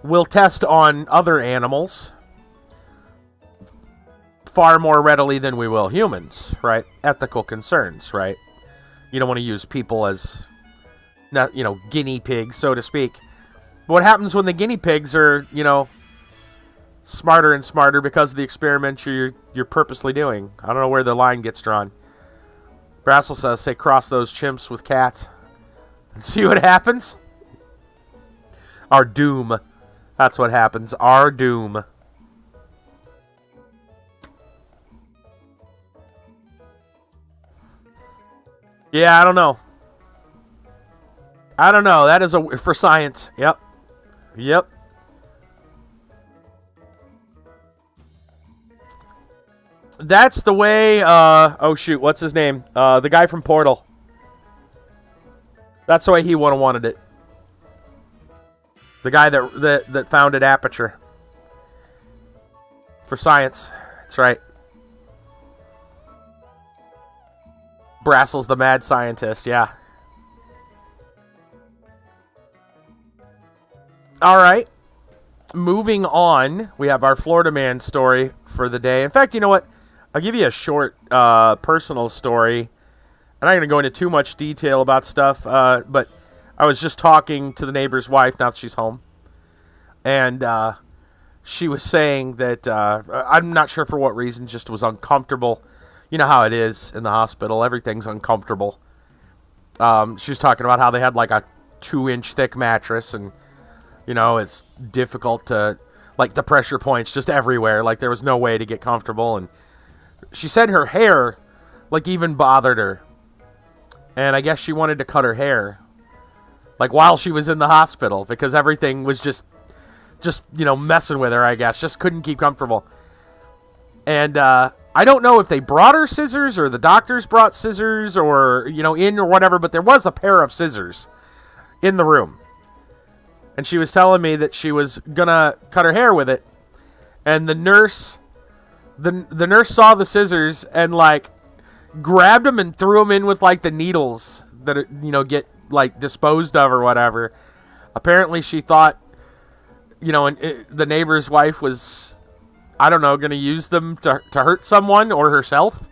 We'll test on other animals far more readily than we will humans, right? Ethical concerns, right? You don't want to use people as, guinea pigs, so to speak. But what happens when the guinea pigs are, smarter and smarter because of the experiment you're purposely doing? I don't know where the line gets drawn. Brassel says, say cross those chimps with cats and see what happens. Our doom. That's what happens. Our doom. Yeah, I don't know. That is for science. Yep. That's the way, oh shoot, what's his name? The guy from Portal. That's the way he would have wanted it. The guy that founded Aperture. For science. That's right. Brassel's the mad scientist, yeah. Alright. Moving on, we have our Florida man story for the day. In fact, you know what? I'll give you a short personal story. I'm not going to go into too much detail about stuff, but I was just talking to the neighbor's wife, now that she's home. And she was saying that, I'm not sure for what reason, just was uncomfortable. You know how it is in the hospital. Everything's uncomfortable. She was talking about how they had like a 2-inch thick mattress, and you know, it's difficult to, like, the pressure points just everywhere. Like, there was no way to get comfortable. And she said her hair, like, even bothered her. And I guess she wanted to cut her hair, like, while she was in the hospital, because everything was just you know, messing with her, I guess. Just couldn't keep comfortable. And I don't know if they brought her scissors or the doctors brought scissors or, you know, in or whatever, but there was a pair of scissors in the room. And she was telling me that she was gonna cut her hair with it, and the nurse saw the scissors and like grabbed them and threw them in with like the needles that you know get like disposed of or whatever. Apparently, she thought, you know, the neighbor's wife was, I don't know, gonna use them to hurt someone or herself.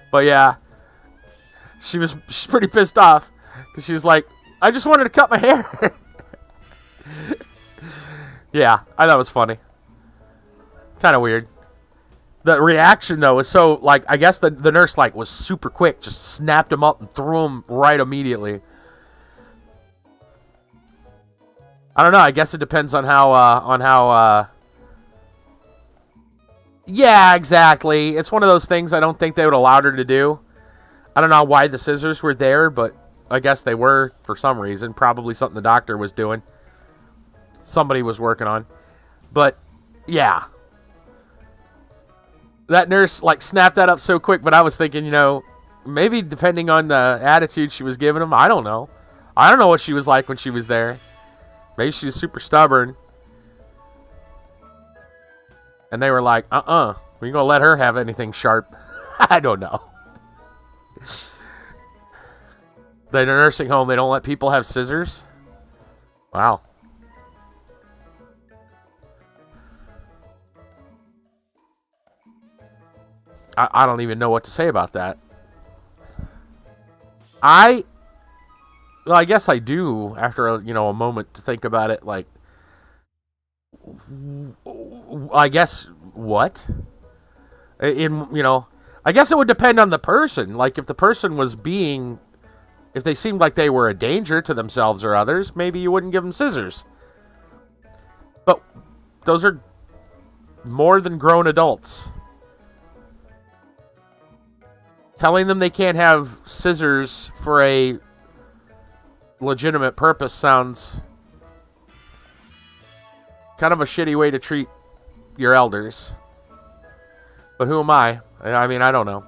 But yeah, she's pretty pissed off because she was like, I just wanted to cut my hair. Yeah, I thought it was funny. Kind of weird. The reaction, though, was so, like, I guess the nurse, like, was super quick. Just snapped him up and threw him right immediately. I don't know. I guess it depends on how, yeah, exactly. It's one of those things I don't think they would have allowed her to do. I don't know why the scissors were there, but I guess they were for some reason. Probably something the doctor was doing. Somebody was working on. But, yeah. That nurse, like, snapped that up so quick, but I was thinking, you know, maybe depending on the attitude she was giving him, I don't know. I don't know what she was like when she was there. Maybe she was super stubborn. And they were like, we ain't gonna let her have anything sharp. I don't know. They're in a nursing home, they don't let people have scissors? Wow. I don't even know what to say about that. I guess I do after a moment to think about it. Like, I guess what? I guess it would depend on the person. Like, if the person was if they seemed like they were a danger to themselves or others, maybe you wouldn't give them scissors. But those are more than grown adults. Telling them they can't have scissors for a legitimate purpose sounds kind of a shitty way to treat your elders. But who am I? I mean, I don't know.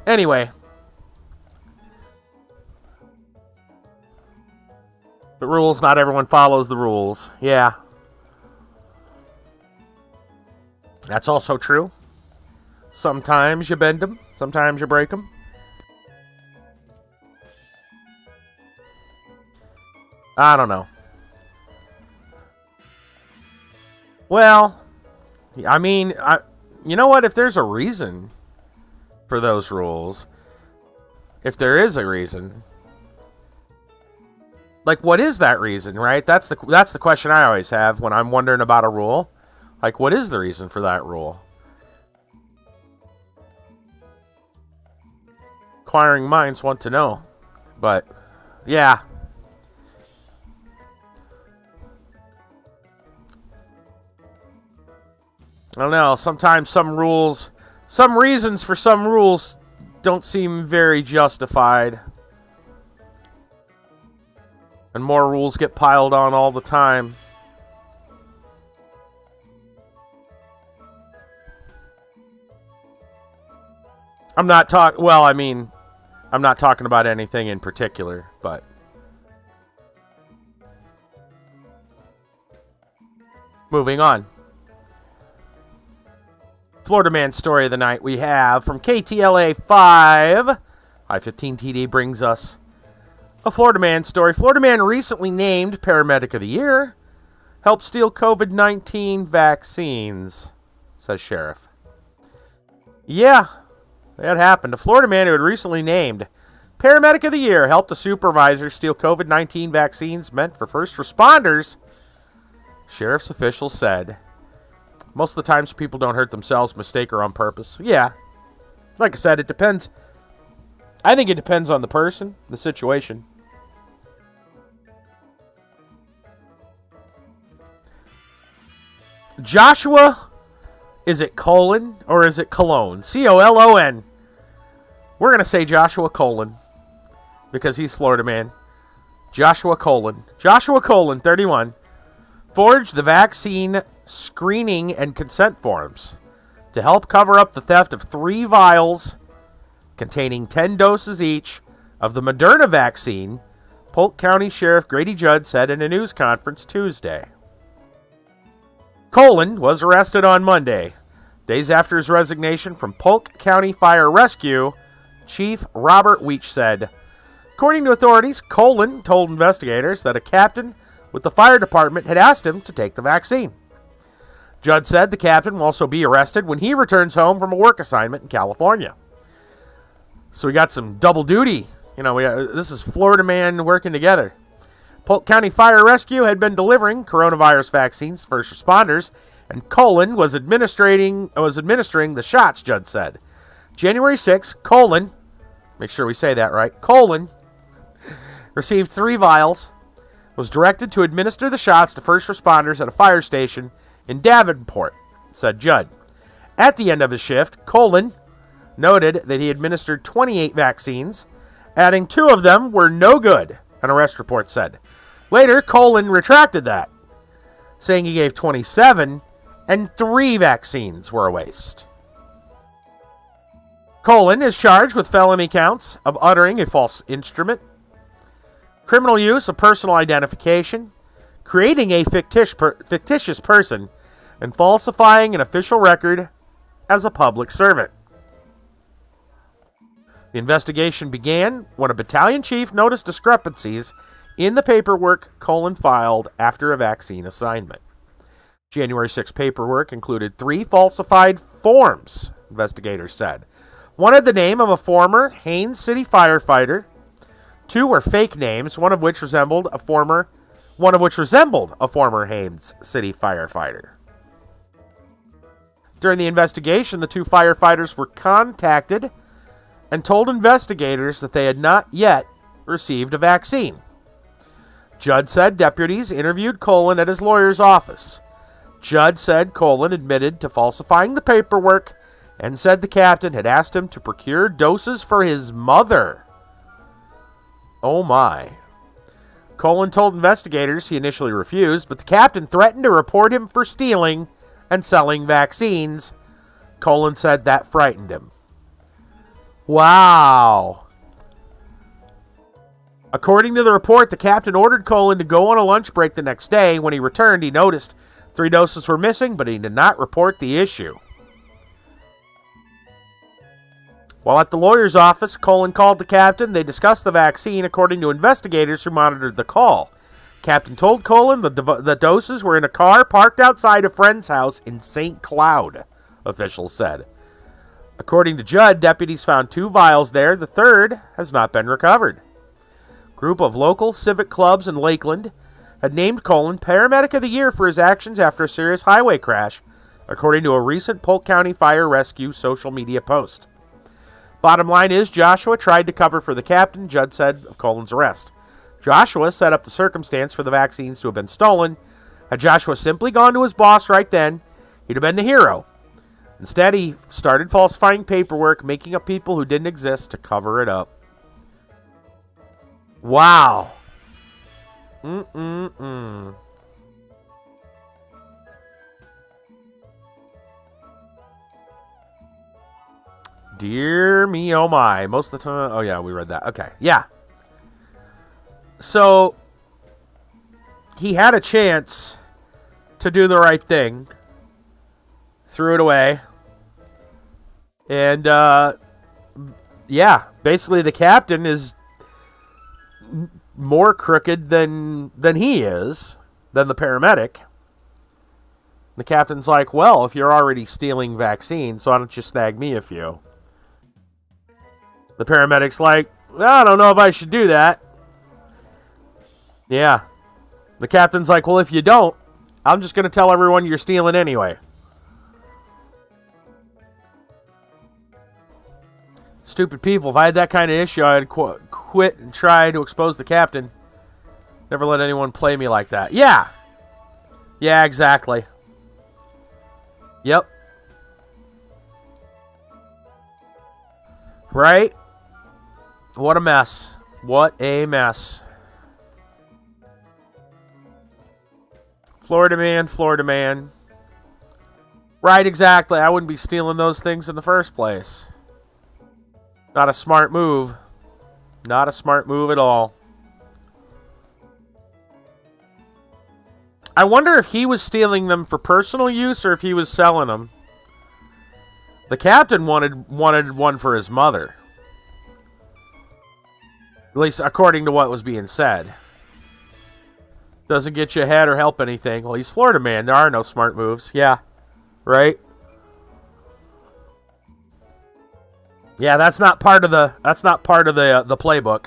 Anyway. The rules, not everyone follows the rules. Yeah. That's also true. Sometimes you bend them, sometimes you break them. I don't know. Well, I mean, you know what? If there's a reason for those rules, if there is a reason, like, what is that reason, right? That's the question I always have when I'm wondering about a rule. Like, what is the reason for that rule? Inquiring minds want to know. But, yeah. I don't know. Sometimes some reasons for some rules don't seem very justified. And more rules get piled on all the time. I'm not talking about anything in particular, but moving on. Florida Man story of the night we have from KTLA 5. I-15TD brings us a Florida Man story. Florida Man recently named Paramedic of the Year. Helped steal COVID-19 vaccines, says Sheriff. Yeah, that happened. A Florida man who had recently named Paramedic of the Year helped a supervisor steal COVID-19 vaccines meant for first responders, sheriff's officials said. Most of the times people don't hurt themselves, mistake, or on purpose. Yeah. Like I said, it depends. I think it depends on the person, the situation. Joshua, is it Colon or is it Cologne? C-O-L-O-N. We're going to say Joshua Colon because he's Florida man. Joshua Colon, 31, forged the vaccine screening and consent forms to help cover up the theft of 3 vials containing 10 doses each of the Moderna vaccine, Polk County Sheriff Grady Judd said in a news conference Tuesday. Colon was arrested on Monday, days after his resignation from Polk County Fire Rescue. Chief Robert Weech said, according to authorities, Colon told investigators that a captain with the fire department had asked him to take the vaccine. Judd said the captain will also be arrested when he returns home from a work assignment in California. So we got some double duty. This is Florida man working together. Polk County Fire Rescue had been delivering coronavirus vaccines to first responders, and Colon was administering the shots, Judd said. January 6, Colon, make sure we say that right, Colon received 3 vials, was directed to administer the shots to first responders at a fire station in Davenport, said Judd. At the end of his shift, Colon noted that he administered 28 vaccines, adding 2 of them were no good, an arrest report said. Later, Colon retracted that, saying he gave 27 and 3 vaccines were a waste. Colon is charged with felony counts of uttering a false instrument, criminal use of personal identification, creating a fictitious person, and falsifying an official record as a public servant. The investigation began when a battalion chief noticed discrepancies in the paperwork Colon filed after a vaccine assignment. January 6 paperwork included 3 falsified forms, investigators said. One had the name of a former Haines City firefighter. 2 were fake names, one of which resembled a former Haines City firefighter. During the investigation, the 2 firefighters were contacted and told investigators that they had not yet received a vaccine. Judd said deputies interviewed Colon at his lawyer's office. Judd said Colon admitted to falsifying the paperwork and said the captain had asked him to procure doses for his mother. Oh my. Colon told investigators he initially refused, but the captain threatened to report him for stealing and selling vaccines. Colon said that frightened him. Wow. According to the report, the captain ordered Colon to go on a lunch break the next day. When he returned, he noticed 3 doses were missing, but he did not report the issue. While at the lawyer's office, Colon called the captain. They discussed the vaccine, according to investigators who monitored the call. Captain told Colon the doses were in a car parked outside a friend's house in St. Cloud, officials said. According to Judd, deputies found 2 vials there. The third has not been recovered. Group of local civic clubs in Lakeland had named Colon Paramedic of the Year for his actions after a serious highway crash, according to a recent Polk County Fire Rescue social media post. Bottom line is, Joshua tried to cover for the captain, Judd said of Colon's arrest. Joshua set up the circumstance for the vaccines to have been stolen. Had Joshua simply gone to his boss right then, he'd have been the hero. Instead, he started falsifying paperwork, making up people who didn't exist to cover it up. Wow. Dear me, oh my. Most of the time... Oh, yeah, we read that. Okay, yeah. So, he had a chance to do the right thing. Threw it away. And, yeah, basically the captain is more crooked than he is, than the paramedic. The captain's like, well, if you're already stealing vaccines, why don't you snag me a few? The paramedic's like, well, I don't know if I should do that. Yeah. The captain's like, well, if you don't, I'm just going to tell everyone you're stealing anyway. Stupid people. If I had that kind of issue, I'd quit and try to expose the captain. Never let anyone play me like that. Yeah. Yeah, exactly. Yep. Right? What a mess. What a mess. Florida man, Florida man. Right, exactly. I wouldn't be stealing those things in the first place. Not a smart move. Not a smart move at all. I wonder if he was stealing them for personal use or if he was selling them. The captain wanted one for his mother. At least according to what was being said. Doesn't get you ahead or help anything. Well, he's Florida man. There are no smart moves. Yeah. Right? Yeah, that's not part of the playbook.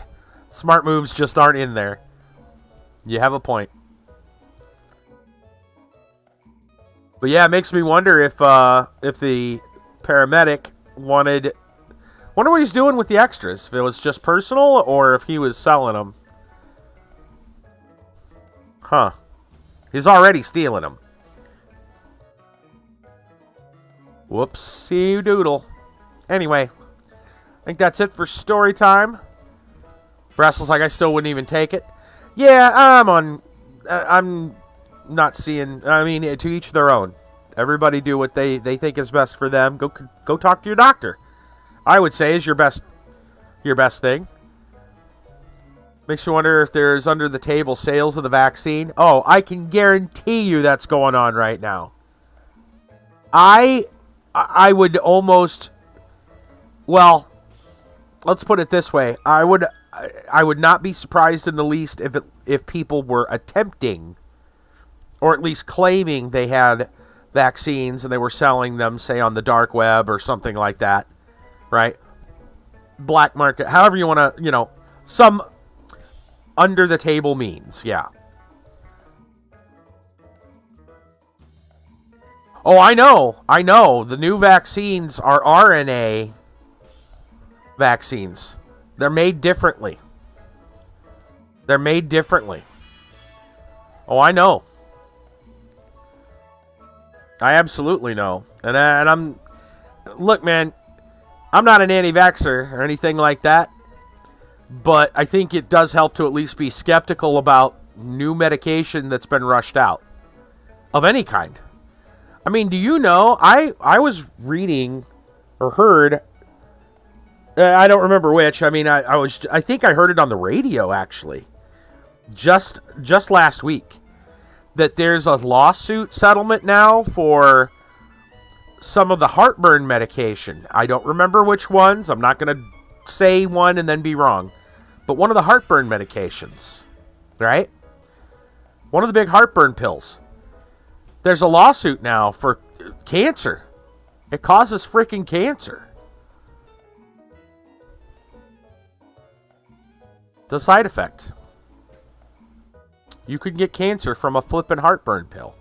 Smart moves just aren't in there. You have a point. But yeah, it makes me wonder if the paramedic wonder what he's doing with the extras. If it was just personal or if he was selling them. Huh. He's already stealing them. Whoopsie doodle. Anyway, I think that's it for story time. Brassel's like, I still wouldn't even take it. Yeah, I'm not seeing... I mean, to each their own. Everybody do what they think is best for them. Go talk to your doctor. I would say is your best thing. Makes you wonder if there's under the table sales of the vaccine. Oh, I can guarantee you that's going on right now. I would almost... Well, let's put it this way. I would not be surprised in the least if people were attempting, or at least claiming they had vaccines and they were selling them, say, on the dark web or something like that, right? Black market, however you want to, some under the table means, yeah. Oh, I know. The new vaccines are RNA vaccines. They're made differently. Oh, I know. I absolutely know. And I'm... Look, man, I'm not an anti-vaxxer or anything like that. But I think it does help to at least be skeptical about new medication that's been rushed out. Of any kind. I mean, do you know, I was reading or heard... I don't remember which. I mean, I think I heard it on the radio, actually. Just last week. That there's a lawsuit settlement now for some of the heartburn medication. I don't remember which ones. I'm not going to say one and then be wrong. But one of the heartburn medications. Right? One of the big heartburn pills. There's a lawsuit now for cancer. It causes freaking cancer. It's a side effect. You could get cancer from a flippin' heartburn pill.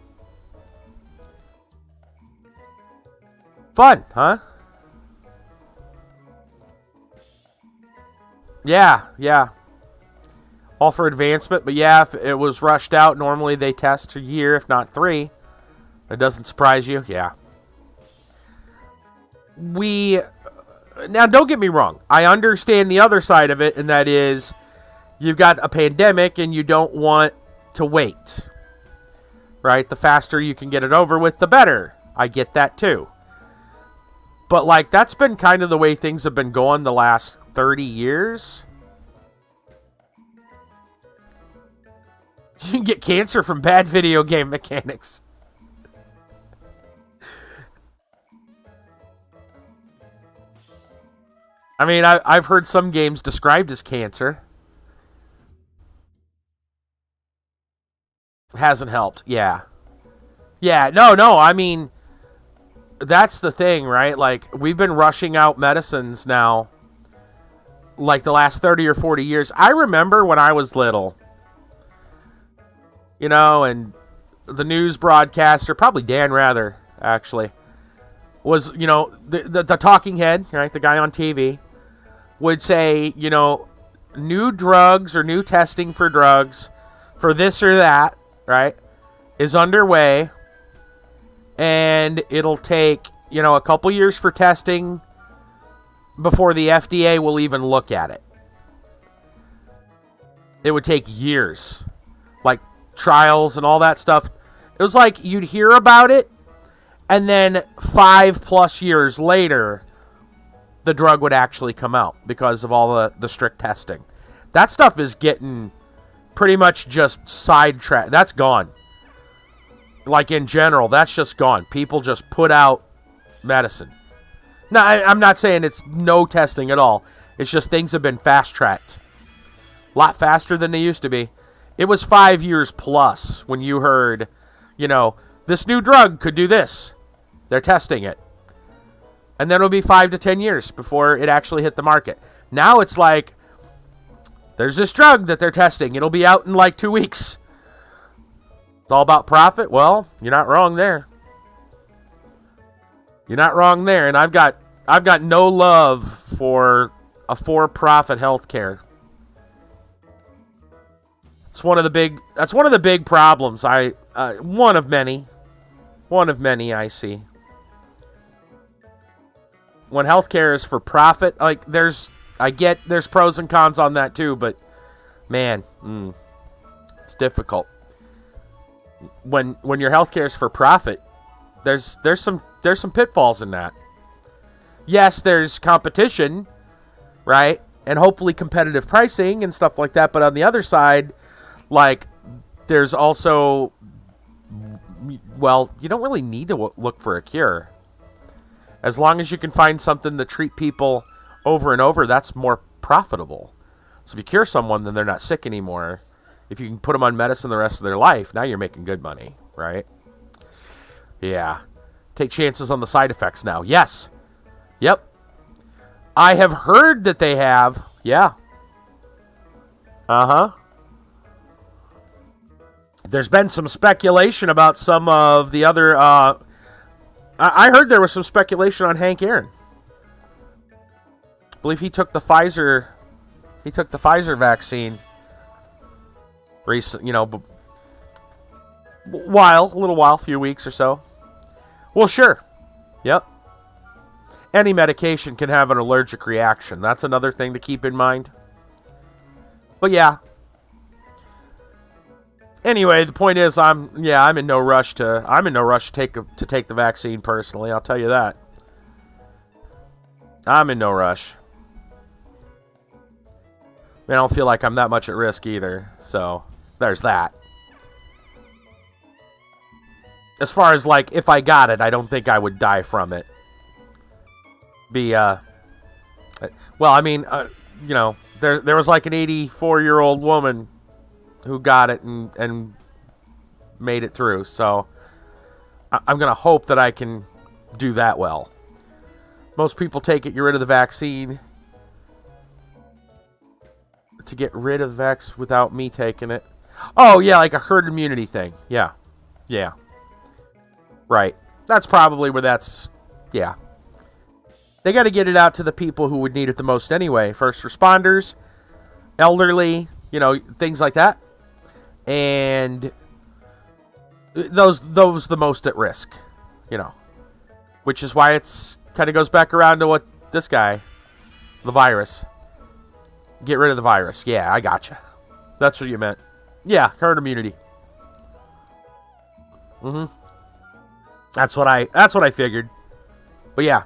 Fun, huh? Yeah. All for advancement, but yeah, if it was rushed out, normally they test a year, if not 3. That doesn't surprise you? Yeah. Now, don't get me wrong. I understand the other side of it, and that is you've got a pandemic and you don't want to wait. Right? The faster you can get it over with, the better. I get that too. But, like, that's been kind of the way things have been going the last 30 years. You can get cancer from bad video game mechanics. I mean, I've heard some games described as cancer. Hasn't helped, yeah. Yeah, no, I mean, that's the thing, right? Like, we've been rushing out medicines now, like, the last 30 or 40 years. I remember when I was little, you know, and the news broadcaster, probably Dan Rather, actually, was, you know, the talking head, right, the guy on TV, would say, you know, new drugs or new testing for drugs for this or that, right, is underway, and it'll take, you know, a couple years for testing before the FDA will even look at it. It would take years, like trials and all that stuff. It was like you'd hear about it, and then 5+ years later, the drug would actually come out because of all the strict testing. That stuff is getting pretty much just sidetracked. That's gone. Like, in general, that's just gone. People just put out medicine. Now, I'm not saying it's no testing at all. It's just things have been fast-tracked. A lot faster than they used to be. It was 5 years plus when you heard, you know, this new drug could do this. They're testing it. And then it'll be 5 to 10 years before it actually hit the market. Now it's like, there's this drug that they're testing. It'll be out in like 2 weeks. It's all about profit. Well, you're not wrong there. You're not wrong there. And I've got no love for a for-profit healthcare. It's one of the big problems. One of many I see. When healthcare is for profit, like, there's pros and cons on that too, but man, it's difficult. When your healthcare is for profit, there's some pitfalls in that. Yes, there's competition, right? And hopefully competitive pricing and stuff like that, but on the other side, like, there's also, well, you don't really need to look for a cure. As long as you can find something to treat people over and over, that's more profitable. So if you cure someone, then they're not sick anymore. If you can put them on medicine the rest of their life, now you're making good money, right? Yeah. Take chances on the side effects now. Yes. Yep. I have heard that they have. Yeah. Uh-huh. There's been some speculation about some of the other... I heard there was some speculation on Hank Aaron. I believe he took the Pfizer vaccine recent, you know, a little while, few weeks or so. Well, sure. Yep. Any medication can have an allergic reaction. That's another thing to keep in mind. But yeah. Anyway, the point is, I'm in no rush to take the vaccine personally. I'll tell you that. I'm in no rush. I don't feel like I'm that much at risk either. So there's that. As far as, like, if I got it, I don't think I would die from it. Well, I mean, you know, there was like an 84-year-old woman who got it and made it through. So I'm going to hope that I can do that well. Most people take it, get rid of the vaccine. To get rid of the vax without me taking it. Oh, yeah, like a herd immunity thing. Yeah. Yeah. Right. That's probably where that's... Yeah. They got to get it out to the people who would need it the most anyway. First responders, elderly, you know, things like that. And those the most at risk, you know. Which is why it's Kind of goes back around to what this guy, the virus. Get rid of the virus. Yeah, I gotcha. That's what you meant. Yeah, herd immunity. Mm-hmm. That's what I figured. But yeah.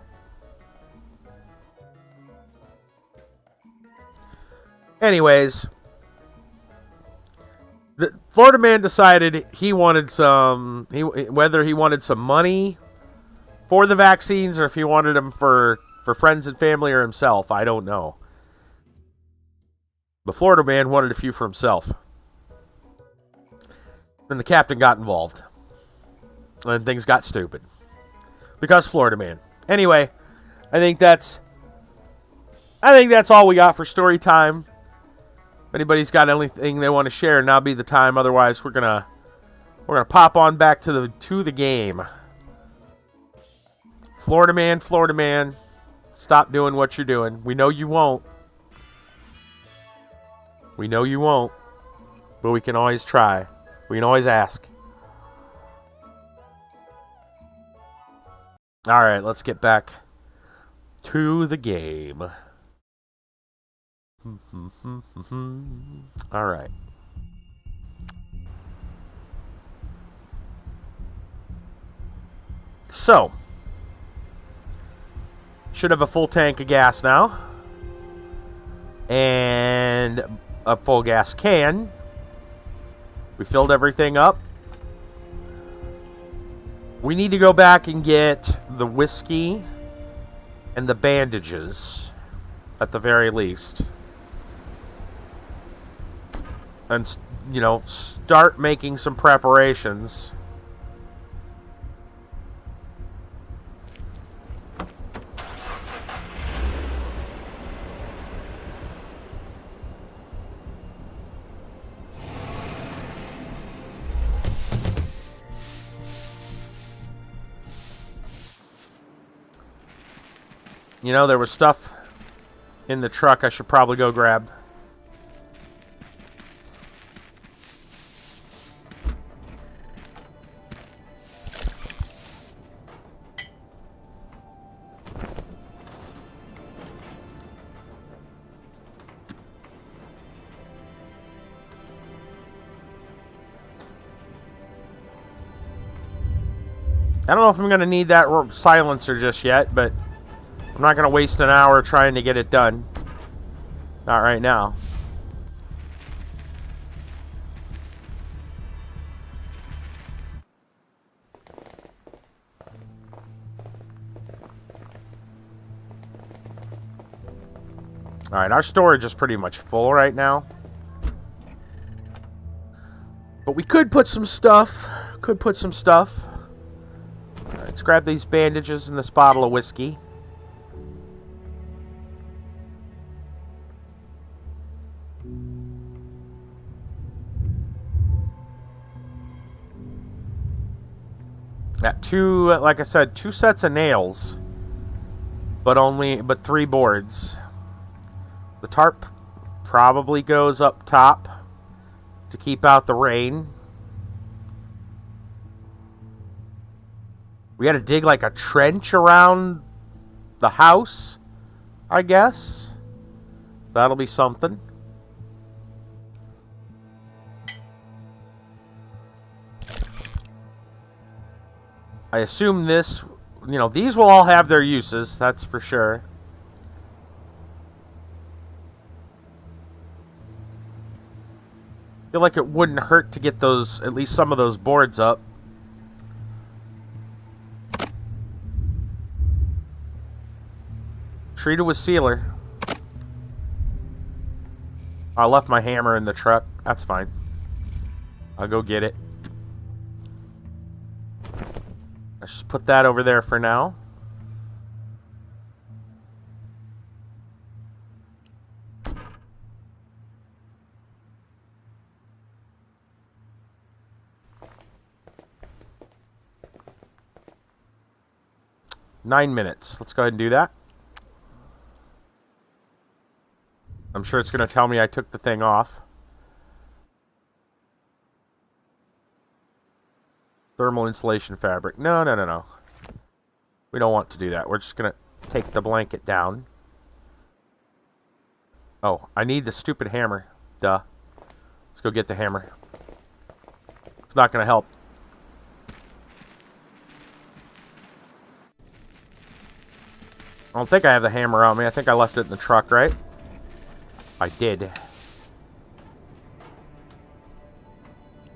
Anyways, the Florida man decided he wanted whether he wanted some money for the vaccines or if he wanted them for friends and family or himself. I don't know. The Florida man wanted a few for himself. Then the captain got involved. And things got stupid. Because Florida man. Anyway, I think that's all we got for story time. If anybody's got anything they want to share, now be the time. Otherwise, we're gonna pop on back to the game. Florida man, stop doing what you're doing. We know you won't. We know you won't. But we can always try. We can always ask. Alright, let's get back to the game. Alright. So, should have a full tank of gas now. And a full gas can. We filled everything up. We need to go back and get the whiskey and the bandages, at the very least. And, start making some preparations. There was stuff in the truck I should probably go grab. I don't know if I'm going to need that silencer just yet, but I'm not going to waste an hour trying to get it done. Not right now. Alright, our storage is pretty much full right now. But we could put some stuff. Alright, let's grab these bandages and this bottle of whiskey. Got like I said, 2 sets of nails. But 3 boards. The tarp probably goes up top to keep out the rain. We gotta dig like a trench around the house, I guess. That'll be something. I assume these will all have their uses, that's for sure. I feel like it wouldn't hurt to get at least some of those boards up. Treated with sealer. I left my hammer in the truck. That's fine. I'll go get it. Let's just put that over there for now. Nine minutes. Let's go ahead and do that. I'm sure it's going to tell me I took the thing off. Thermal insulation fabric. No. We don't want to do that. We're just going to take the blanket down. Oh, I need the stupid hammer. Duh. Let's go get the hammer. It's not going to help. I don't think I have the hammer on me. I think I left it in the truck, right? I did.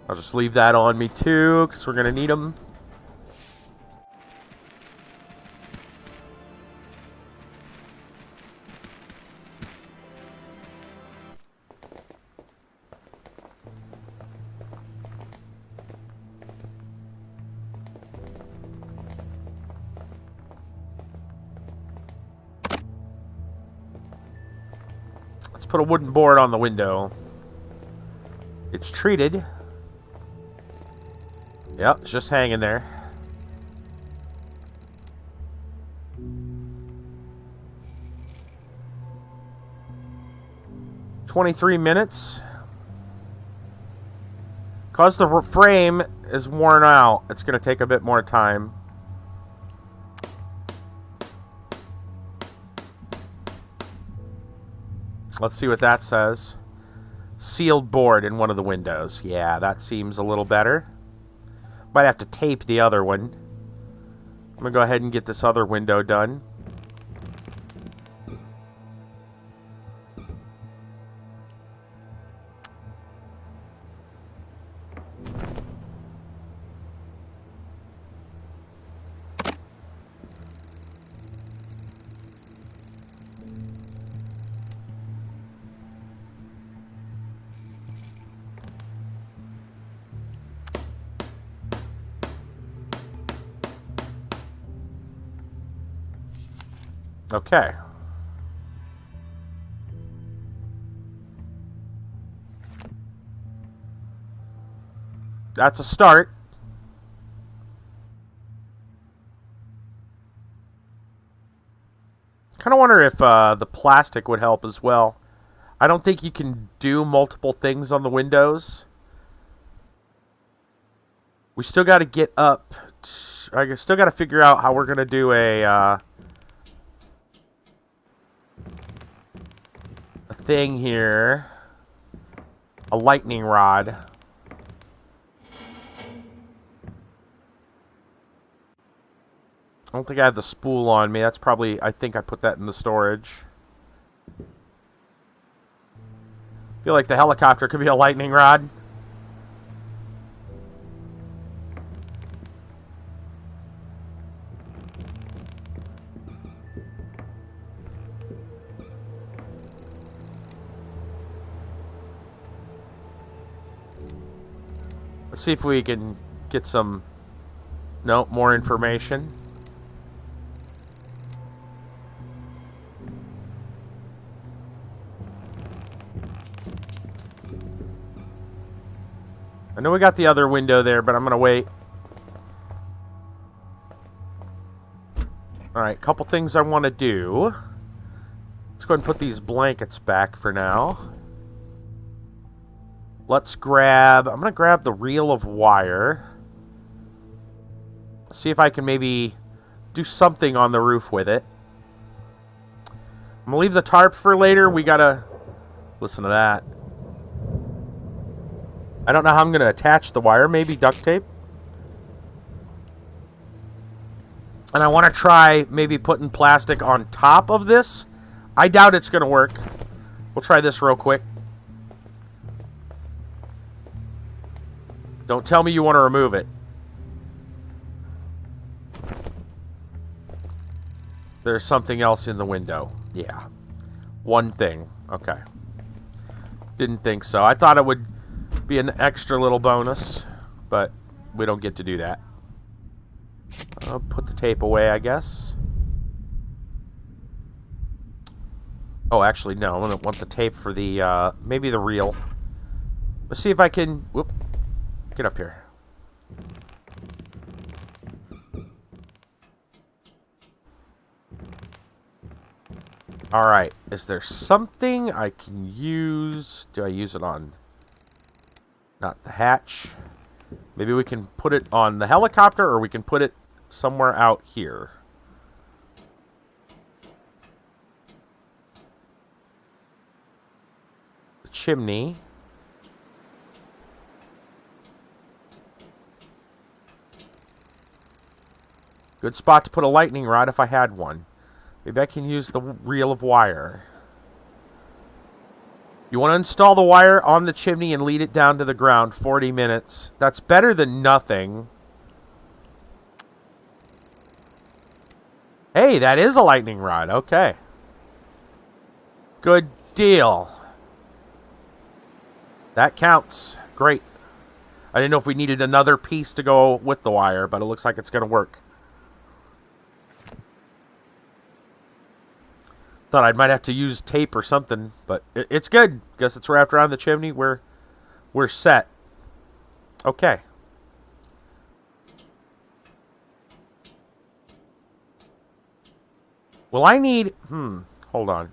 I'll just leave that on me too, because we're going to need them. Let's put a wooden board on the window. It's treated. Yep, it's just hanging there. $23. Because the frame is worn out, it's going to take a bit more time. Let's see what that says. Sealed board in one of the windows. Yeah, that seems a little better. Might have to tape the other one. I'm going to go ahead and get this other window done. Okay. That's a start. Kind of wonder if the plastic would help as well. I don't think you can do multiple things on the windows. We still got to get up. I still got to figure out how we're going to do a thing here. A lightning rod. I don't think I have the spool on me. That's probably, I think I put that in the storage. Feel like the helicopter could be a lightning rod. Let's see if we can get some, no, more information. I know we got the other window there, but I'm going to wait. Alright, couple things I want to do. Let's go ahead and put these blankets back for now. Let's grab, I'm going to grab the reel of wire. See if I can maybe do something on the roof with it. I'm going to leave the tarp for later. We got to listen to that. I don't know how I'm going to attach the wire. Maybe duct tape. And I want to try maybe putting plastic on top of this. I doubt it's going to work. We'll try this real quick. Don't tell me you want to remove it. There's something else in the window. Yeah. One thing. Okay. Didn't think so. I thought it would be an extra little bonus, but we don't get to do that. I'll put the tape away, I guess. Oh, actually, no. I don't want the tape for the, maybe the reel. Let's see if I can, whoop, get up here. Alright, is there something I can use? Do I use it on, not the hatch? Maybe we can put it on the helicopter, or we can put it somewhere out here. chimney. Good spot to put a lightning rod if I had one. Maybe I can use the reel of wire. You want to install the wire on the chimney and lead it down to the ground. 40 minutes. That's better than nothing. Hey, that is a lightning rod. Okay. Good deal. That counts. Great. I didn't know if we needed another piece to go with the wire, but it looks like it's going to work. Thought I might have to use tape or something, but it's good. Guess it's wrapped around the chimney. We're set. Okay. Well, I need... hold on.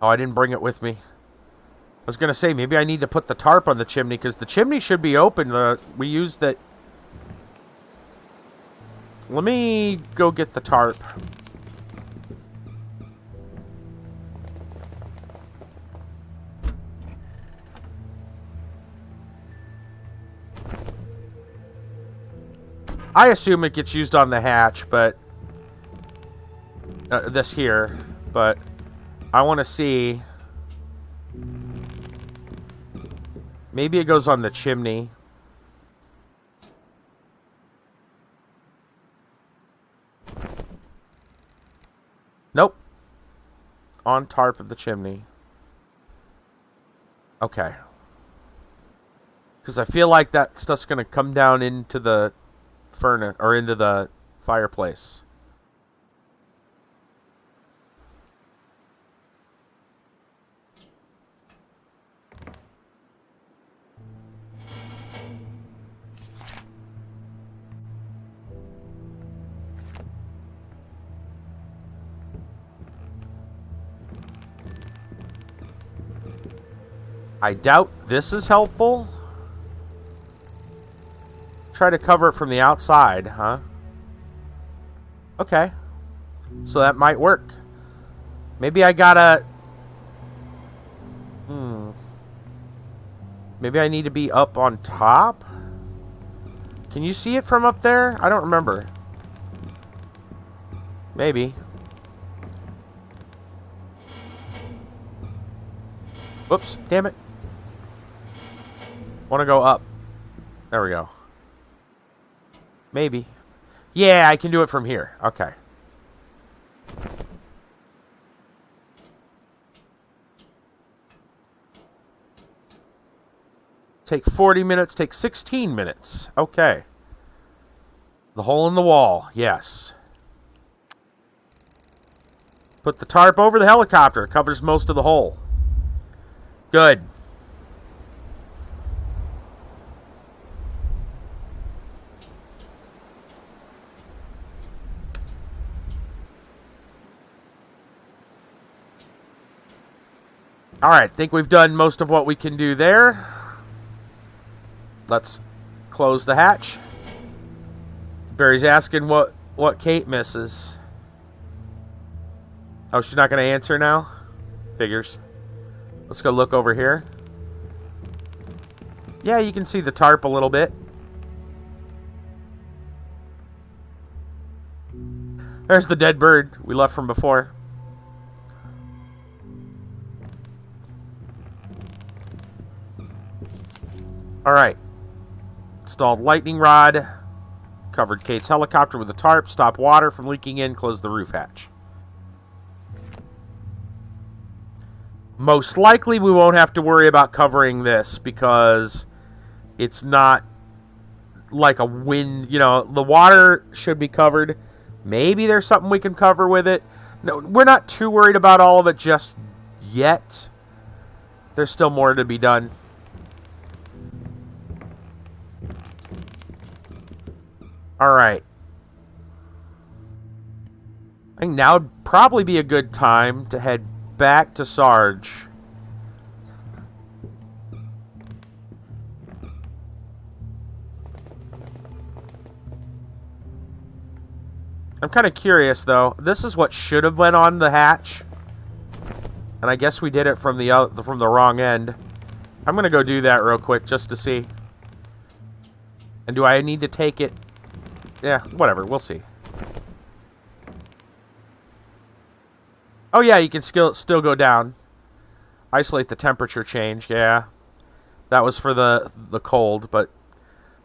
Oh, I didn't bring it with me. I was going to say, maybe I need to put the tarp on the chimney, because the chimney should be open. We used it. Let me go get the tarp. I assume it gets used on the hatch, but... this here. But I want to see... maybe it goes on the chimney. Nope. On tarp of the chimney. Okay. Because I feel like that stuff's going to come down into the furnace, or into the fireplace. I doubt this is helpful. Try to cover it from the outside, huh? Okay. So that might work. Maybe I gotta... maybe I need to be up on top? Can you see it from up there? I don't remember. Maybe. Whoops, damn it. Want to go up. There we go. Maybe. Yeah, I can do it from here. Okay. Take 40 minutes, take 16 minutes. Okay. The hole in the wall, yes. Put the tarp over the helicopter. It covers most of the hole. Good. Alright, think we've done most of what we can do there. Let's close the hatch. Barry's asking what Kate misses. Oh, she's not going to answer now? Figures. Let's go look over here. Yeah, you can see the tarp a little bit. There's the dead bird we left from before. Alright. Installed lightning rod. Covered Kate's helicopter with a tarp. Stop water from leaking in. Close the roof hatch. Most likely we won't have to worry about covering this because it's not like a wind. You know, the water should be covered. Maybe there's something we can cover with it. No, we're not too worried about all of it just yet. There's still more to be done. Alright. I think now would probably be a good time to head back to Sarge. I'm kind of curious, though. This is what should have went on the hatch. And I guess we did it from the wrong end. I'm going to go do that real quick just to see. And do I need to take it? Yeah, whatever. We'll see. Oh, yeah, you can still go down. Isolate the temperature change. Yeah. That was for the cold, but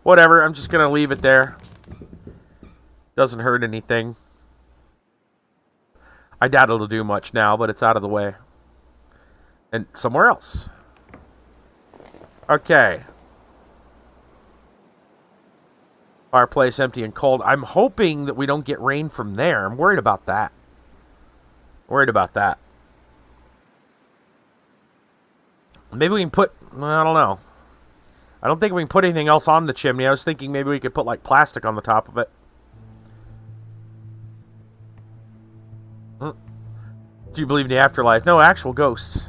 whatever. I'm just going to leave it there. Doesn't hurt anything. I doubt it'll do much now, but it's out of the way. And somewhere else. Okay. Fireplace empty and cold. I'm hoping that we don't get rain from there. I'm worried about that. Worried about that. Maybe we can put... I don't know. I don't think we can put anything else on the chimney. I was thinking maybe we could put, like, plastic on the top of it. Do you believe in the afterlife? No, actual ghosts.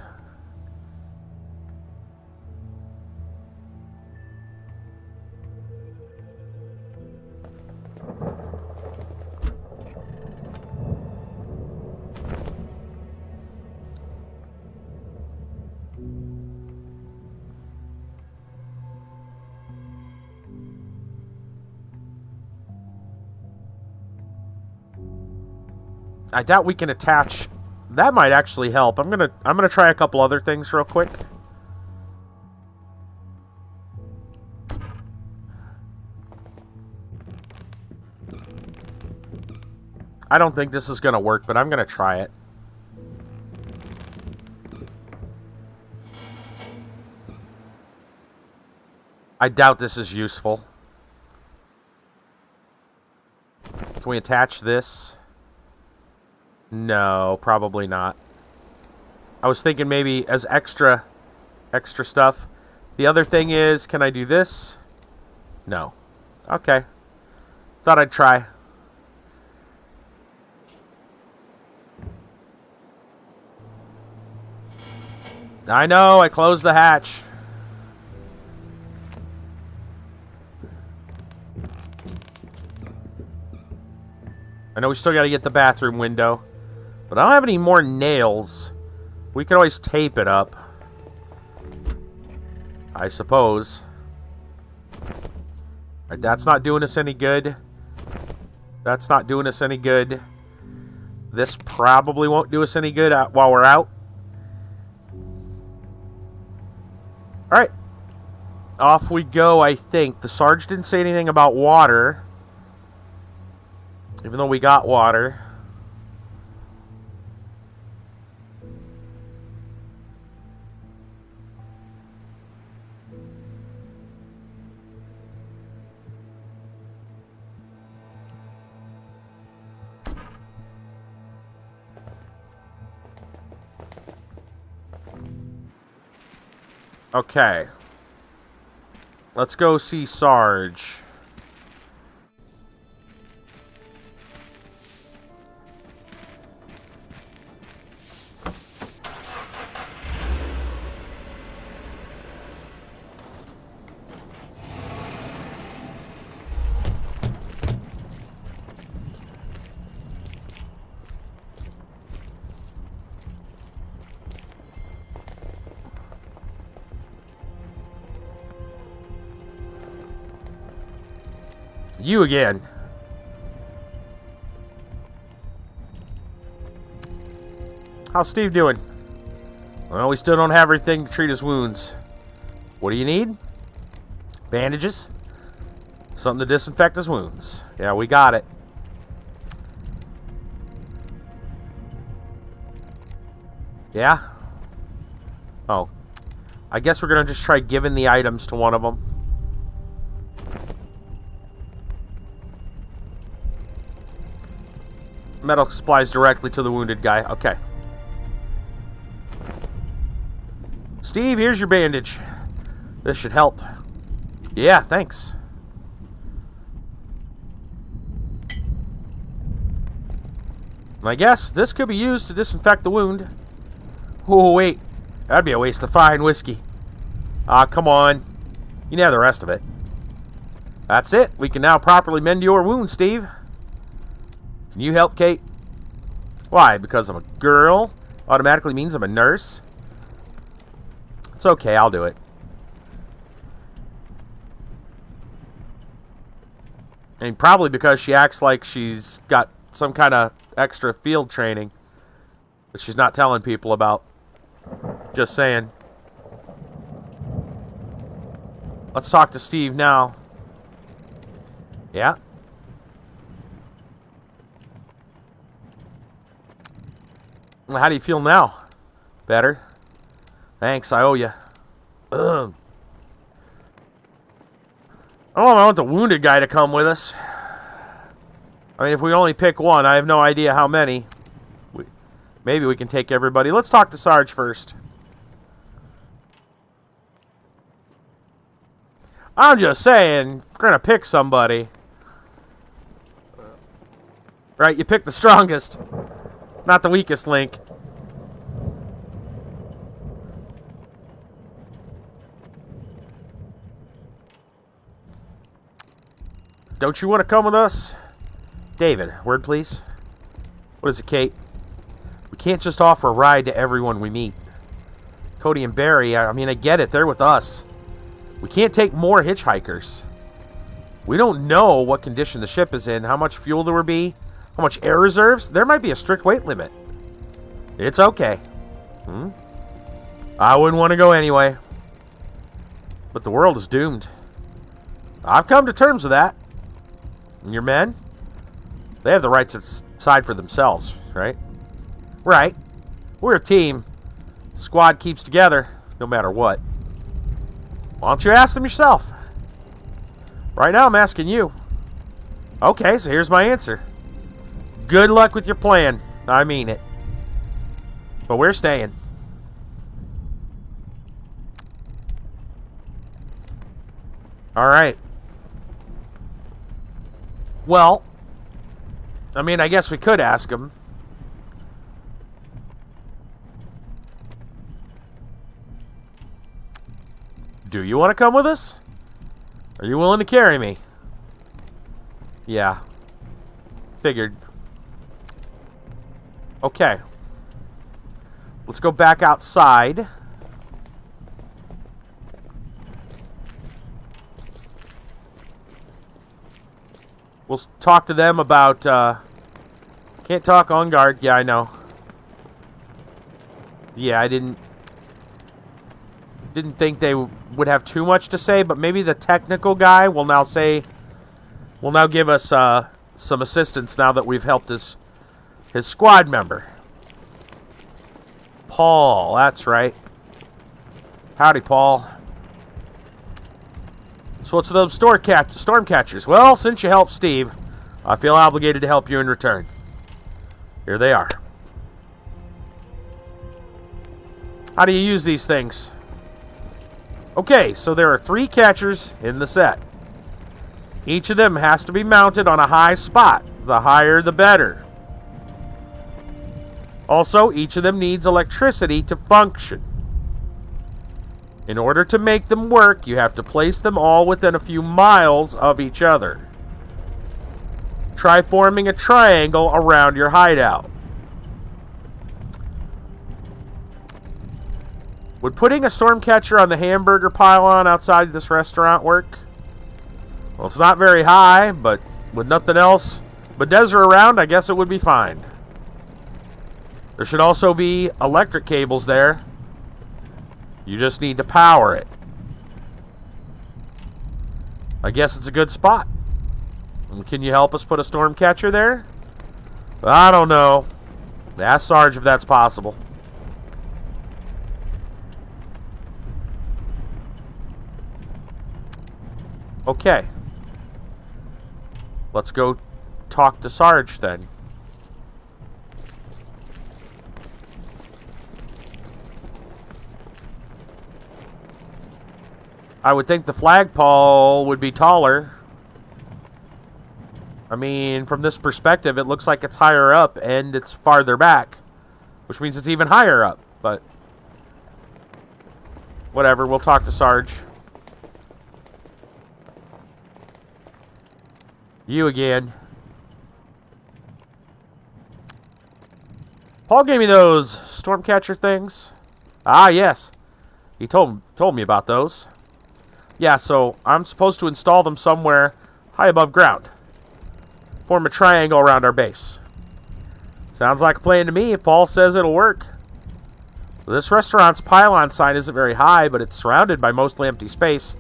I doubt we can attach. That might actually help. I'm gonna try a couple other things real quick. I don't think this is gonna work, but I'm gonna try it. I doubt this is useful. Can we attach this? No, probably not. I was thinking maybe as extra stuff. The other thing is, can I do this? No. Okay. Thought I'd try. I know, I closed the hatch. I know we still got to get the bathroom window. But I don't have any more nails. We could always tape it up. I suppose. Alright, that's not doing us any good. That's not doing us any good. This probably won't do us any good while we're out. Alright. Off we go, I think. The Sarge didn't say anything about water. Even though we got water. Okay. Let's go see Sarge. You again. How's Steve doing? Well, we still don't have everything to treat his wounds. What do you need? Bandages? Something to disinfect his wounds. Yeah, we got it. Yeah? Oh. I guess we're going to just try giving the items to one of them. Medical supplies directly to the wounded guy. Okay. Steve, here's your bandage. This should help. Yeah, thanks. I guess this could be used to disinfect the wound. Oh, wait. That'd be a waste of fine whiskey. Ah, come on. You can have the rest of it. That's it. We can now properly mend your wound, Steve. Can you help, Kate? Why? Because I'm a girl? automatically means I'm a nurse. It's okay, I'll do it. And probably because she acts like she's got some kind of extra field training that she's not telling people about. Just saying. Let's talk to Steve now. Yeah. How do you feel now? Better? Thanks, I owe you. Ugh. I want the wounded guy to come with us. I mean, if we only pick one, I have no idea how many. Maybe we can take everybody. Let's talk to Sarge first. I'm just saying, we're going to pick somebody. Right, you pick the strongest, not the weakest link. Don't you want to come with us? David, word please. What is it, Kate? We can't just offer a ride to everyone we meet. Cody and Barry, I mean, I get it. They're with us. We can't take more hitchhikers. We don't know what condition the ship is in, how much fuel there will be, how much air reserves. There might be a strict weight limit. It's okay. I wouldn't want to go anyway. But the world is doomed. I've come to terms with that. And your men? They have the right to decide for themselves, right? Right. We're a team. Squad keeps together, no matter what. Why don't you ask them yourself? Right now, I'm asking you. Okay, so here's my answer. Good luck with your plan. I mean it. But we're staying. Alright. Well, I mean, I guess we could ask him. Do you want to come with us? Are you willing to carry me? Yeah. Figured. Okay. Let's go back outside. We'll talk to them about, can't talk on guard. Yeah, I know. Yeah, I didn't think they would have too much to say, but maybe the technical guy will now give us some assistance now that we've helped his squad member. Paul, that's right. Howdy, Paul. So what's with those storm catchers? Well, since you helped Steve, I feel obligated to help you in return. Here they are. How do you use these things? Okay, so there are 3 catchers in the set. Each of them has to be mounted on a high spot. The higher, the better. Also, each of them needs electricity to function. In order to make them work, you have to place them all within a few miles of each other. Try forming a triangle around your hideout. Would putting a storm catcher on the hamburger pylon outside this restaurant work? Well, it's not very high, but with nothing else but desert around, I guess it would be fine. There should also be electric cables there. You just need to power it. I guess it's a good spot. Can you help us put a storm catcher there? I don't know. Ask Sarge if that's possible. Okay. Let's go talk to Sarge then. I would think the flagpole would be taller. I mean, from this perspective, it looks like it's higher up and it's farther back, which means it's even higher up, but whatever, we'll talk to Sarge. You again. Paul gave me those Stormcatcher things. Ah, yes. He told me about those. Yeah, so I'm supposed to install them somewhere high above ground. Form a triangle around our base. Sounds like a plan to me if Paul says it'll work. This restaurant's pylon sign isn't very high, but it's surrounded by mostly empty space.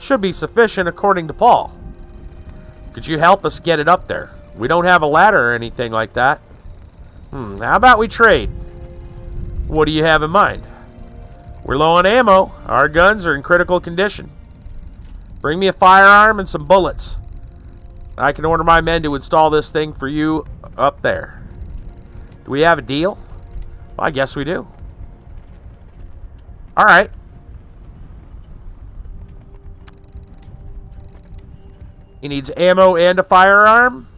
Should be sufficient according to Paul. Could you help us get it up there? We don't have a ladder or anything like that. How about we trade? What do you have in mind? We're low on ammo. Our guns are in critical condition. Bring me a firearm and some bullets. I can order my men to install this thing for you up there. Do we have a deal? Well, I guess we do. Alright. He needs ammo and a firearm.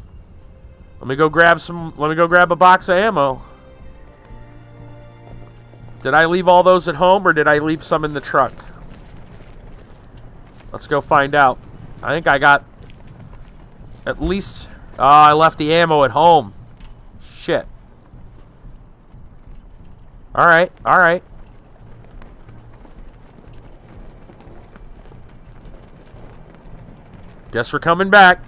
Let me go grab a box of ammo. Did I leave all those at home or did I leave some in the truck? Let's go find out. I think I got at least... I left the ammo at home. Shit. Alright, alright. Guess we're coming back.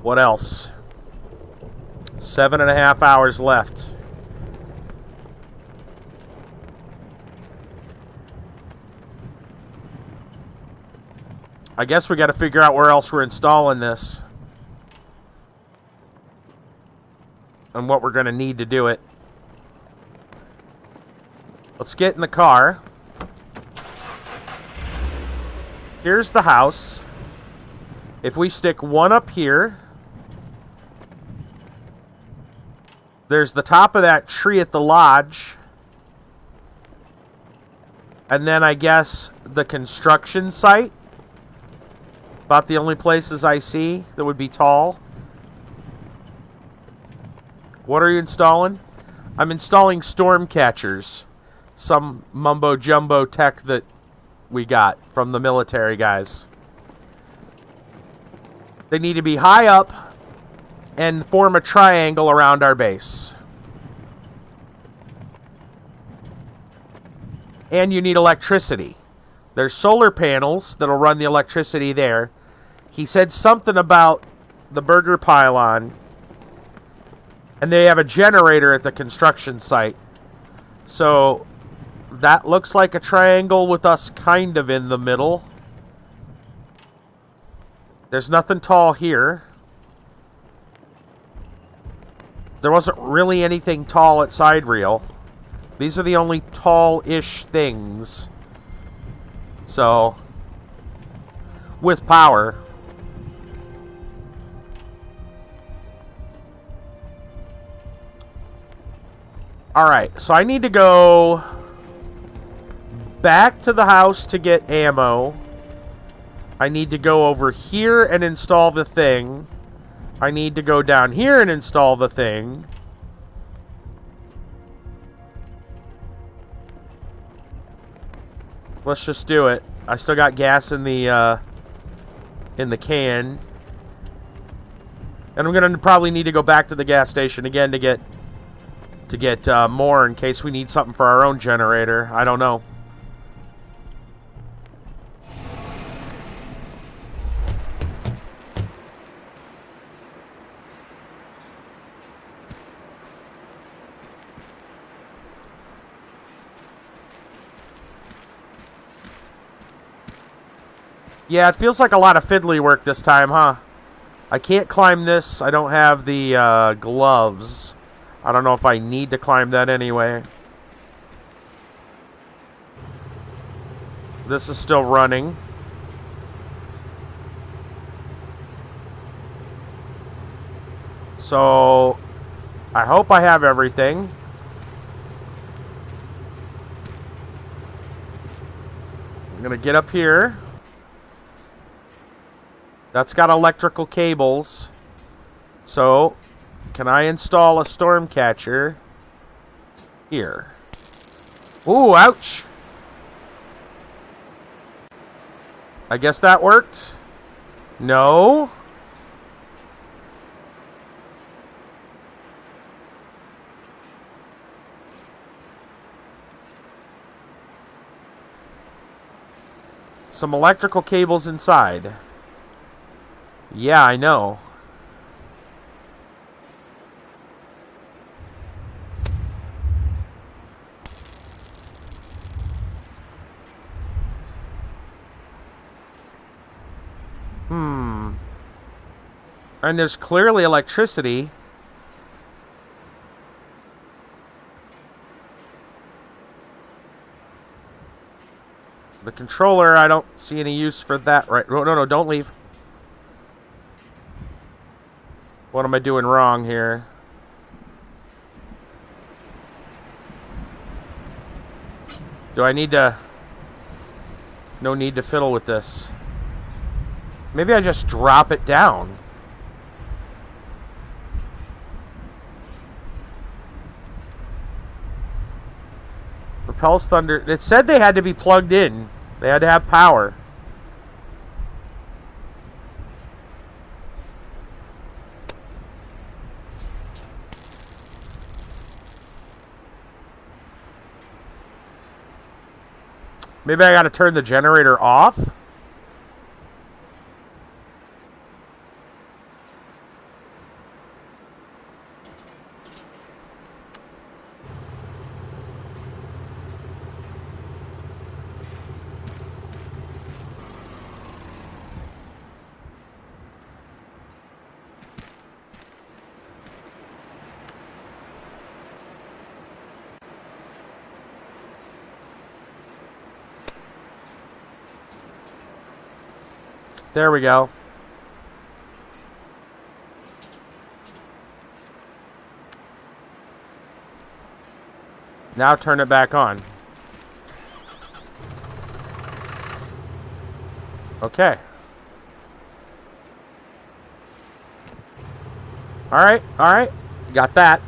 What else? 7.5 hours left. I guess we got to figure out where else we're installing this. And what we're going to need to do it. Let's get in the car. Here's the house. If we stick one up here, there's the top of that tree at the lodge. And then I guess the construction site. About the only places I see that would be tall. What are you installing? I'm installing storm catchers. Some mumbo jumbo tech that we got from the military guys. They need to be high up and form a triangle around our base. And you need electricity. There's solar panels that'll run the electricity there. He said something about the burger pylon. And they have a generator at the construction site. So that looks like a triangle with us kind of in the middle. There's nothing tall here. There wasn't really anything tall at side reel. These are the only tall-ish things. So, with power. Alright, so I need to go back to the house to get ammo. I need to go over here and install the thing. I need to go down here and install the thing. Let's just do it. I still got gas in the can. And I'm gonna probably need to go back to the gas station again to get more in case we need something for our own generator. I don't know. Yeah, it feels like a lot of fiddly work this time, huh? I can't climb this. I don't have the gloves. I don't know if I need to climb that anyway. This is still running. So, I hope I have everything. I'm going to get up here. That's got electrical cables. So, can I install a storm catcher here? Ooh, ouch. I guess that worked. No. Some electrical cables inside. Yeah, I know. And there's clearly electricity. The controller, I don't see any use for that right. No, don't leave. What am I doing wrong here? Do I need to... No need to fiddle with this. Maybe I just drop it down. Repels thunder. It said they had to be plugged in. They had to have power. Maybe I gotta turn the generator off? There we go. Now turn it back on. Okay. Alright, alright. Got that.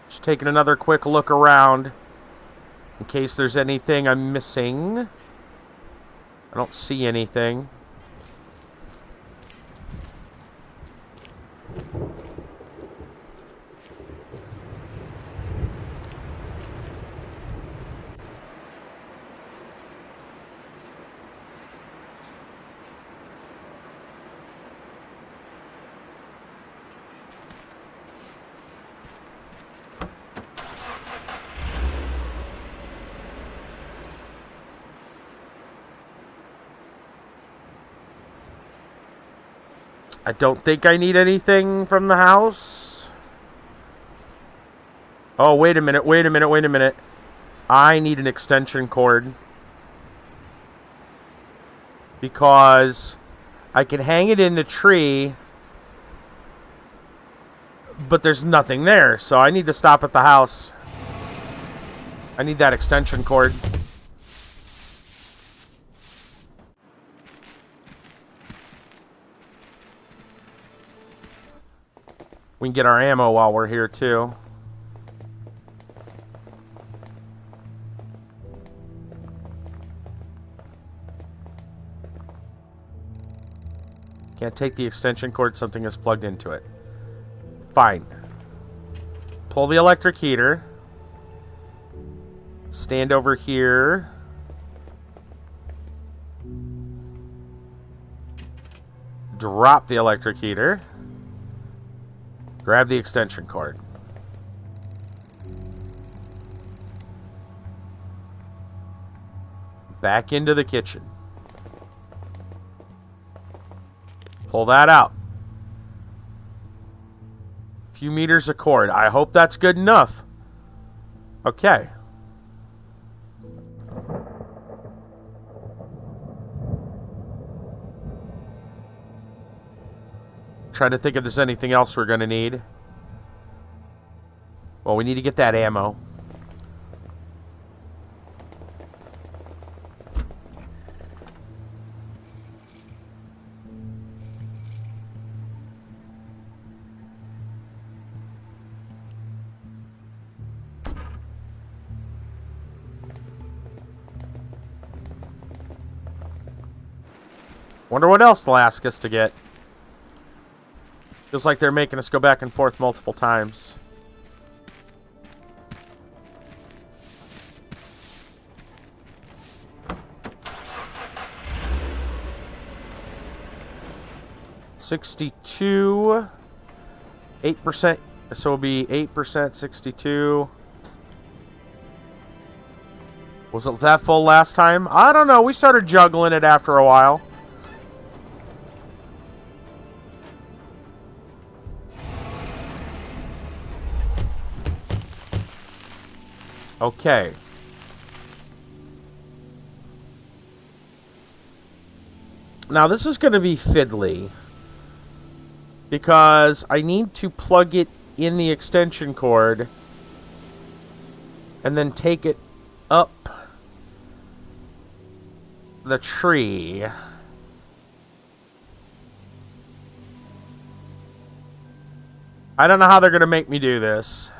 Just taking another quick look around in case there's anything I'm missing. I don't see anything. I don't think I need anything from the house. Oh, wait a minute, wait a minute, wait a minute. I need an extension cord. Because I can hang it in the tree, but there's nothing there, so I need to stop at the house. I need that extension cord. We can get our ammo while we're here, too. Can't take the extension cord, something is plugged into it. Fine. Pull the electric heater. Stand over here. Drop the electric heater. Grab the extension cord. Back into the kitchen. Pull that out. A few meters of cord. I hope that's good enough. Okay. Trying to think if there's anything else we're going to need. Well, we need to get that ammo. Wonder what else they'll ask us to get. Feels like they're making us go back and forth multiple times. $62. 8%. So it'll be 8%, 62. Was it that full last time? I don't know. We started juggling it after a while. Okay. Now this is going to be fiddly, because I need to plug it in the extension cord and then take it up the tree. I don't know how they're going to make me do this.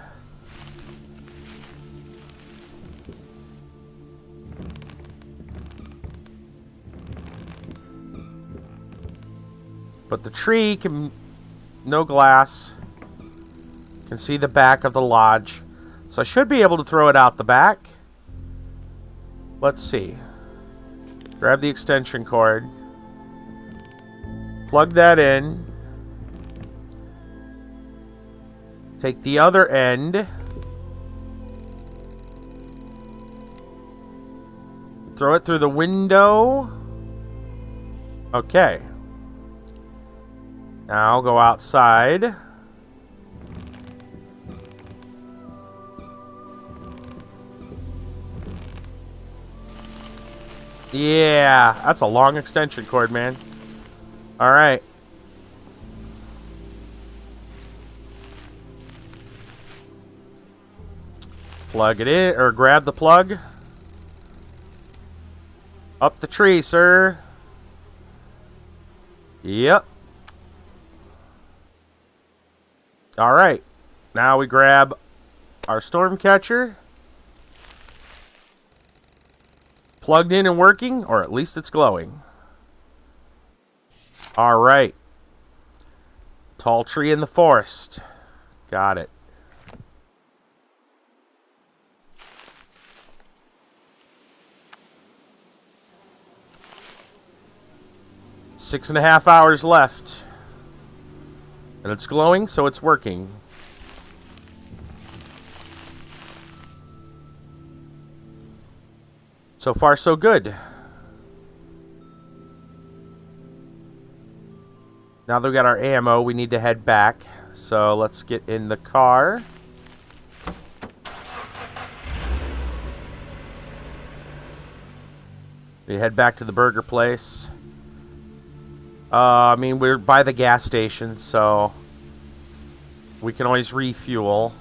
But the tree can... no glass. Can see the back of the lodge. So I should be able to throw it out the back. Let's see. Grab the extension cord. Plug that in. Take the other end. Throw it through the window. Okay. Now go outside. Yeah, that's a long extension cord, man. All right. Plug it in, or grab the plug. Up the tree, sir. Yep. All right. Now we grab our storm catcher. Plugged in and working, or at least it's glowing. All right. Tall tree in the forest. Got it. Six and a half hours left. And it's glowing, so it's working. So far, so good. Now that we got our ammo, we need to head back. So let's get in the car. We head back to the burger place. I mean, we're by the gas station, so we can always refuel.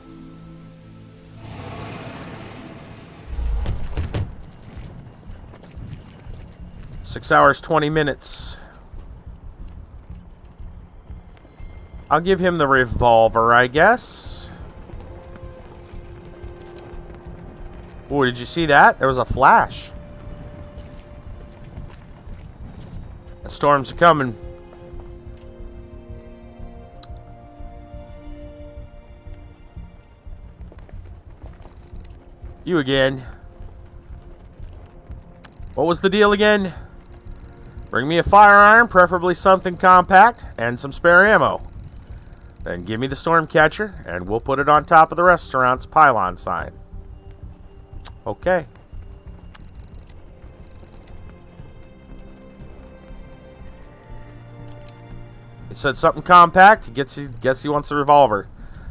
Six hours, 20 minutes. I'll give him the revolver, I guess. Oh, did you see that? There was a flash. The storms are coming. You again. What was the deal again? Bring me a firearm, preferably something compact, and some spare ammo. Then give me the storm catcher, and we'll put it on top of the restaurant's pylon sign. Okay. He said something compact. Guess he wants a revolver.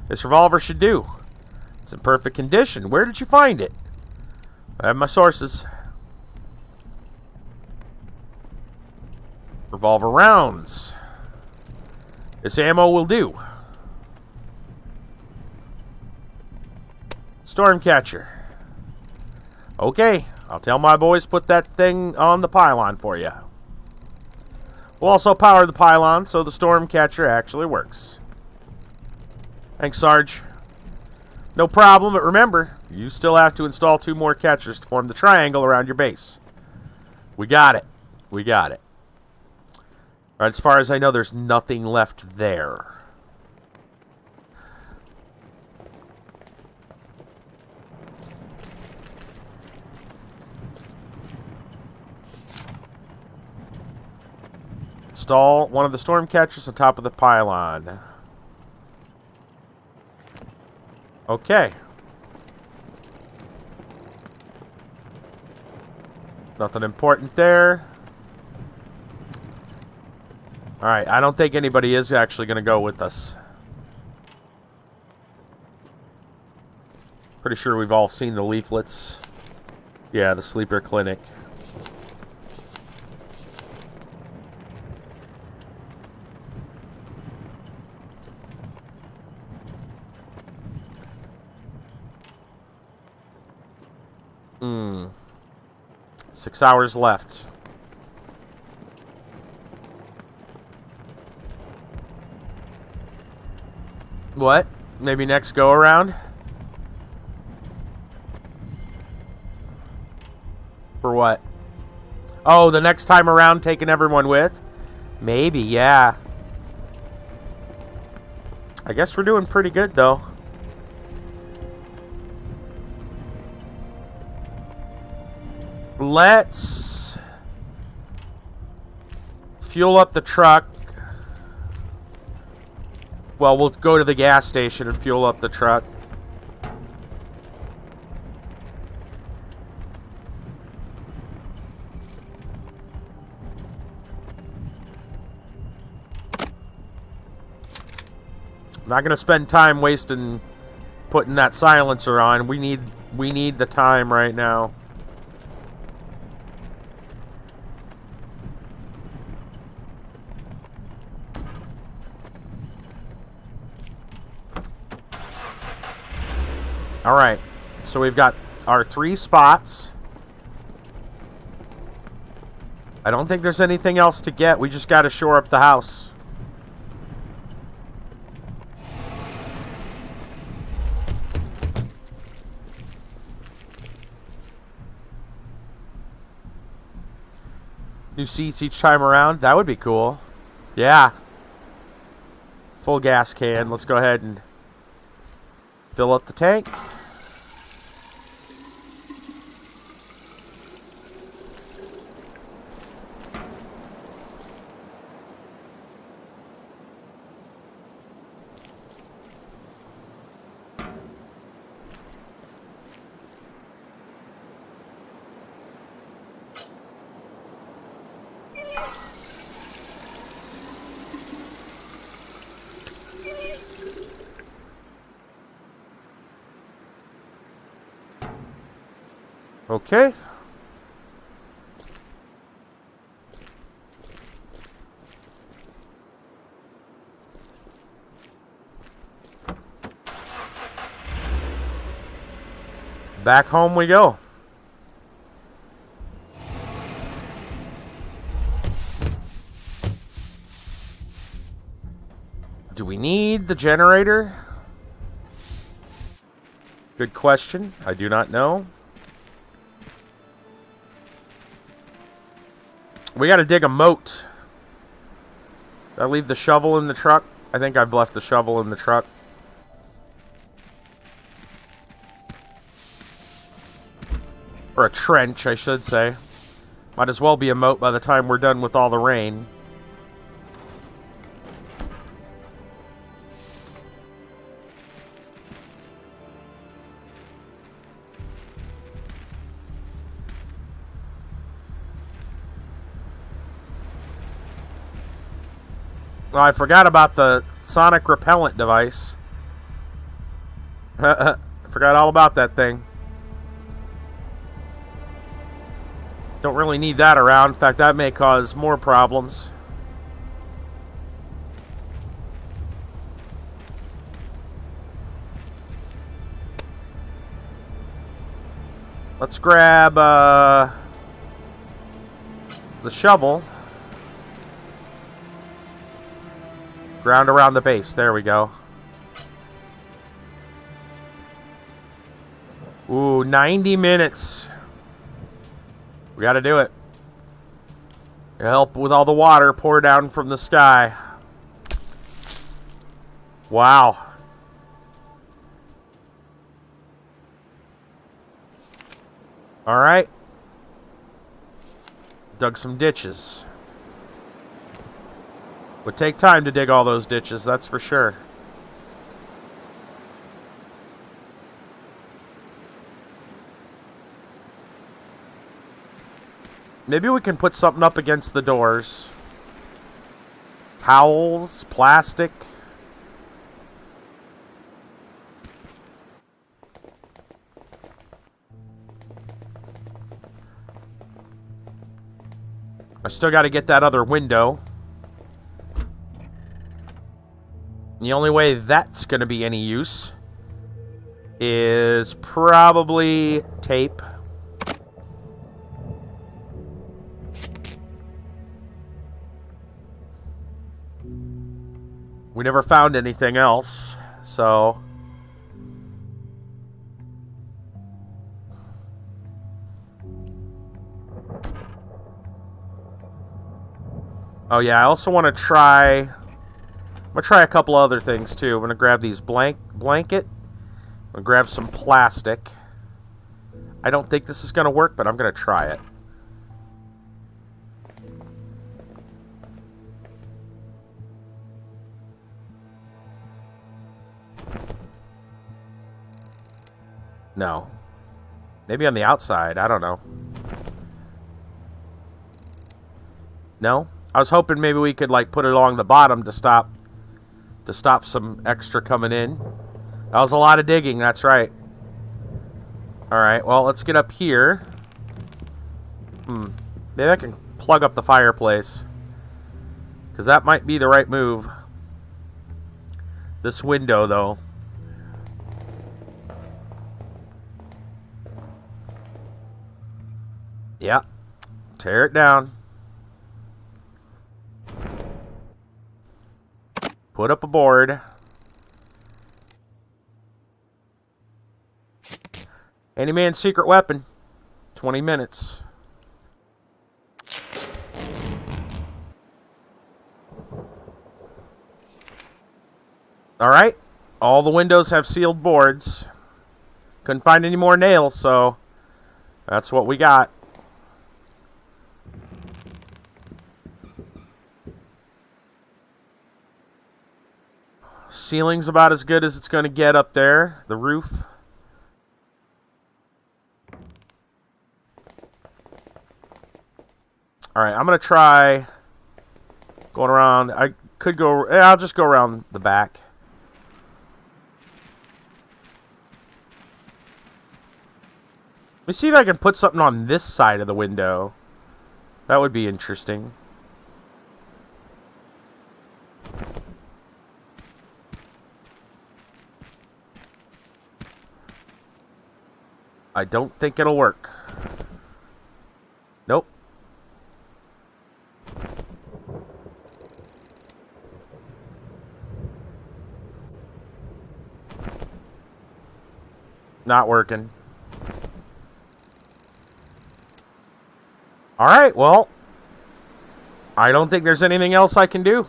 This revolver should do. It's in perfect condition. Where did you find it? I have my sources. Revolver rounds. This ammo will do. Stormcatcher. Okay, I'll tell my boys put that thing on the pylon for you. We'll also power the pylon so the Stormcatcher actually works. Thanks, Sarge. No problem, but remember, you still have to install 2 more catchers to form the triangle around your base. We got it. We got it. As far as I know, there's nothing left there. Install one of the storm catchers on top of the pylon. Okay. Nothing important there. Alright, I don't think anybody is actually going to go with us. Pretty sure we've all seen the leaflets. Yeah, the sleeper clinic. Hmm. 6 hours left. What? Maybe next go around? For what? Oh, the next time around taking everyone with? Maybe, yeah. I guess we're doing pretty good, though. Let's fuel up the truck. Well, we'll go to the gas station and fuel up the truck. I'm not going to spend time wasting putting that silencer on. We need the time right now. Alright, so we've got our 3 spots. I don't think there's anything else to get. We just got to shore up the house. New seats each time around. That would be cool. Yeah. Full gas can. Let's go ahead and fill up the tank. Okay. Back home we go. Do we need the generator? Good question. I do not know. We gotta dig a moat. Did I leave the shovel in the truck? I think I've left the shovel in the truck. Or a trench, I should say. Might as well be a moat by the time we're done with all the rain. Oh, I forgot about the sonic repellent device. I forgot all about that thing. Don't really need that around. In fact, that may cause more problems. Let's grab the shovel. Ground around the base. There we go. Ooh, 90 minutes. We gotta do it. Help with all the water pour down from the sky. Wow. Alright. Dug some ditches. Would take time to dig all those ditches, that's for sure. Maybe we can put something up against the doors. Towels, plastic. I still got to get that other window. The only way that's going to be any use is probably tape. We never found anything else, so... Oh yeah, I also want to try... I'm going to try a couple other things too. I'm going to grab these blanket. I'm going to grab some plastic. I don't think this is going to work, but I'm going to try it. No. Maybe on the outside. I don't know. No? I was hoping maybe we could like put it along the bottom to stop some extra coming in. That was a lot of digging, that's right. Alright, well, let's get up here. Maybe I can plug up the fireplace. Because that might be the right move. This window, though. Yeah. Tear it down. Put up a board. Handyman's secret weapon. 20 minutes. Alright. All the windows have sealed boards. Couldn't find any more nails, so that's what we got. Ceiling's about as good as it's going to get up there. The roof. Alright, I'm going to try going around. I could go... I'll just go around the back. Let me see if I can put something on this side of the window. That would be interesting. I don't think it'll work. Nope. Not working. Alright, well, I don't think there's anything else I can do.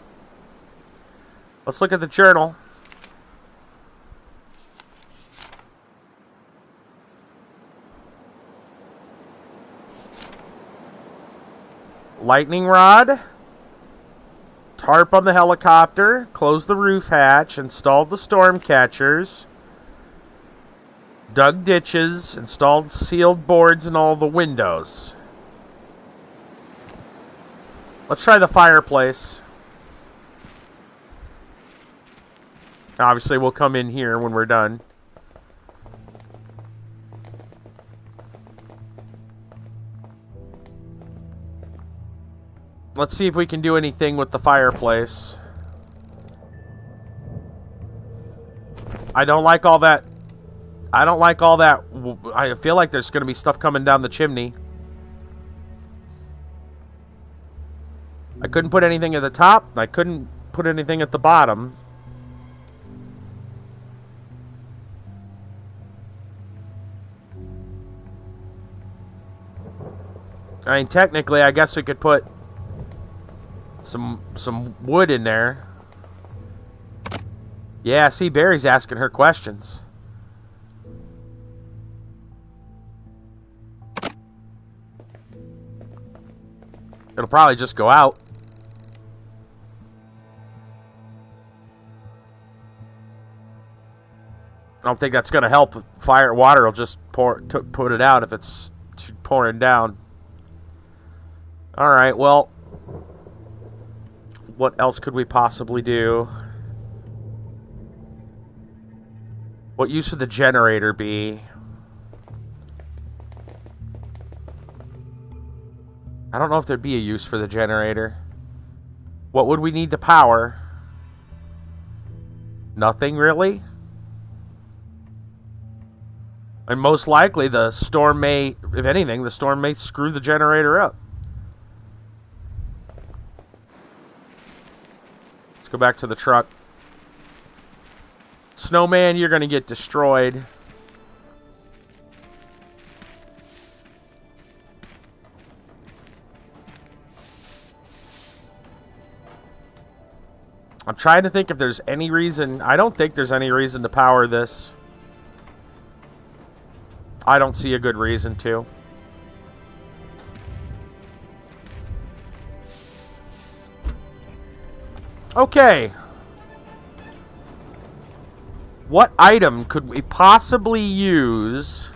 Let's look at the journal. Lightning rod, tarp on the helicopter, closed the roof hatch, installed the storm catchers, dug ditches, installed sealed boards in all the windows. Let's try the fireplace. Obviously, we'll come in here when we're done. Let's see if we can do anything with the fireplace. I don't like all that. I don't like all that. I feel like there's going to be stuff coming down the chimney. I couldn't put anything at the top. I couldn't put anything at the bottom. I mean, technically, I guess we could put some wood in there. Yeah, see, Barry's asking her questions. It'll probably just go out. I don't think that's going to help. Fire water will just put it out if it's pouring down. Alright, well, what else could we possibly do? What use would the generator be? I don't know if there'd be a use for the generator. What would we need to power? Nothing, really? And most likely the storm may, if anything, the storm may screw the generator up. Let's go back to the truck. Snowman, you're going to get destroyed. I'm trying to think if there's any reason. I don't think there's any reason to power this. I don't see a good reason to. Okay. What item could we possibly use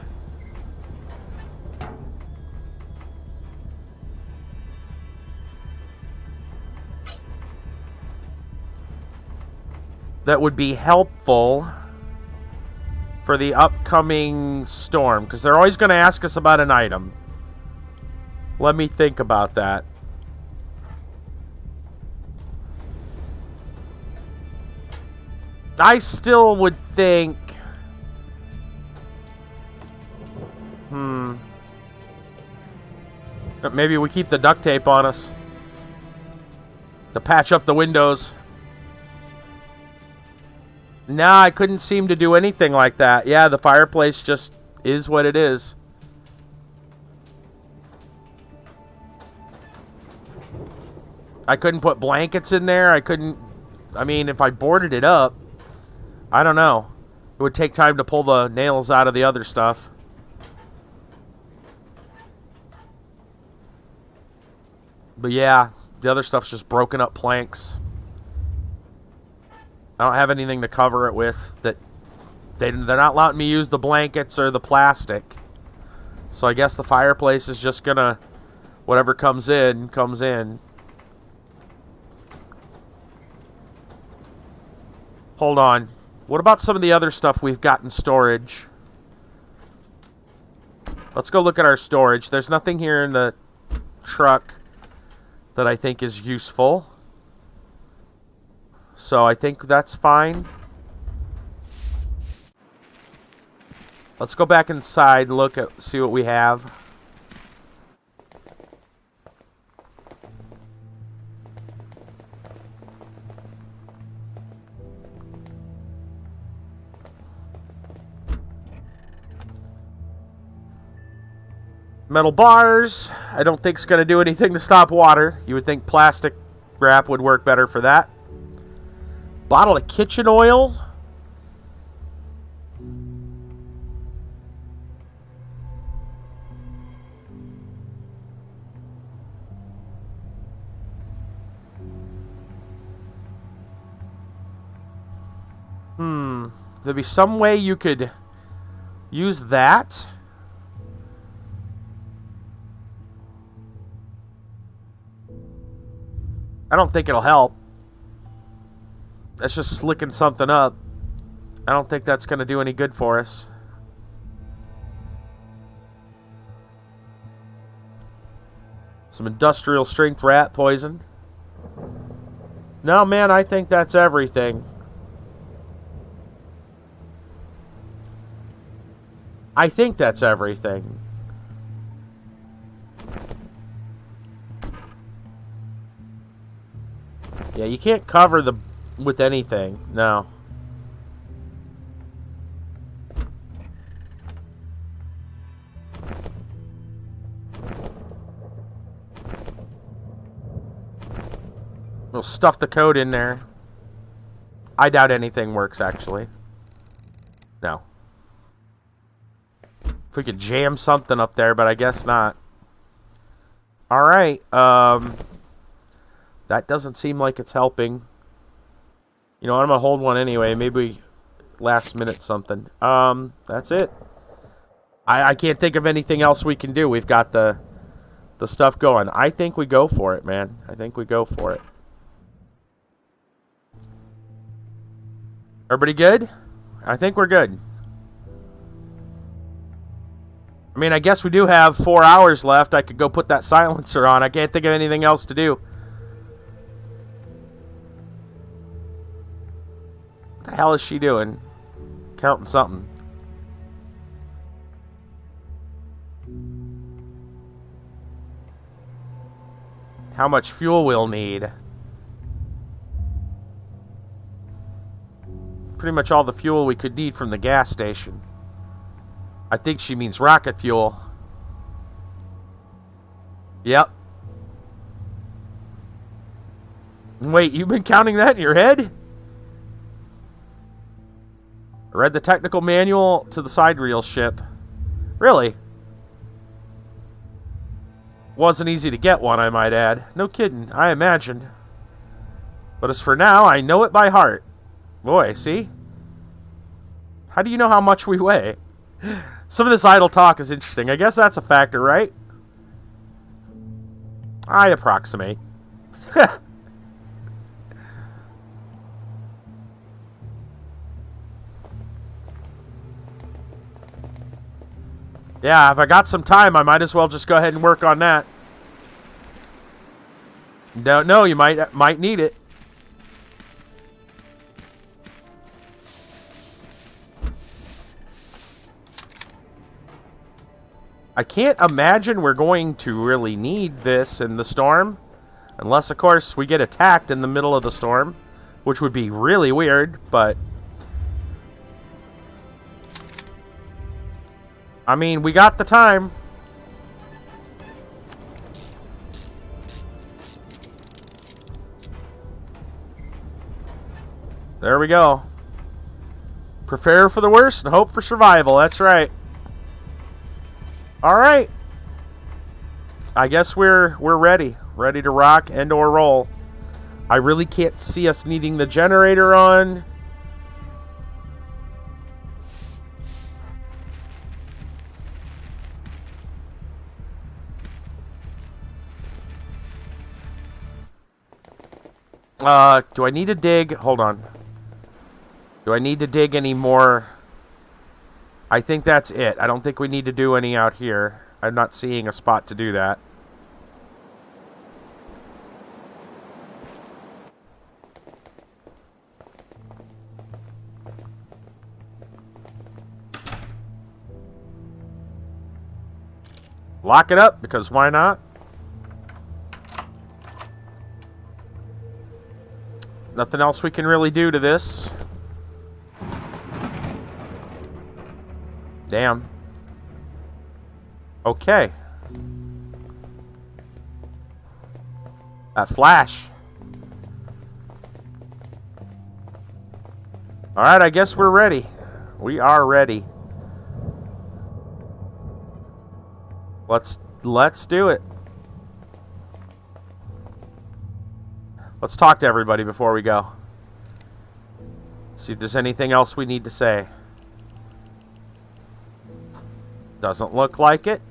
that would be helpful for the upcoming storm? Because they're always going to ask us about an item. Let me think about that. I still would think... Maybe we keep the duct tape on us to patch up the windows. Nah, I couldn't seem to do anything like that. Yeah, the fireplace just is what it is. I couldn't put blankets in there. I couldn't... I mean, if I boarded it up, I don't know. It would take time to pull the nails out of the other stuff. But yeah, the other stuff's just broken up planks. I don't have anything to cover it with. That they're not letting me use the blankets or the plastic. So I guess the fireplace is just gonna... Whatever comes in, comes in. Hold on. What about some of the other stuff we've got in storage? Let's go look at our storage. There's nothing here in the truck that I think is useful. So I think that's fine. Let's go back inside, look at, see what we have. Metal bars, I don't think it's going to do anything to stop water. You would think plastic wrap would work better for that. Bottle of kitchen oil. There'd be some way you could use that. I don't think it'll help. That's just slicking something up. I don't think that's going to do any good for us. Some industrial strength rat poison. No, man, I think that's everything. I think that's everything. Yeah, you can't cover the with anything. No. We'll stuff the code in there. I doubt anything works, actually. No. If we could jam something up there, but I guess not. Alright, that doesn't seem like it's helping. You know, I'm gonna hold one anyway. Maybe last minute something. That's it. I can't think of anything else we can do. We've got the stuff going. I think we go for it, man. I think we go for it. Everybody good? I think we're good. I mean, I guess we do have 4 hours left. I could go put that silencer on. I can't think of anything else to do. What the hell is she doing? Counting something. How much fuel we'll need. Pretty much all the fuel we could need from the gas station. I think she means rocket fuel. Yep. Wait, you've been counting that in your head? I read the technical manual to the sidereal ship. Really? Wasn't easy to get one, I might add. No kidding, I imagined. But as for now, I know it by heart. Boy, see? How do you know how much we weigh? Some of this idle talk is interesting. I guess that's a factor, right? I approximate. Yeah, if I got some time, I might as well just go ahead and work on that. Don't know, you might need it. I can't imagine we're going to really need this in the storm. Unless, of course, we get attacked in the middle of the storm. Which would be really weird, but... I mean, we got the time. There we go. Prepare for the worst and hope for survival. That's right. All right. I guess we're ready. Ready to rock and or roll. I really can't see us needing the generator on. Do I need to dig? Hold on. Do I need to dig any more? I think that's it. I don't think we need to do any out here. I'm not seeing a spot to do that. Lock it up, because why not? Nothing else we can really do to this. Damn. Okay. That flash. Alright, I guess we're ready. We are ready. Let's do it. Let's talk to everybody before we go. See if there's anything else we need to say. Doesn't look like it.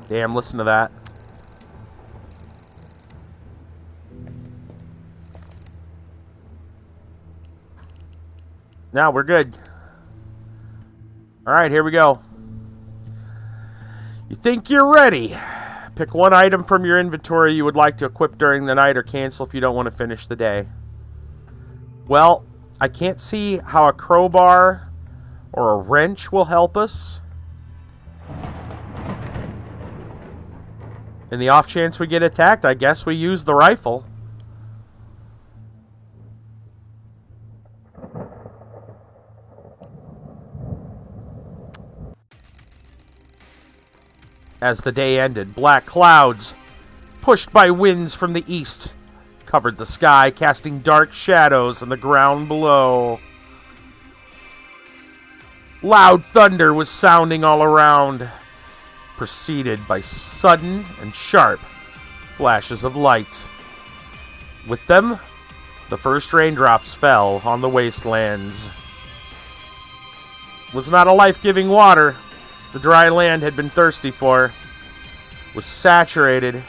Damn, listen to that. Now we're good. Alright, here we go. You think you're ready? Pick one item from your inventory you would like to equip during the night or cancel if you don't want to finish the day. Well, I can't see how a crowbar or a wrench will help us. In the off chance we get attacked, I guess we use the rifle. As the day ended, black clouds, pushed by winds from the east, covered the sky, casting dark shadows on the ground below. Loud thunder was sounding all around, preceded by sudden and sharp flashes of light. With them, the first raindrops fell on the wastelands. It was not a life-giving water the dry land had been thirsty for. It was saturated.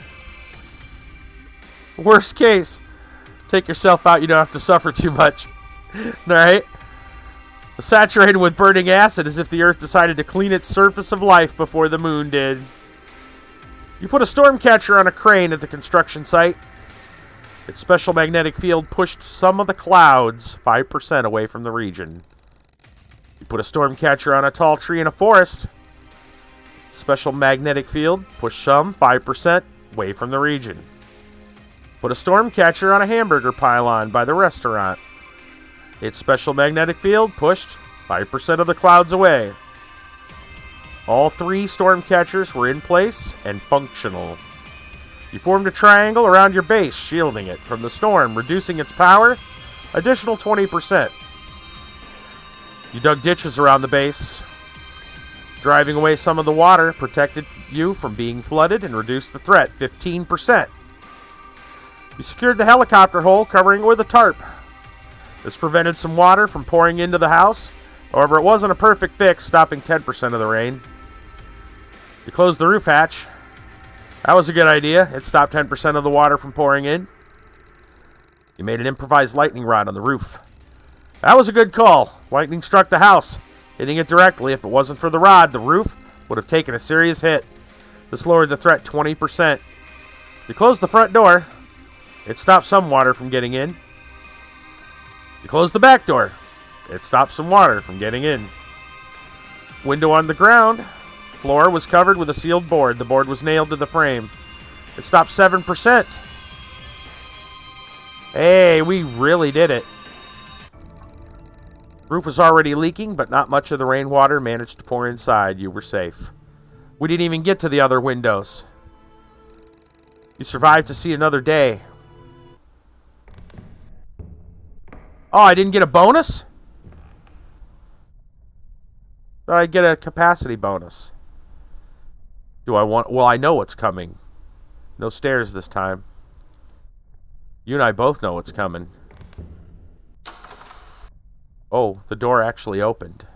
Worst case, take yourself out, you don't have to suffer too much. Alright? Saturated with burning acid, as if the earth decided to clean its surface of life before the moon did. You put a storm catcher on a crane at the construction site. Its special magnetic field pushed some of the clouds 5% away from the region. You put a storm catcher on a tall tree in a forest. Special magnetic field pushed some 5% away from the region. Put a storm catcher on a hamburger pylon by the restaurant. Its special magnetic field pushed 5% of the clouds away. All 3 storm catchers were in place and functional. You formed a triangle around your base, shielding it from the storm, reducing its power, additional 20%. You dug ditches around the base. Driving away some of the water protected you from being flooded and reduced the threat 15%. You secured the helicopter hole, covering it with a tarp. This prevented some water from pouring into the house. However, it wasn't a perfect fix, stopping 10% of the rain. You closed the roof hatch. That was a good idea. It stopped 10% of the water from pouring in. You made an improvised lightning rod on the roof. That was a good call. Lightning struck the house, hitting it directly. If it wasn't for the rod, the roof would have taken a serious hit. This lowered the threat 20%. You closed the front door. It stopped some water from getting in. You closed the back door. It stopped some water from getting in. Window on the ground. Floor was covered with a sealed board. The board was nailed to the frame. It stopped 7%. Hey, we really did it. Roof was already leaking, but not much of the rainwater managed to pour inside. You were safe. We didn't even get to the other windows. You survived to see another day. Oh, I didn't get a bonus? Thought I'd get a capacity bonus. Do I want... Well, I know what's coming. No stairs this time. You and I both know what's coming. Oh, the door actually opened.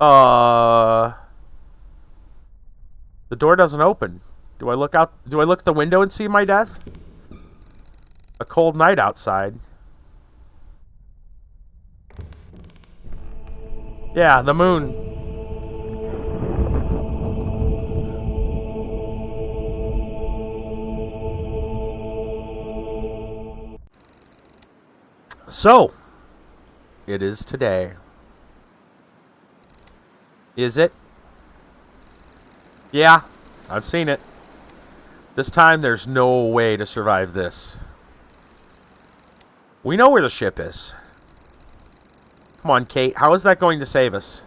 The door doesn't open. Do I look out? Do I look at the window and see my death? A cold night outside. Yeah, the moon. So, it is today. Is it? Yeah, I've seen it. This time there's no way to survive this. We know where the ship is. Come on, Kate. How is that going to save us?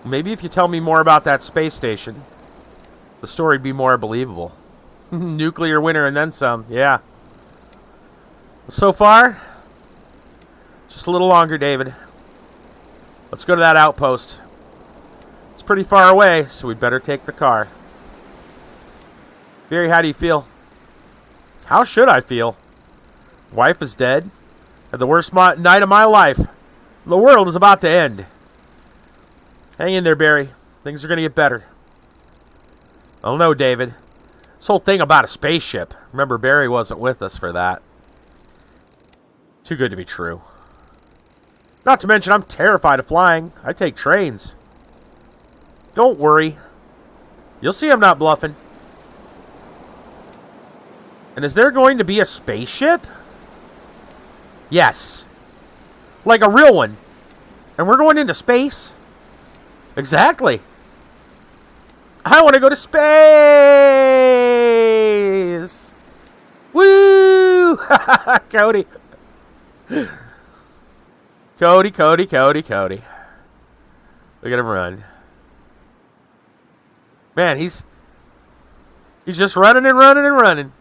Maybe if you tell me more about that space station, the story'd be more believable. Nuclear winter and then some. Yeah. So far, just a little longer, David. Let's go to that outpost. It's pretty far away, so we'd better take the car. Barry, how do you feel? How should I feel? Wife is dead. Had the worst night of my life. The world is about to end. Hang in there, Barry. Things are going to get better. I don't know, David. This whole thing about a spaceship. Remember, Barry wasn't with us for that. Too good to be true. Not to mention, I'm terrified of flying. I take trains. Don't worry. You'll see I'm not bluffing. And is there going to be a spaceship? Yes. Like a real one. And we're going into space? Exactly. I want to go to space! Woo! Cody. Cody. Look at him run. Man, he's just running and running and running.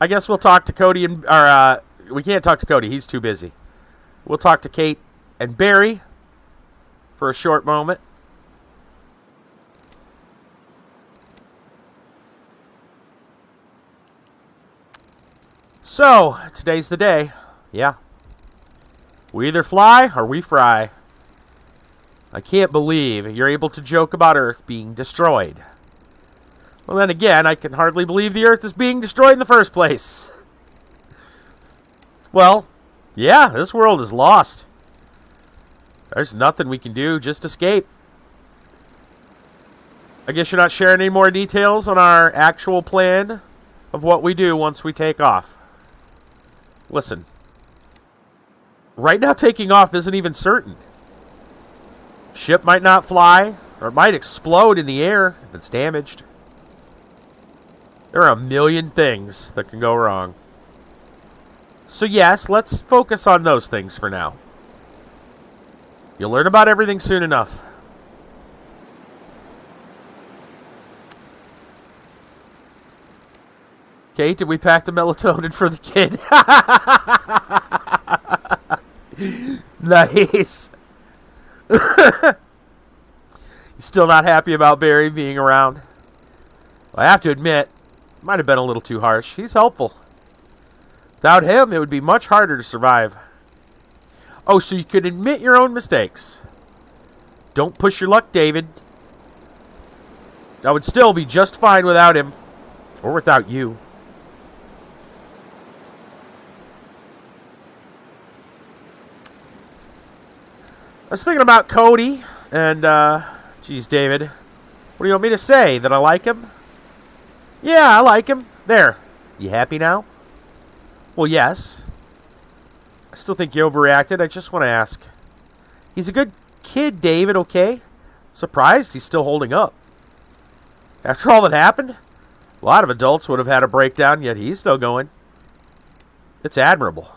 I guess we'll talk to Cody we can't talk to Cody. He's too busy. We'll talk to Kate and Barry for a short moment. So, today's the day. Yeah. We either fly or we fry. I can't believe you're able to joke about Earth being destroyed. Well, then again, I can hardly believe the Earth is being destroyed in the first place. Well, yeah, this world is lost. There's nothing we can do, just escape. I guess you're not sharing any more details on our actual plan of what we do once we take off. Listen, right now taking off isn't even certain. Ship might not fly, or it might explode in the air if it's damaged. There are a million things that can go wrong. So yes, let's focus on those things for now. You'll learn about everything soon enough. Kate, did we pack the melatonin for the kid? Nice. You're still not happy about Barry being around? Well, I have to admit, might have been a little too harsh. He's helpful. Without him, it would be much harder to survive. Oh, so you could admit your own mistakes. Don't push your luck, David. I would still be just fine without him. Or without you. I was thinking about Cody, and, geez, David, what do you want me to say? That I like him? Yeah, I like him. There. You happy now? Well, yes. I still think you overreacted. I just want to ask. He's a good kid, David, okay? Surprised he's still holding up. After all that happened, a lot of adults would have had a breakdown, yet he's still going. It's admirable.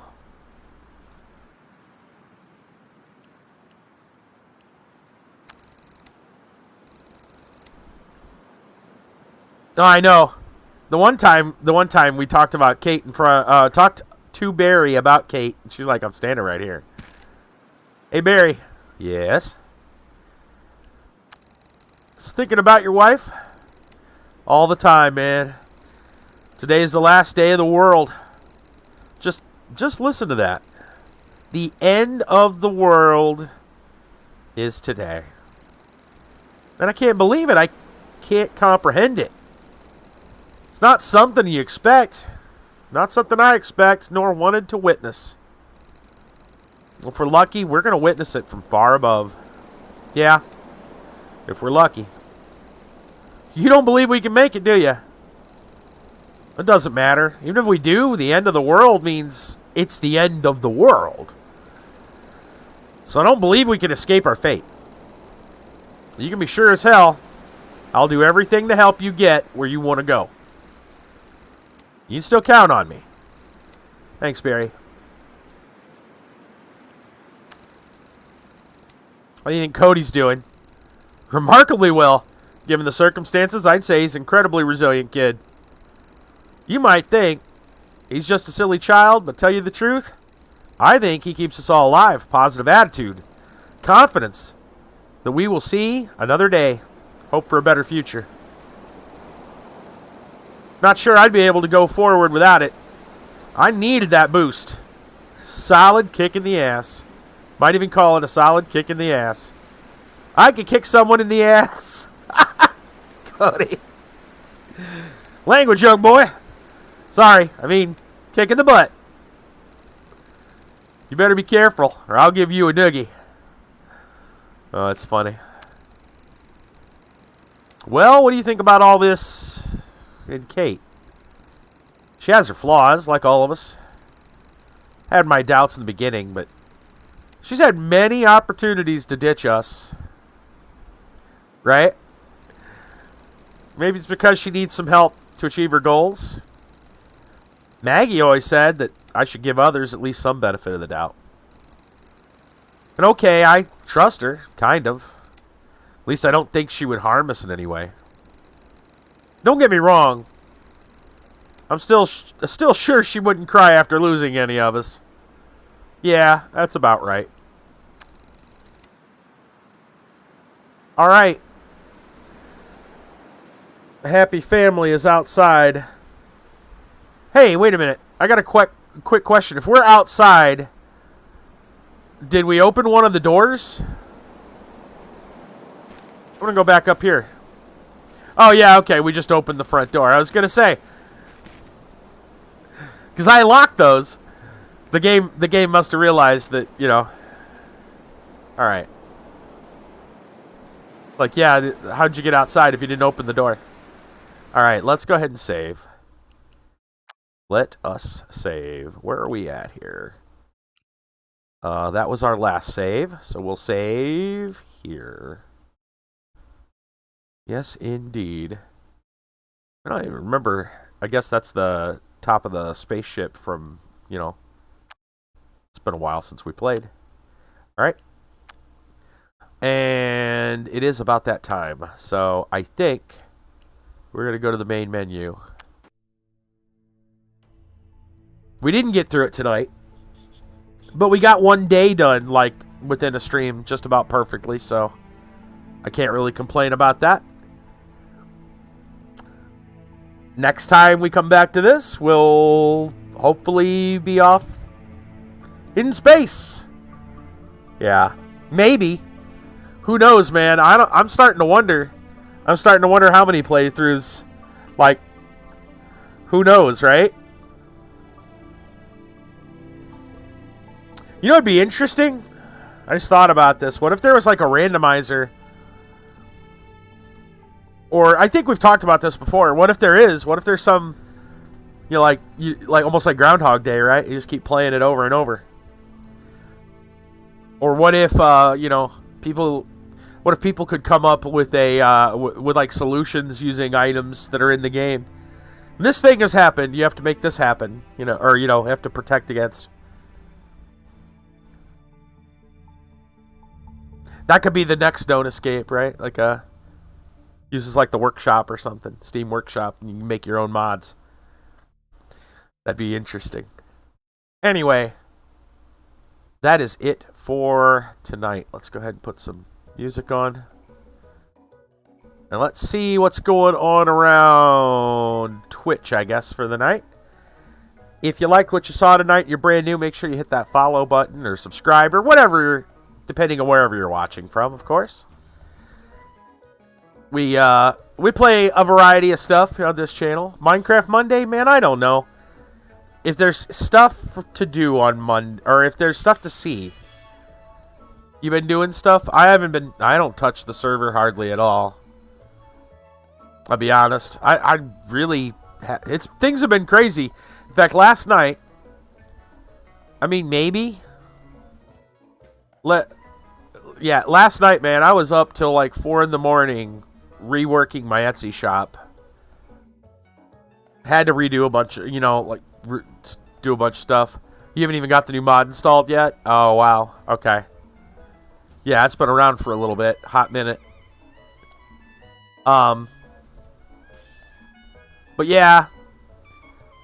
Oh, I know. The one time we talked about Kate in front, talked to Barry about Kate, and she's like, "I'm standing right here." Hey, Barry. Yes. Just thinking about your wife all the time, man. Today is the last day of the world. Just listen to that. The end of the world is today. And I can't believe it. I can't comprehend it. It's not something you expect. Not something I expect, nor wanted to witness. If we're lucky, we're going to witness it from far above. Yeah, if we're lucky. You don't believe we can make it, do you? It doesn't matter. Even if we do, the end of the world means it's the end of the world. So I don't believe we can escape our fate. You can be sure as hell, I'll do everything to help you get where you want to go. You can still count on me. Thanks, Barry. What do you think Cody's doing? Remarkably well. Given the circumstances, I'd say he's an incredibly resilient kid. You might think he's just a silly child, but tell you the truth, I think he keeps us all alive. Positive attitude. Confidence that we will see another day. Hope for a better future. Not sure I'd be able to go forward without it. I needed that boost. Solid kick in the ass. Might even call it a solid kick in the ass. I could kick someone in the ass. Cody. Language, young boy. Sorry, I mean, kick in the butt. You better be careful, or I'll give you a noogie. Oh, that's funny. Well, what do you think about all this in Kate? She has her flaws, like all of us. I had my doubts in the beginning, but she's had many opportunities to ditch us. Right? Maybe it's because she needs some help to achieve her goals. Maggie always said that I should give others at least some benefit of the doubt. And okay, I trust her, kind of. At least I don't think she would harm us in any way. Don't get me wrong. I'm still sure she wouldn't cry after losing any of us. Yeah, that's about right. All right. Happy family is outside. Hey, wait a minute. I got a quick question. If we're outside, did we open one of the doors? I'm going to go back up here. Oh, yeah, okay. We just opened the front door. I was going to say, because I locked those. The game must have realized that, you know. All right. Like, yeah, how'd you get outside if you didn't open the door? All right, let's go ahead and save. Let us save. Where are we at here? That was our last save, so we'll save here. Yes, indeed. I don't even remember. I guess that's the top of the spaceship from, you know, it's been a while since we played. All right. And it is about that time. So I think we're going to go to the main menu. We didn't get through it tonight, but we got one day done, like, within a stream just about perfectly, so I can't really complain about that. Next time we come back to this, we'll hopefully be off in space. Yeah, maybe. Who knows, man? I'm starting to wonder. I'm starting to wonder how many playthroughs. Like, who knows, right? You know what'd be interesting? I just thought about this. What if there was like a randomizer? Or I think we've talked about this before. What if there is? What if there's some, you know, like almost like Groundhog Day, right? You just keep playing it over and over. Or what if you know, people? What if people could come up with a with like solutions using items that are in the game? This thing has happened. You have to make this happen, you know, or you know, have to protect against. That could be the next Don't Escape, right? Like uses like the workshop or something, Steam Workshop, and you can make your own mods. That'd be interesting. Anyway, that is it for tonight. Let's go ahead and put some music on. And let's see what's going on around Twitch, I guess, for the night. If you liked what you saw tonight, you're brand new, make sure you hit that follow button or subscribe or whatever, depending on wherever you're watching from, of course. We play a variety of stuff on this channel. Minecraft Monday, man, I don't know. If there's stuff to do on Monday, or if there's stuff to see. You been doing stuff? I don't touch the server hardly at all. I'll be honest. I really, things have been crazy. In fact, last night, I mean, maybe. Last night, man, I was up till like 4 in the morning reworking my Etsy shop. Had to redo a bunch of, you know, like, do a bunch of stuff. You haven't even got the new mod installed yet? Oh, wow. Okay. Yeah, it's been around for a little bit. Hot minute. But yeah,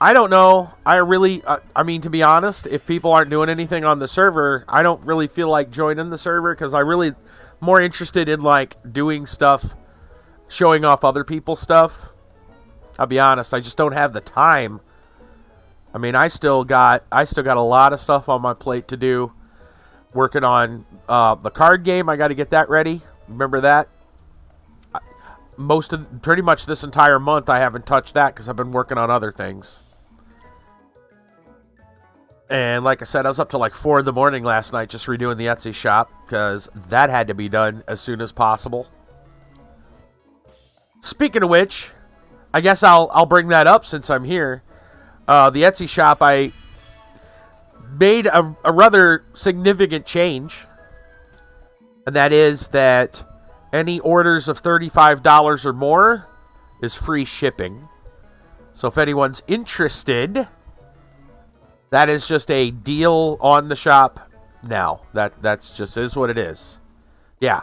I don't know. I mean, to be honest, if people aren't doing anything on the server, I don't really feel like joining the server because I really more interested in like doing stuff, showing off other people's stuff. I'll be honest, I just don't have the time. I mean, I still got a lot of stuff on my plate to do. Working on the card game, I got to get that ready. Remember that? Pretty much this entire month, I haven't touched that because I've been working on other things. And like I said, I was up till like 4 in the morning last night just redoing the Etsy shop because that had to be done as soon as possible. Speaking of which, I guess I'll bring that up since I'm here. The Etsy shop, I made a rather significant change. And that is that any orders of $35 or more is free shipping. So if anyone's interested, that is just a deal on the shop now. That's just is what it is. Yeah.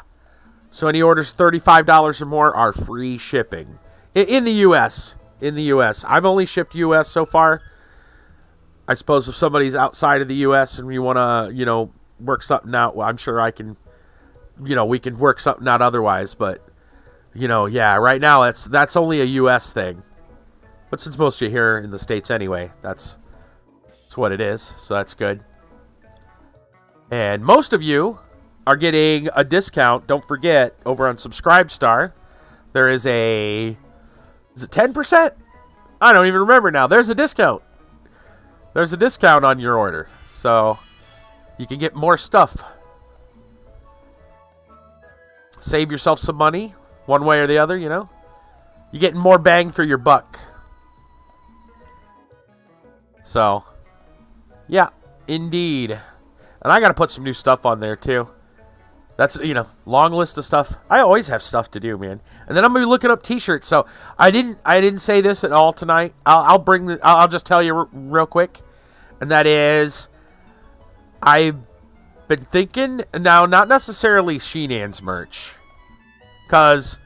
So any orders $35 or more are free shipping. In the U.S. In the U.S. I've only shipped U.S. so far. I suppose if somebody's outside of the U.S. and we want to, work something out, well, I'm sure I can, we can work something out otherwise. But, yeah, right now that's only a U.S. thing. But since most of you here in the States anyway, that's what it is. So that's good. And most of you are getting a discount. Don't forget, over on Subscribestar, there is is it 10%? I don't even remember now. There's a discount. There's a discount on your order. So you can get more stuff. Save yourself some money, one way or the other, You're getting more bang for your buck. So, yeah, indeed. And I got to put some new stuff on there, too. That's, long list of stuff. I always have stuff to do, man. And then I'm going to be looking up t-shirts. So, I didn't say this at all tonight. I'll just tell you real quick. And that is, I've been thinking, now, not necessarily Sheenan's merch. Because,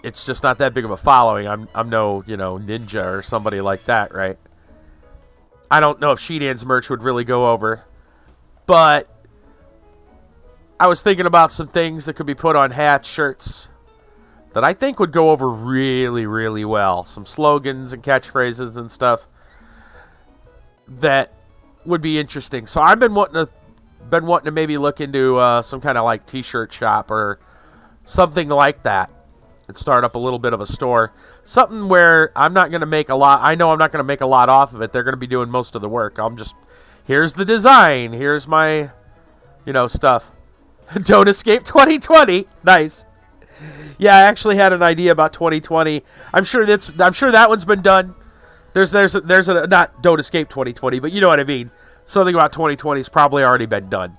it's just not that big of a following. I'm no, ninja or somebody like that, right? I don't know if Sheenan's merch would really go over. But I was thinking about some things that could be put on hats, shirts, that I think would go over really, really well. Some slogans and catchphrases and stuff that would be interesting. So I've been wanting to maybe look into some kind of like t-shirt shop or something like that. And start up a little bit of a store. Something where I'm not going to make a lot. I know I'm not going to make a lot off of it. They're going to be doing most of the work. Here's the design. Here's my, stuff. Don't escape 2020. Nice. Yeah, I actually had an idea about 2020. I'm sure that one's been done. There's a not don't escape 2020, but you know what I mean. Something about 2020's probably already been done.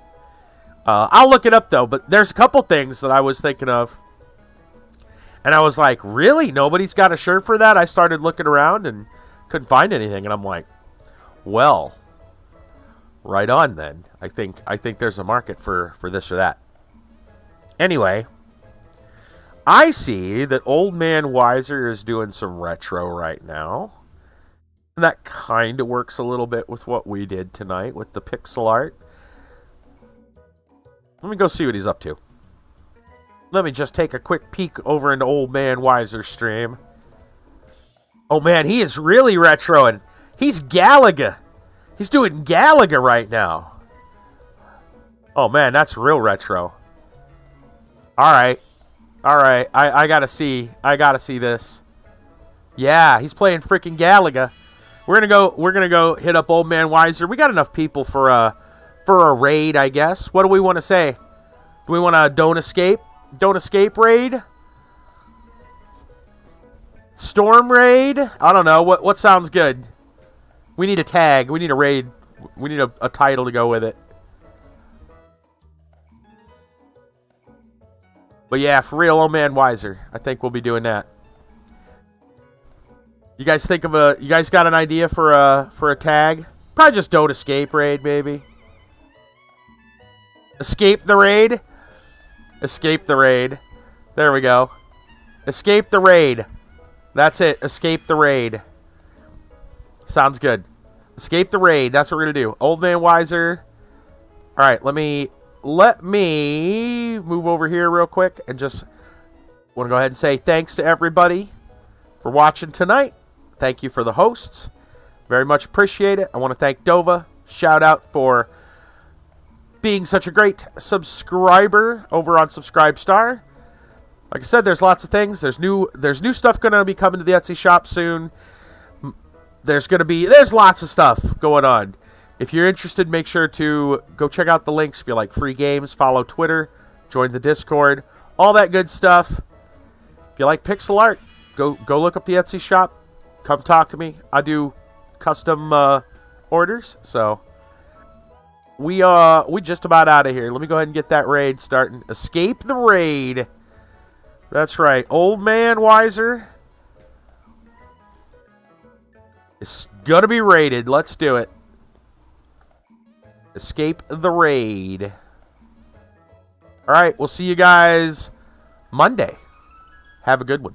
I'll look it up though. But there's a couple things that I was thinking of. And I was like, really? Nobody's got a shirt for that? I started looking around and couldn't find anything. And I'm like, well, right on then. I think there's a market for this or that. Anyway, I see that Old Man Wiser is doing some retro right now. And that kind of works a little bit with what we did tonight with the pixel art. Let me go see what he's up to. Let me just take a quick peek over into Old Man Wiser's stream. Oh man, he is really retro and he's Galaga. He's doing Galaga right now. Oh man, that's real retro. Alright. Alright, I gotta see this. Yeah, he's playing freaking Galaga. We're gonna go hit up Old Man Wiser. We got enough people for a raid, I guess. What do we want to say? Do we want to Don't Escape raid? Storm raid? I don't know. What sounds good? We need a tag. We need a raid. We need a title to go with it. But yeah, for real, Old Man Wiser. I think we'll be doing that. You guys you guys got an idea for a tag? Probably just Don't Escape raid, maybe. Escape the raid? Escape the raid. There we go. Escape the raid. That's it. Escape the raid. Sounds good. Escape the raid. That's what we're going to do. Old Man Wiser. All right. Let me move over here real quick and just want to go ahead and say thanks to everybody for watching tonight. Thank you for the hosts. Very much appreciate it. I want to thank Dova. Shout out for being such a great subscriber over on Subscribestar. Like I said, there's lots of things. There's new stuff going to be coming to the Etsy shop soon. There's lots of stuff going on. If you're interested, make sure to go check out the links. If you like free games, follow Twitter, join the Discord, all that good stuff. If you like pixel art, go look up the Etsy shop. Come talk to me. I do custom orders, so we just about out of here. Let me go ahead and get that raid starting. Escape the raid. That's right. Old Man Wiser is gonna be raided. Let's do it. Escape the raid. All right, we'll see you guys Monday. Have a good one.